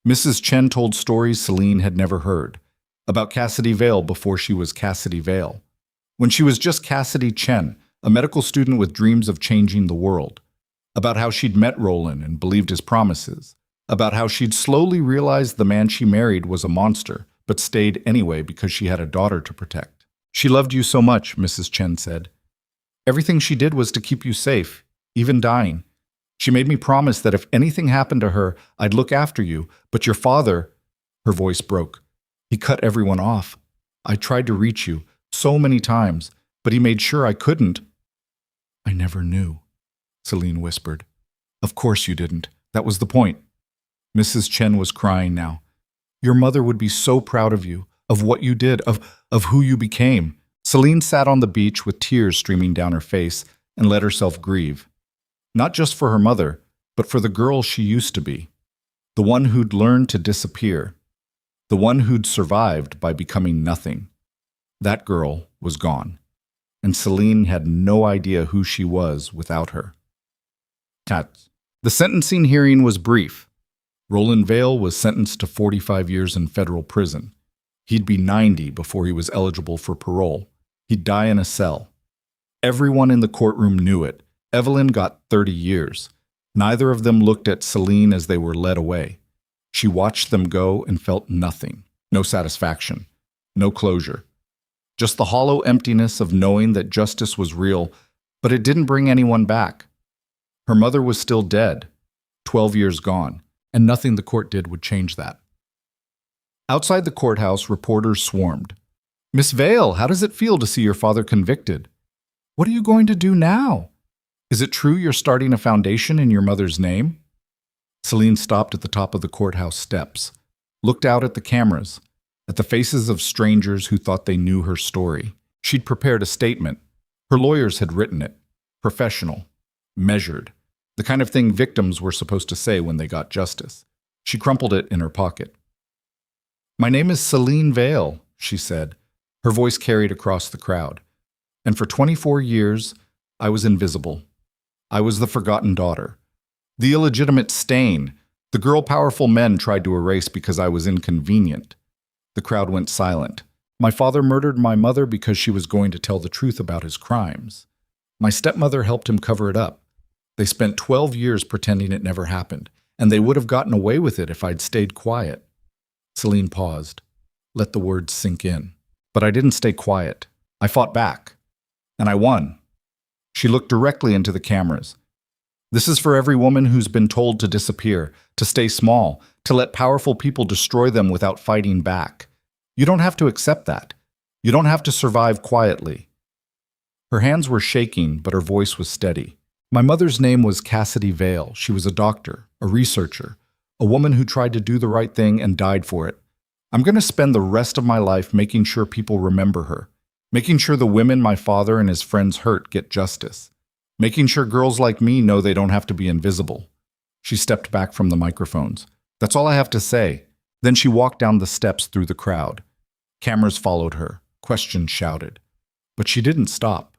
Mrs. Chen told stories Celine had never heard, about Cassidy Vale before she was Cassidy Vale, when she was just Cassidy Chen, a medical student with dreams of changing the world, about how she'd met Roland and believed his promises, about how she'd slowly realized the man she married was a monster, but stayed anyway because she had a daughter to protect. "She loved you so much," Mrs. Chen said. "Everything she did was to keep you safe, even dying. She made me promise that if anything happened to her, I'd look after you, but your father..." Her voice broke. "He cut everyone off. I tried to reach you so many times, but he made sure I couldn't." "I never knew," Celine whispered. Of course you didn't. That was the point. Mrs. Chen was crying now. Your mother would be so proud of you, of what you did, of who you became. Celine sat on the beach with tears streaming down her face and let herself grieve. Not just for her mother, but for the girl she used to be. The one who'd learned to disappear. The one who'd survived by becoming nothing. That girl was gone, and Celine had no idea who she was without her. The sentencing hearing was brief. Roland Vale was sentenced to 45 years in federal prison. He'd be 90 before he was eligible for parole. He'd die in a cell. Everyone in the courtroom knew it. Evelyn got 30 years. Neither of them looked at Celine as they were led away. She watched them go and felt nothing. No satisfaction. No closure. Just the hollow emptiness of knowing that justice was real, but it didn't bring anyone back. Her mother was still dead, 12 years gone, and nothing the court did would change that. Outside the courthouse, reporters swarmed. Miss Vale, how does it feel to see your father convicted? What are you going to do now? Is it true you're starting a foundation in your mother's name? Celine stopped at the top of the courthouse steps, looked out at the cameras, at the faces of strangers who thought they knew her story. She'd prepared a statement. Her lawyers had written it. Professional. Measured. The kind of thing victims were supposed to say when they got justice. She crumpled it in her pocket. My name is Celine Vale, she said. Her voice carried across the crowd. And for 24 years, I was invisible. I was the forgotten daughter. The illegitimate stain. The girl powerful men tried to erase because I was inconvenient. The crowd went silent. My father murdered my mother because she was going to tell the truth about his crimes. My stepmother helped him cover it up. They spent 12 years pretending it never happened, and they would have gotten away with it if I'd stayed quiet. Celine paused. Let the words sink in. But I didn't stay quiet. I fought back. And I won. She looked directly into the cameras. This is for every woman who's been told to disappear, to stay small, to let powerful people destroy them without fighting back. You don't have to accept that. You don't have to survive quietly. Her hands were shaking, but her voice was steady. My mother's name was Cassidy Vale. She was a doctor, a researcher, a woman who tried to do the right thing and died for it. I'm going to spend the rest of my life making sure people remember her, making sure the women my father and his friends hurt get justice, making sure girls like me know they don't have to be invisible. She stepped back from the microphones. That's all I have to say. Then she walked down the steps through the crowd. Cameras followed her. Questions shouted. But she didn't stop,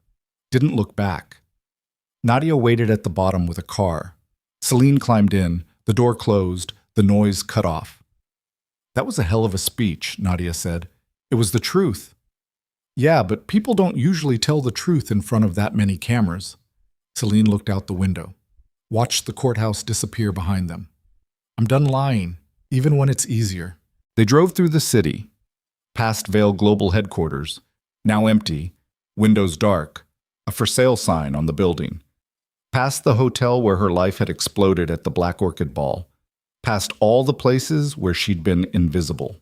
didn't look back. Nadia waited at the bottom with a car. Celine climbed in, the door closed, the noise cut off. That was a hell of a speech, Nadia said. It was the truth. Yeah, but people don't usually tell the truth in front of that many cameras. Celine looked out the window, watched the courthouse disappear behind them. I'm done lying, even when it's easier. They drove through the city, past Vale Global Headquarters, now empty, windows dark, a for sale sign on the building. Past the hotel where her life had exploded at the Black Orchid Ball, past all the places where she'd been invisible.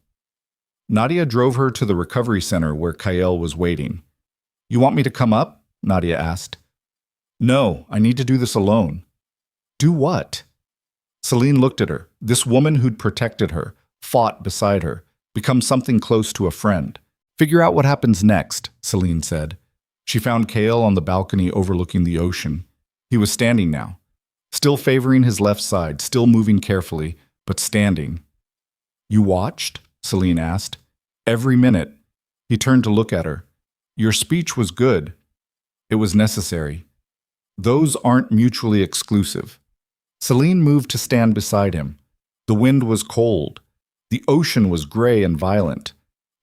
Nadia drove her to the recovery center where Kael was waiting. You want me to come up? Nadia asked. No, I need to do this alone. Do what? Celine looked at her, this woman who'd protected her, fought beside her, become something close to a friend. Figure out what happens next, Celine said. She found Kael on the balcony overlooking the ocean. He was standing now, still favoring his left side, still moving carefully, but standing. You watched? Celine asked. Every minute. He turned to look at her. Your speech was good. It was necessary. Those aren't mutually exclusive. Celine moved to stand beside him. The wind was cold. The ocean was gray and violent.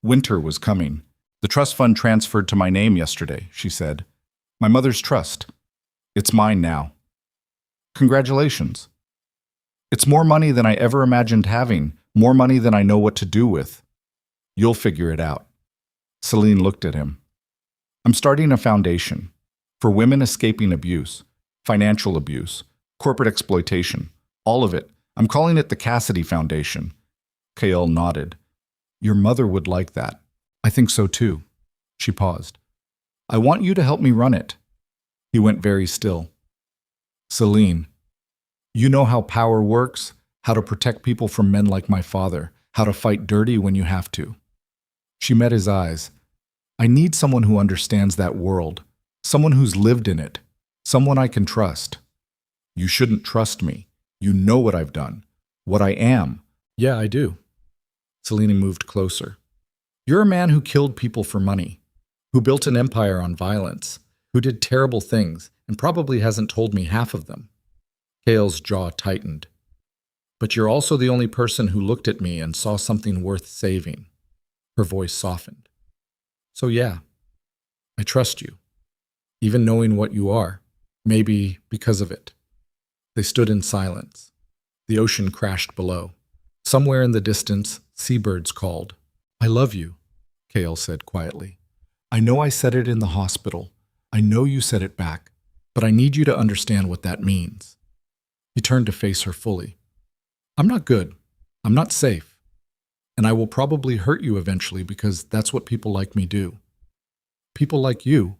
Winter was coming. The trust fund transferred to my name yesterday, she said. My mother's trust. It's mine now. Congratulations. It's more money than I ever imagined having, more money than I know what to do with. You'll figure it out. Celine looked at him. I'm starting a foundation for women escaping abuse, financial abuse, corporate exploitation, all of it. I'm calling it the Cassidy Foundation. Kael nodded. Your mother would like that. I think so too. She paused. I want you to help me run it. He went very still. Celine, You know how power works, how to protect people from men like my father, how to fight dirty when you have to. She met his eyes. I need someone who understands that world, someone who's lived in it, someone I can trust. You shouldn't trust me. You know what I've done, what I am. Yeah, I do. Celine moved closer. You're a man who killed people for money, who built an empire on violence, who did terrible things and probably hasn't told me half of them. Kale's jaw tightened. But you're also the only person who looked at me and saw something worth saving. Her voice softened. So yeah, I trust you, even knowing what you are, maybe because of it. They stood in silence. The ocean crashed below. Somewhere in the distance, seabirds called. I love you, Kale said quietly. I know I said it in the hospital. I know you said it back, but I need you to understand what that means. He turned to face her fully. I'm not good. I'm not safe. And I will probably hurt you eventually because that's what people like me do. People like you.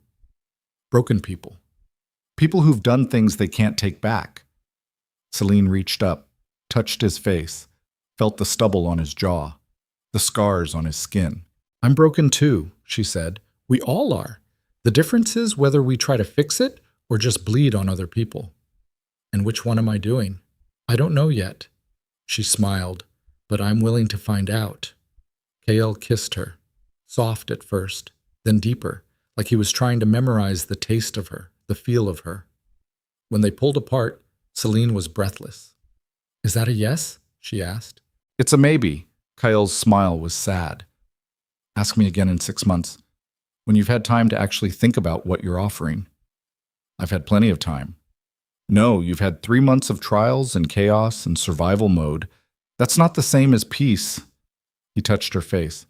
Broken people. People who've done things they can't take back. Celine reached up, touched his face, felt the stubble on his jaw, the scars on his skin. I'm broken too, she said. We all are. The difference is whether we try to fix it or just bleed on other people. And which one am I doing? I don't know yet. She smiled, but I'm willing to find out. Kale kissed her, soft at first, then deeper, like he was trying to memorize the taste of her, the feel of her. When they pulled apart, Celine was breathless. Is that a yes? She asked. It's a maybe. Kyle's smile was sad. Ask me again in 6 months, when you've had time to actually think about what you're offering. I've had plenty of time. No, you've had 3 months of trials and chaos and survival mode. That's not the same as peace. He touched her face.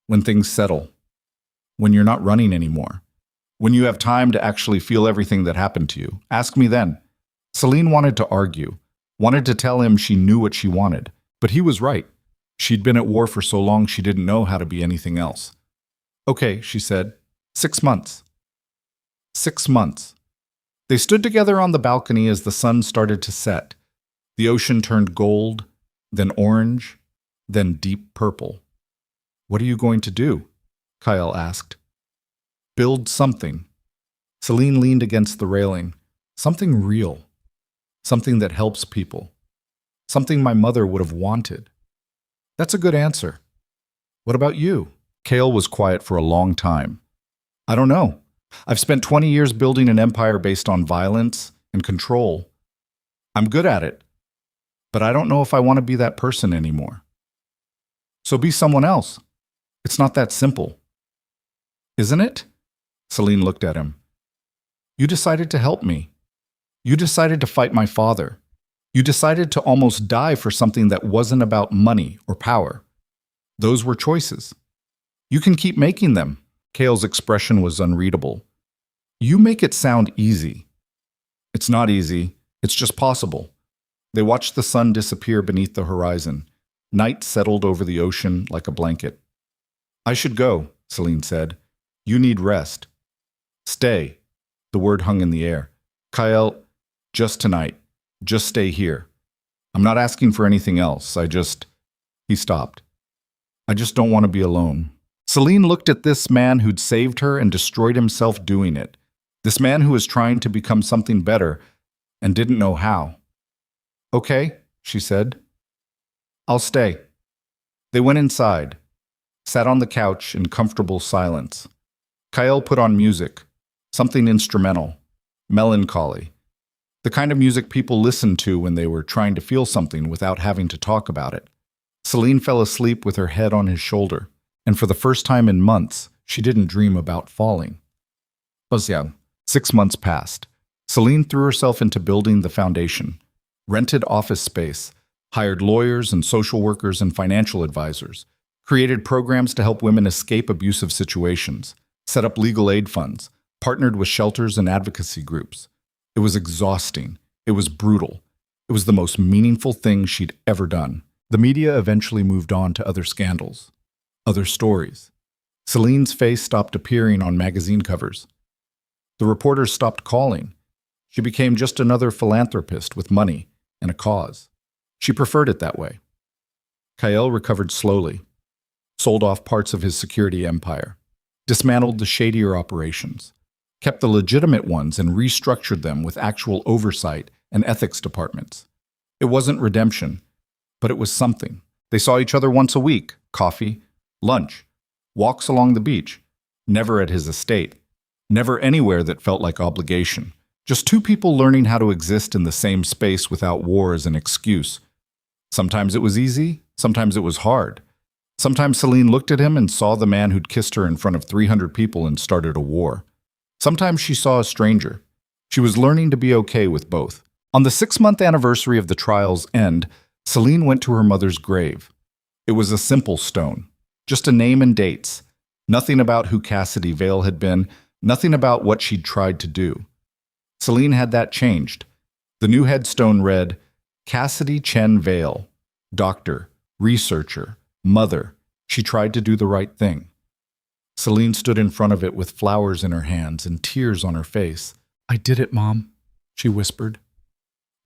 When things settle. When you're not running anymore. When you have time to actually feel everything that happened to you. Ask me then. Celine wanted to argue, wanted to tell him she knew what she wanted, but he was right. She'd been at war for so long she didn't know how to be anything else. Okay, she said. 6 months. 6 months. They stood together on the balcony as the sun started to set. The ocean turned gold, then orange, then deep purple. What are you going to do? Kyle asked. Build something. Celine leaned against the railing. Something real. Something that helps people. Something my mother would have wanted. That's a good answer. What about you? Kale was quiet for a long time. I don't know. I've spent 20 years building an empire based on violence and control. I'm good at it, but I don't know if I want to be that person anymore. So be someone else. It's not that simple. Isn't it? Celine looked at him. You decided to help me. You decided to fight my father. You decided to almost die for something that wasn't about money or power. Those were choices. You can keep making them. Kale's expression was unreadable. You make it sound easy. It's not easy. It's just possible. They watched the sun disappear beneath the horizon. Night settled over the ocean like a blanket. I should go, Celine said. You need rest. Stay. The word hung in the air. Kyle, just tonight. Just stay here. I'm not asking for anything else. He stopped. I just don't want to be alone. Celine looked at this man who'd saved her and destroyed himself doing it. This man who was trying to become something better and didn't know how. Okay, she said. I'll stay. They went inside, sat on the couch in comfortable silence. Kyle put on music, something instrumental, melancholy. The kind of music people listened to when they were trying to feel something without having to talk about it. Celine fell asleep with her head on his shoulder, and for the first time in months, she didn't dream about falling. 6 months passed. Celine threw herself into building the foundation, rented office space, hired lawyers and social workers and financial advisors, created programs to help women escape abusive situations, set up legal aid funds, partnered with shelters and advocacy groups. It was exhausting. It was brutal. It was the most meaningful thing she'd ever done. The media eventually moved on to other scandals, other stories. Celine's face stopped appearing on magazine covers. The reporters stopped calling. She became just another philanthropist with money, and a cause. She preferred it that way. Kyle recovered slowly, sold off parts of his security empire, dismantled the shadier operations, kept the legitimate ones and restructured them with actual oversight and ethics departments. It wasn't redemption, but it was something. They saw each other once a week, coffee, lunch, walks along the beach, never at his estate, never anywhere that felt like obligation. Just two people learning how to exist in the same space without war as an excuse. Sometimes it was easy, sometimes it was hard. Sometimes Celine looked at him and saw the man who'd kissed her in front of 300 people and started a war. Sometimes she saw a stranger. She was learning to be okay with both. On the 6-month anniversary of the trial's end, Celine went to her mother's grave. It was a simple stone, just a name and dates. Nothing about who Cassidy Vale had been, nothing about what she'd tried to do. Celine had that changed. The new headstone read, Cassidy Chen Vale, doctor, researcher, mother. She tried to do the right thing. Celine stood in front of it with flowers in her hands and tears on her face. I did it, Mom, she whispered.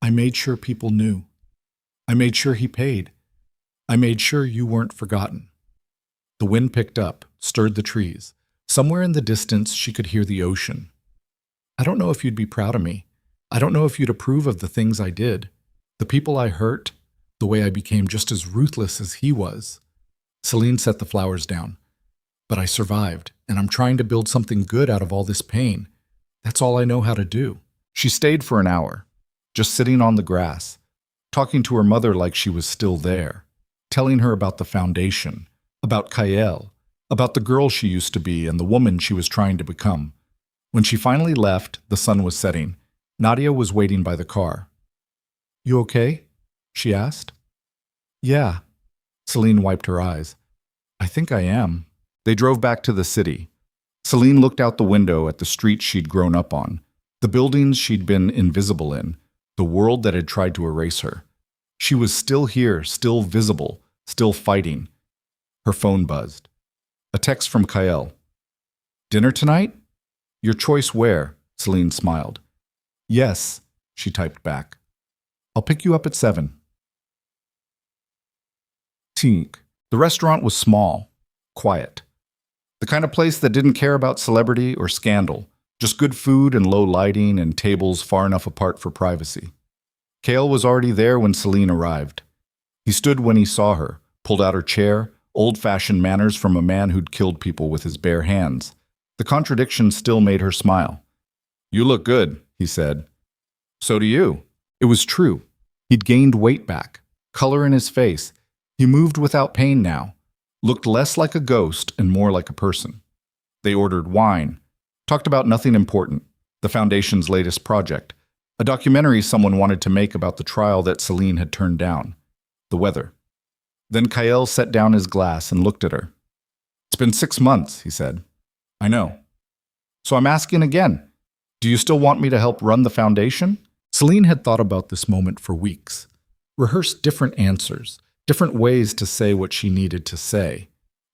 I made sure people knew. I made sure he paid. I made sure you weren't forgotten. The wind picked up, stirred the trees. Somewhere in the distance, she could hear the ocean. I don't know if you'd be proud of me. I don't know if you'd approve of the things I did, the people I hurt, the way I became just as ruthless as he was. Celine set the flowers down. But I survived, and I'm trying to build something good out of all this pain. That's all I know how to do. She stayed for an hour, just sitting on the grass, talking to her mother like she was still there, telling her about the foundation, about Kyle, about the girl she used to be and the woman she was trying to become. When she finally left, the sun was setting. Nadia was waiting by the car. You okay? She asked. Yeah. Celine wiped her eyes. I think I am. They drove back to the city. Celine looked out the window at the street she'd grown up on, the buildings she'd been invisible in, the world that had tried to erase her. She was still here, still visible, still fighting. Her phone buzzed. A text from Kyle. Dinner tonight? Your choice where? Celine smiled. Yes, she typed back. I'll pick you up at 7. Tink. The restaurant was small, quiet. The kind of place that didn't care about celebrity or scandal, just good food and low lighting and tables far enough apart for privacy. Kale was already there when Celine arrived. He stood when he saw her, pulled out her chair, old-fashioned manners from a man who'd killed people with his bare hands. The contradiction still made her smile. You look good, he said. So do you. It was true. He'd gained weight back, color in his face. He moved without pain now, looked less like a ghost and more like a person. They ordered wine, talked about nothing important, the Foundation's latest project, a documentary someone wanted to make about the trial that Celine had turned down, the weather. Then Kyle set down his glass and looked at her. It's been 6 months, he said. I know. So I'm asking again, do you still want me to help run the Foundation? Celine had thought about this moment for weeks, rehearsed different answers, different ways to say what she needed to say.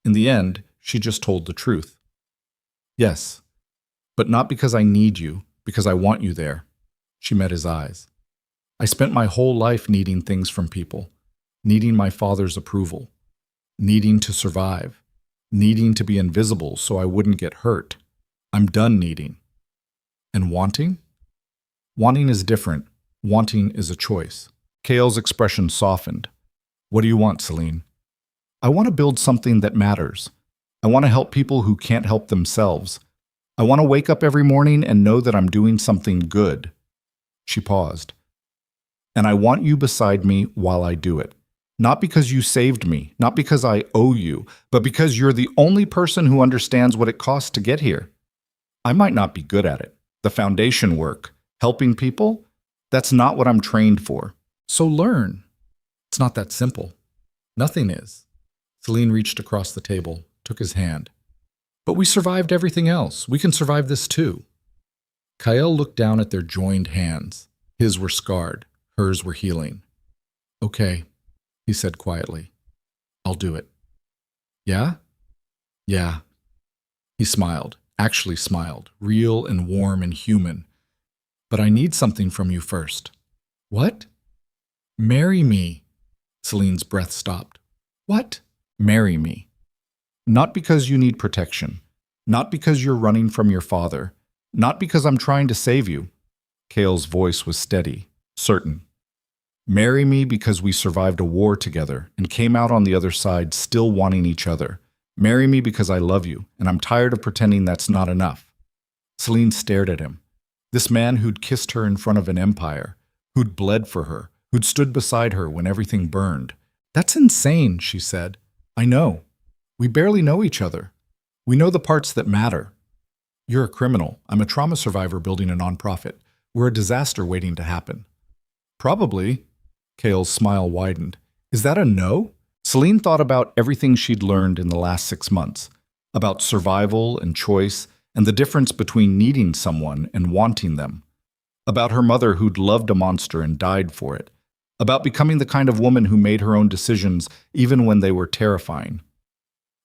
In the end, she just told the truth. Yes, but not because I need you, because I want you there. She met his eyes. I spent my whole life needing things from people, needing my father's approval, needing to survive, needing to be invisible so I wouldn't get hurt. I'm done needing. And wanting? Wanting is different. Wanting is a choice. Kale's expression softened. What do you want, Celine? I want to build something that matters. I want to help people who can't help themselves. I want to wake up every morning and know that I'm doing something good. She paused. And I want you beside me while I do it. Not because you saved me, not because I owe you, but because you're the only person who understands what it costs to get here. I might not be good at it. The foundation work, helping people, that's not what I'm trained for. So learn. It's not that simple. Nothing is. Celine reached across the table, took his hand. But we survived everything else. We can survive this too. Kyle looked down at their joined hands. His were scarred. Hers were healing. Okay, he said quietly. I'll do it. Yeah? Yeah. He smiled, actually smiled, real and warm and human. But I need something from you first. What? Marry me. Celine's breath stopped. What? Marry me. Not because you need protection. Not because you're running from your father. Not because I'm trying to save you. Cale's voice was steady, certain. Marry me because we survived a war together and came out on the other side still wanting each other. Marry me because I love you, and I'm tired of pretending that's not enough. Celine stared at him. This man who'd kissed her in front of an empire, who'd bled for her, who'd stood beside her when everything burned. That's insane, she said. I know. We barely know each other. We know the parts that matter. You're a criminal. I'm a trauma survivor building a nonprofit. We're a disaster waiting to happen. Probably. Cale's smile widened. Is that a no? Celine thought about everything she'd learned in the last 6 months, about survival and choice and the difference between needing someone and wanting them, about her mother who'd loved a monster and died for it, about becoming the kind of woman who made her own decisions even when they were terrifying.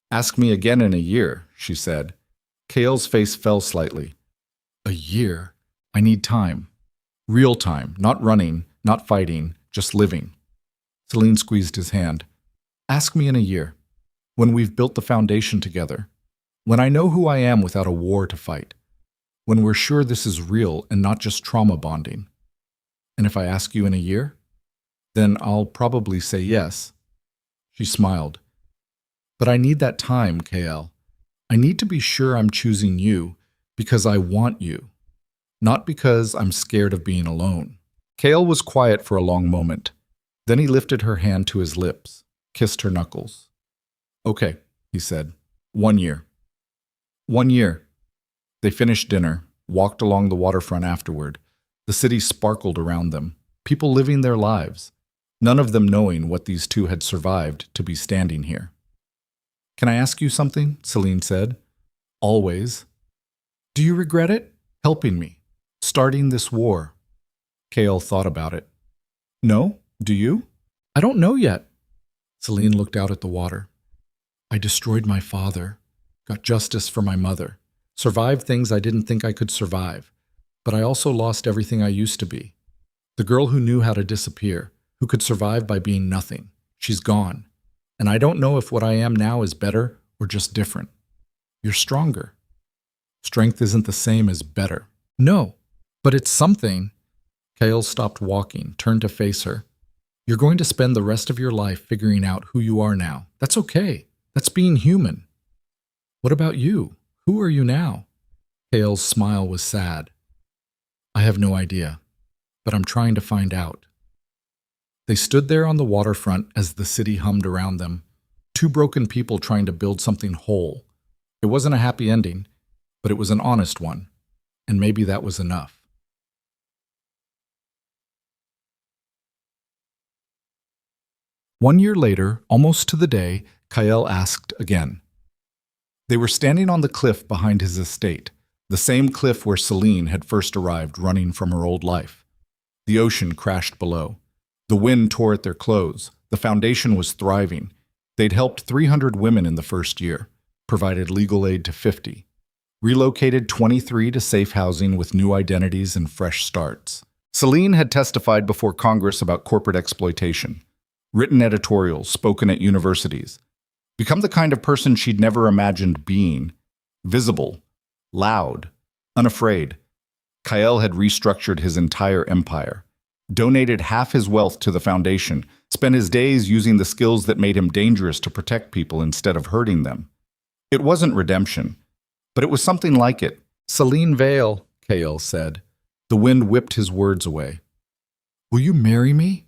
Ask me again in a year, she said. Cale's face fell slightly. A year? I need time. Real time, not running, not fighting, just living. Celine squeezed his hand. Ask me in a year, when we've built the foundation together, when I know who I am without a war to fight, when we're sure this is real and not just trauma bonding. And if I ask you in a year, then I'll probably say yes. She smiled. But I need that time, KL. I need to be sure I'm choosing you because I want you, not because I'm scared of being alone. Cale was quiet for a long moment. Then he lifted her hand to his lips, kissed her knuckles. Okay, he said. 1 year. 1 year. They finished dinner, walked along the waterfront afterward. The city sparkled around them, people living their lives, none of them knowing what these two had survived to be standing here. Can I ask you something? Celine said. Always. Do you regret it? Helping me. Starting this war. Cale thought about it. No? Do you? I don't know yet. Celine looked out at the water. I destroyed my father, got justice for my mother, survived things I didn't think I could survive, but I also lost everything I used to be. The girl who knew how to disappear, who could survive by being nothing. She's gone. And I don't know if what I am now is better or just different. You're stronger. Strength isn't the same as better. No, but it's something. Cale stopped walking, turned to face her. You're going to spend the rest of your life figuring out who you are now. That's okay. That's being human. What about you? Who are you now? Cale's smile was sad. I have no idea, but I'm trying to find out. They stood there on the waterfront as the city hummed around them, two broken people trying to build something whole. It wasn't a happy ending, but it was an honest one, and maybe that was enough. One year later, almost to the day, Kyle asked again. They were standing on the cliff behind his estate, the same cliff where Celine had first arrived running from her old life. The ocean crashed below. The wind tore at their clothes. The foundation was thriving. They'd helped 300 women in the first year, provided legal aid to 50, relocated 23 to safe housing with new identities and fresh starts. Celine had testified before Congress about corporate exploitation, written editorials, spoken at universities, become the kind of person she'd never imagined being, visible, loud, unafraid. Kyle had restructured his entire empire, donated half his wealth to the foundation, spent his days using the skills that made him dangerous to protect people instead of hurting them. It wasn't redemption, but it was something like it. Celine Vale, Kyle said. The wind whipped his words away. Will you marry me?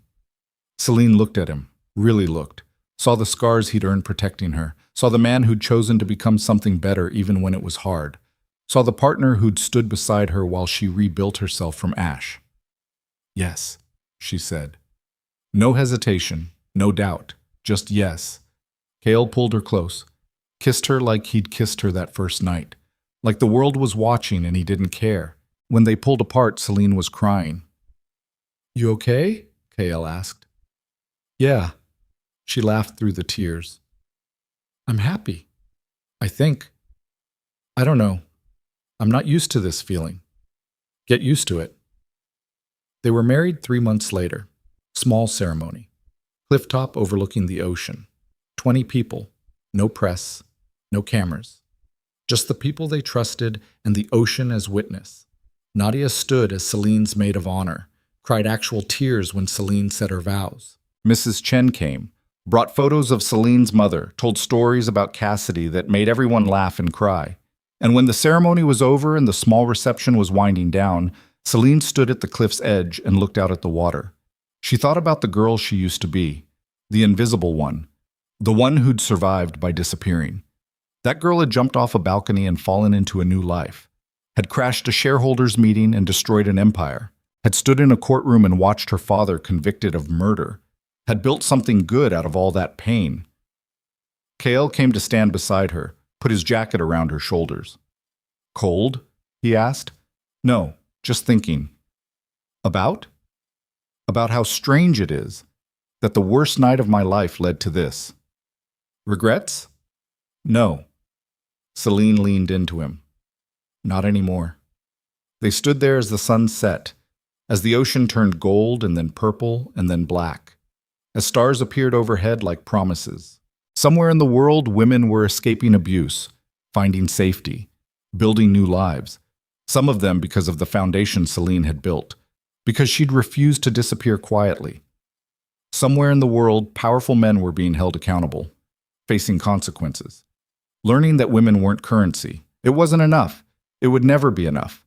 Celine looked at him, really looked, saw the scars he'd earned protecting her, saw the man who'd chosen to become something better even when it was hard, saw the partner who'd stood beside her while she rebuilt herself from ash. Yes, she said. No hesitation, no doubt, just yes. Cale pulled her close, kissed her like he'd kissed her that first night, like the world was watching and he didn't care. When they pulled apart, Celine was crying. You okay? Cale asked. Yeah. She laughed through the tears. I'm happy. I think. I don't know. I'm not used to this feeling. Get used to it. They were married 3 months later. Small ceremony. Clifftop overlooking the ocean. 20 people. No press. No cameras. Just the people they trusted and the ocean as witness. Nadia stood as Celine's maid of honor, cried actual tears when Celine said her vows. Mrs. Chen came, brought photos of Celine's mother, told stories about Cassidy that made everyone laugh and cry. And when the ceremony was over and the small reception was winding down, Celine stood at the cliff's edge and looked out at the water. She thought about the girl she used to be, the invisible one, the one who'd survived by disappearing. That girl had jumped off a balcony and fallen into a new life, had crashed a shareholders' meeting and destroyed an empire, had stood in a courtroom and watched her father convicted of murder, had built something good out of all that pain. Kael came to stand beside her, put his jacket around her shoulders. Cold? He asked. No, just thinking. About? About how strange it is that the worst night of my life led to this. Regrets? No. Celine leaned into him. Not anymore. They stood there as the sun set, as the ocean turned gold and then purple and then black, as stars appeared overhead like promises. Somewhere in the world, women were escaping abuse, finding safety, building new lives, some of them because of the foundation Celine had built, because she'd refused to disappear quietly. Somewhere in the world, powerful men were being held accountable, facing consequences, learning that women weren't currency. It wasn't enough. It would never be enough.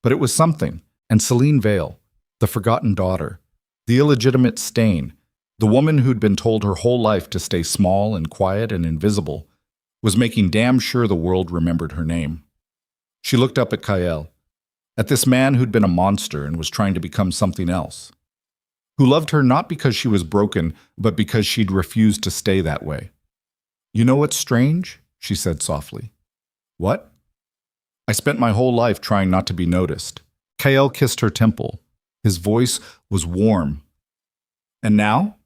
But it was something, and Celine Vale, the forgotten daughter, the illegitimate stain, the woman who'd been told her whole life to stay small and quiet and invisible, was making damn sure the world remembered her name. She looked up at Kael, at this man who'd been a monster and was trying to become something else, who loved her not because she was broken, but because she'd refused to stay that way. You know what's strange? She said softly. What? I spent my whole life trying not to be noticed. Kael kissed her temple. His voice was warm. And now?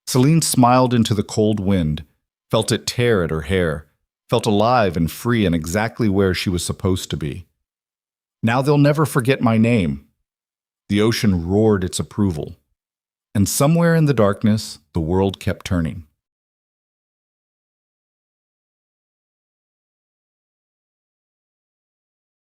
Celine smiled into the cold wind, felt it tear at her hair, felt alive and free and exactly where she was supposed to be. Now they'll never forget my name. The ocean roared its approval. And somewhere in the darkness, the world kept turning.